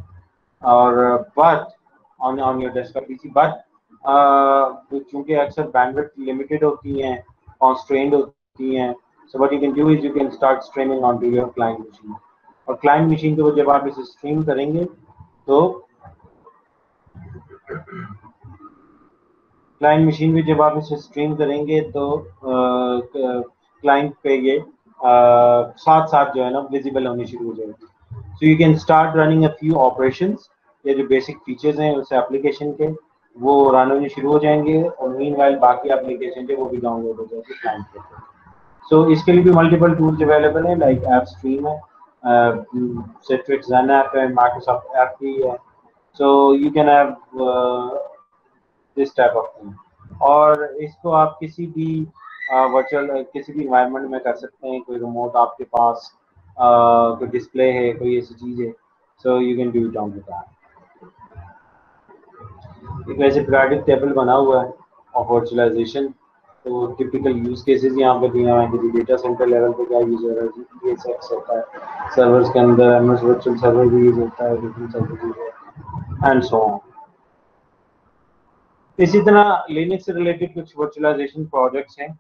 और but on your desktop PC, but चूंकि अक्सर बैंडविड्थ लिमिटेड होती हैं, कॉन्स्ट्रेंड होती हैं, so what you can do is you can start streaming on to your client machine. और क्लाइंट मशीन को जब आप इसे स्ट्रीम करेंगे तो क्लाइंट मशीन में जब आप इसे स्ट्रीम करेंगे तो क्लाइंट पे ये साथ साथ जो है ना विजिबल होनी शुरू हो जाएगी। सो you can start running a few operations, ये जो बेसिक फीचर्स हैं उस एप्लीकेशन के वो रन होने शुरू हो जाएंगे और मीनवाइल बाकी एप्लीकेशन जो वो भी डाउनलोड हो जाएगी क्लाइंट पे। सो इसके लिए भी मल्टीपल टूल्स अवेलेबल हैं, लाइक ऐप स्ट्रीम है, सिट्रिक्स ज़ेन ऐप है, माइक्रोसॉफ्ट ऐप भी है, so you can have this type of thing. और इसको आप किसी भी वर्चुअल किसी भी इन्वायरमेंट में कर सकते हैं, कोई रिमोट आपके पास कोई डिस्प्ले है, कोई ऐसी चीज़ है, so you can do it on that. एक वैसे पीरियोडिक टेबल बना हुआ है ऑफ वर्चुअलाइजेशन, तो टिपिकल यूज केसेस यहाँ पे दिए हुए हैं कि डेटा सेंटर लेवल पे क्या यूज हो रहा है, ये सेक्स होता है, सर्वर्स के अंदर एमएस वर्चुअल सर्वर भी यूज होता है, different server and so on. इसी तरह लिनक्स से रिलेटेड कुछ वर्चुअलाइजेशन प्रोजेक्ट्स हैं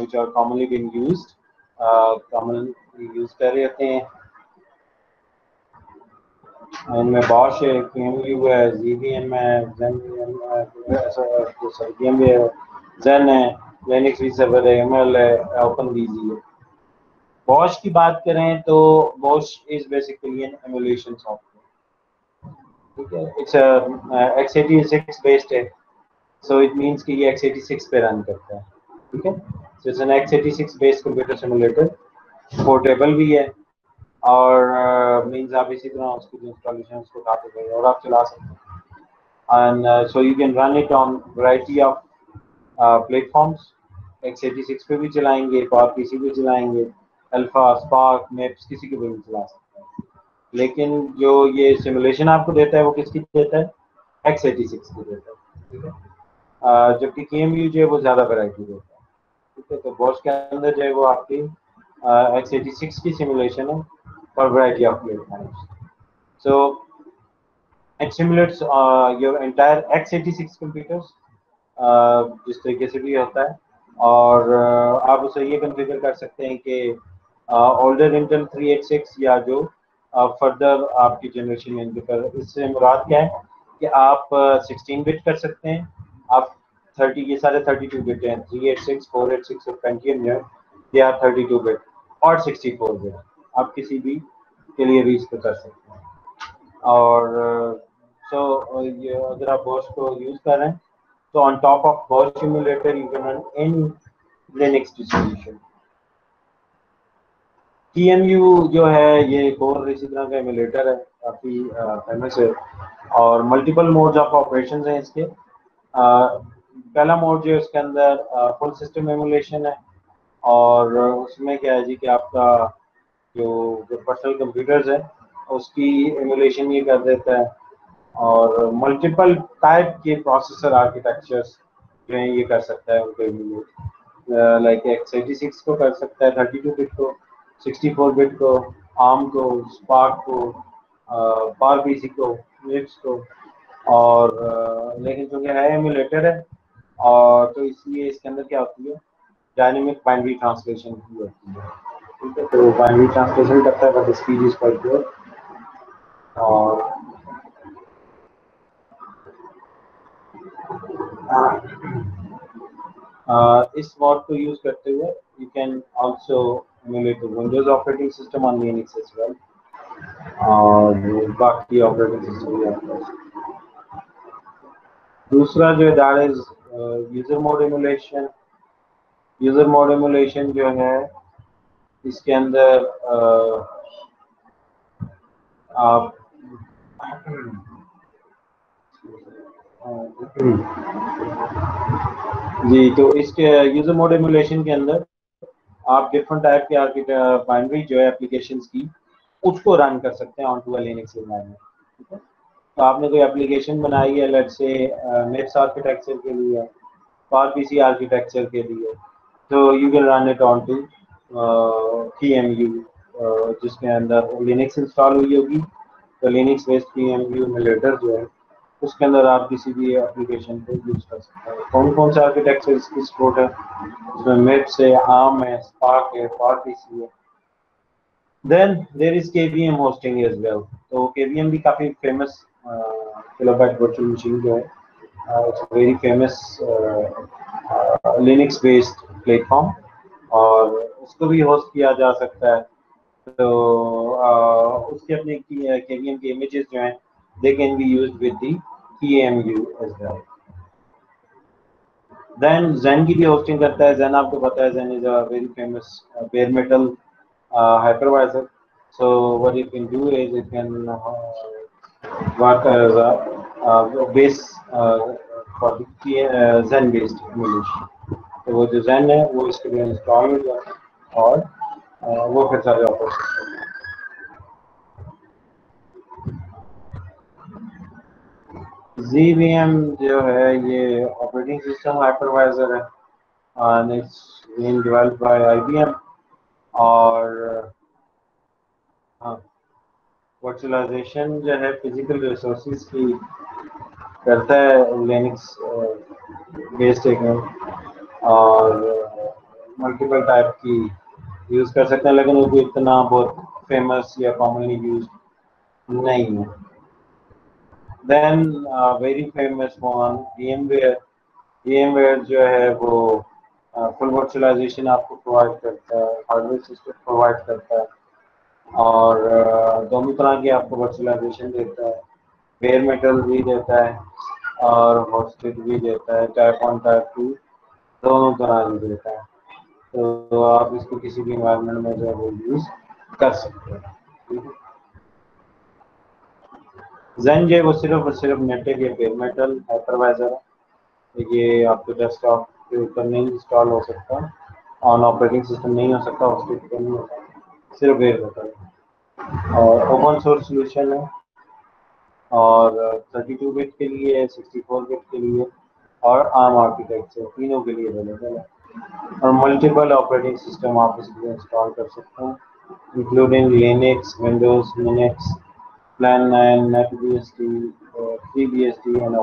which are commonly being used common use कर रहे होते हैं। इनमें बॉश है, QEMU है, ZVM है, ZenVM है, Zen है, Linux vServer है, ML है, OpenBSD है। बॉश की बात करें तो Bochs is basically an emulation software, ठीक है। इट्स x86 बेस्ड है, सो इट मींस कि ये x86 पे रन करता है, ठीक है। So it's an x86 based computer simulator, portable भी है और मींस आप इसी तरह उसकी इंस्टॉलेशन उसको उठाते गए और आप चला सकते हैं। And so you can run it on variety of platforms. x86 पे भी चलाएंगे, PowerPC पे चलाएंगे, अल्फा, स्पार्क, मेप्स, किसी के भी चला सकते हैं। लेकिन जो ये सिमुलेशन आपको देता है वो किसकी देता है? x86 की देता है, ठीक है। जबकि QEMU जो है वो ज़्यादा वैरायटी देता है, ठीक है। तो बॉश के अंदर जो है वो आपकी x86 की सिमुलेशन है for variety of platforms. So it simulates your entire x86 computers, जिस तरीके से भी होता है। और आप उसे ये कॉन्फ़िगर कर सकते हैं कि ओल्डर इंटेल 386 या जो फर्दर आपकी जनरेशन में पर इससे मुराद क्या है कि आप 16 बिट कर सकते हैं, आप 30, ये सारे 32 बिट हैं, 386, 486 और पेंटियम जो है दे आर 32 बिट और 64 बिट, आप किसी भी के लिए भी इसको कर सकते हैं। और ये अगर आप बॉश को यूज कर रहे हैं तो on top of Bosch simulator you can run any Linux distribution. QEMU जो है ये एक और इसी तरह का एमुलेटर है, काफी फेमस है और मल्टीपल मोड्स ऑफ ऑपरेशन हैं इसके। पहला मोड जो है उसके अंदर फुल सिस्टम एमुलेशन है और उसमें क्या है जी कि आपका जो पर्सनल कंप्यूटर्स है उसकी एमुलेशन ये कर देता है और मल्टीपल टाइप के प्रोसेसर आर्किटेक्चर्स जो है ये कर सकता है उनको एमुलेट। लाइक x86 को कर सकता है, 32 बिट को, 64 बिट को, आर्म को, स्पार्क को, PowerPC को, लिनक्स को। और लेकिन चूंकि है एमुलेटर है और तो इसलिए इसके अंदर क्या होती है, डायनेमिक बाइनरी ट्रांसलेशन की होती है, ठीक है। तो बाइनरी ट्रांसलेशन करता है but speed is quite good. और इस मोड को यूज करते हुए you can also emulate Windows operating system on Linux as well और बाकी ऑपरेटिंग सिस्टम भी आपके पास। दूसरा जो है that is user mode emulation. User mode emulation जो है इसके अंदर आप जी, तो इसके यूजर मोड एमुलेशन के अंदर आप डिफरेंट टाइप के बाइनरी जो है एप्लीकेशंस की उसको रन कर सकते हैं ऑन टू लिनक्स एनवायरनमेंट, ठीक है। तो आपने कोई एप्लीकेशन बनाई है लेट्स से मेप्स आर्किटेक्चर के लिए, PowerPC आर्किटेक्चर के लिए, तो you can run it on to QEMU, जिसके अंदर लिनक्स इंस्टॉल हुई होगी। तो लिनक्स बेस्ड QEMU एमुलेटर जो है उसके अंदर आप किसी भी एप्लीकेशन को यूज कर सकते हैं। कौन कौन से आर्किटेक्चर इसकी सपोर्ट है, इसमें मेप्स है, आर्म है, स्पार्क है, PowerPC है। Then there is KVM hosting as well. तो KVM भी काफी फेमस किलोबाइट वर्चुअल मशीन जो है, it's very famous Linux based platform और उसको भी होस्ट किया जा सकता है। तो उसके अपने KVM के इमेजेस जो हैं they can be used with the QEMU as well. Then Zen की भी hosting करता है। Zen आपको पता है Zen is a very famous bare metal hypervisor. So what you can do is you can work as a base for the Zen based emulation. तो वो जो Zen है वो इसके लिए इंस्टॉल हो जाता है और वो फिर सारे ऑपरेशन करता है। ZVM जो है ये ऑपरेटिंग सिस्टम हाइपरवाइजर है and it's being developed by IBM और वर्चुअलाइजेशन जो है फिजिकल रिसोर्सेज की करता है लिनक्स बेस्ड एक और मल्टीपल टाइप की यूज कर सकते हैं, लेकिन वो भी इतना बहुत फेमस या कॉमनली यूज नहीं है। Then very famous one VMware। VMware जो है वो फुल वर्चुअलाइजेशन आपको प्रोवाइड करता है, हार्डवेयर सिस्टम प्रोवाइड करता है, और दोनों तरह की आपको वर्चुअलाइजेशन देता है, बेयर मेटल भी देता है और होस्टेड भी देता है, टाइप 1 टाइप 2 दोनों तरह की देता है। तो आप इसको किसी भी इन्वायरमेंट में जो है वो यूज कर सकते हैं। Zen जो है वो सिर्फ और सिर्फ नेटिव या बेयर मेटल हाइपरवाइजर है। ये आपके डेस्कटॉप के ऊपर नहीं इंस्टॉल हो सकता, ऑन ऑपरेटिंग सिस्टम नहीं हो सकता, उसके ऊपर नहीं होता, सिर्फ बेयर मेटल है और ओपन सोर्स सोल्यूशन है, और 32 बिट के लिए, 64 बिट के लिए और आर्म आर्किटेक्चर तीनों के लिए अवेलेबल है, और मल्टीपल ऑपरेटिंग सिस्टम आप इसमें इंस्टॉल कर सकते हैं, including Linux, Windows, Linux, plan 9, NetBSD, FreeBSD and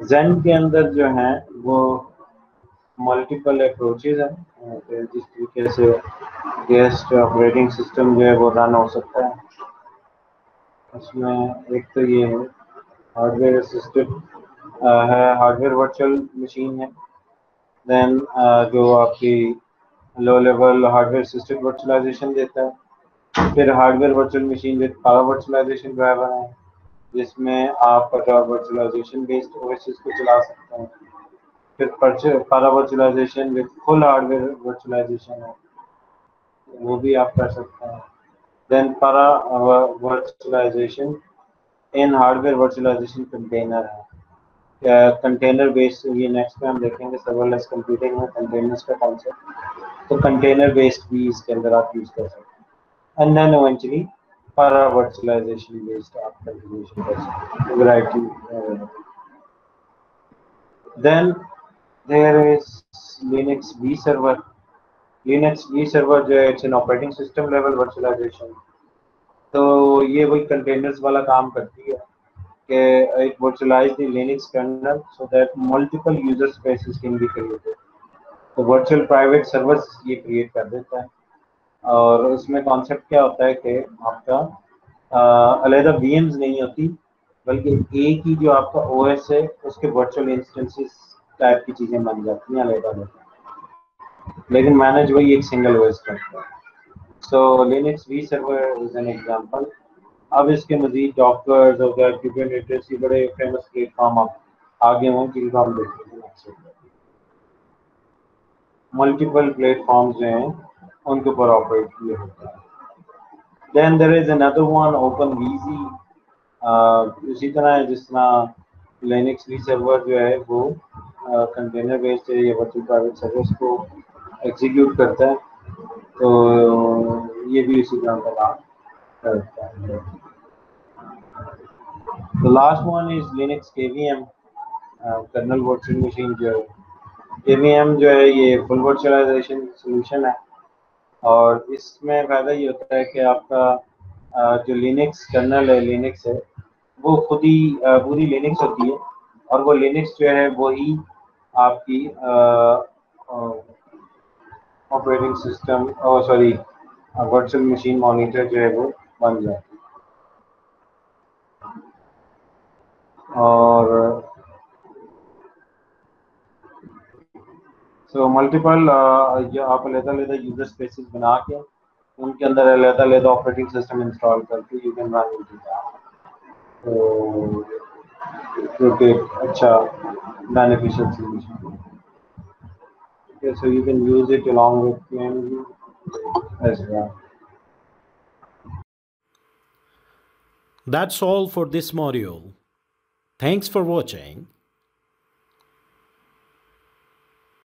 Zen के अंदर जो है वो मल्टीपल अप्रोचेज हैं, जिस तरीके से गेस्ट ऑपरेटिंग सिस्टम जो है वो रन हो सकता है। उसमें एक तो ये हार्डवेयर असिस्टेड है, हार्डवेयर वर्चुअल मशीन है। देन जो आपकी low level hardware assisted virtualisation देता है। फिर hardware virtual machine with power virtualisation driver है, जिसमें आप वर्चुअलाइजेशन बेस्ड ओएसएस को चला सकते हैं। फिर para virtualization with full hardware virtualization है, वो भी आप कर सकते हैं। Then para virtualization in hardware virtualization container है, कंटेनर बेस्ड, ये नेक्स्ट में हम देखेंगे सर्वरलेस कंप्यूटिंग में कंटेनर्स का कॉन्सेप्ट, तो कंटेनर बेस्ड भी इसके अंदर आप यूज कर सकते हैं। And then eventually para virtualization based आप कंटिन्यूएशन कर सकते हैं, variety. Then there is Linux vServer। Linux vServer जो है it's an operating system level virtualization, तो ये वही कंटेनर्स वाला काम करती है कि it virtualize the Linux kernel so that multiple user spaces can be created। तो वर्चुअल प्राइवेट सर्वर्स ये क्रिएट कर देता है, और उसमें कॉन्सेप्ट क्या होता है कि आपका अलग VMs नहीं होती, बल्कि एक ही जो आपका OS है उसके वर्चुअल इंस्टेंसेस टाइप की चीज़ें बन जाती हैं अलग, लेकिन मैनेज वही एक सिंगल OS करता है। So Linux vServer is an example. अब इसके मजीद डॉकर्स हो गया, कुबरनेटिस, ये बड़े फेमस प्लेटफॉर्म आप आगे हों जिनको हम देखेंगे। मल्टीपल प्लेटफॉर्म्स जो हैं उनके ऊपर ऑपरेट किए होता है। Then there is another one OpenVZ। इसी तरह है जिस तरह लिनक्स vServer जो है वो कंटेनर बेस्ड है, या वर्चुअल प्राइवेट सर्विस को एग्जीक्यूट करता है, तो ये भी इसी तरह का काम करता है। The last one is Linux KVM, kernel virtual machine जो है। KVM जो है ये फुल वर्चुअलाइजेशन सॉल्यूशन है, और इसमें फायदा ये होता है कि आपका जो लिनक्स कर्नल है, लिनक्स है, वो खुद ही पूरी लिनक्स होती है, और वो लिनक्स जो है वही आपकी operating system sorry virtual machine monitor जो है वो बन जाती है। और सो मल्टीपल आप अलग यूजर स्पेसेस बना के उनके अंदर अलग ऑपरेटिंग सिस्टम इंस्टॉल करके you can run into that, तो एक अच्छा बेनिफिशियल सॉल्यूशन है। So you can use it along with QEMU as well. That's all for this module. Thanks for watching.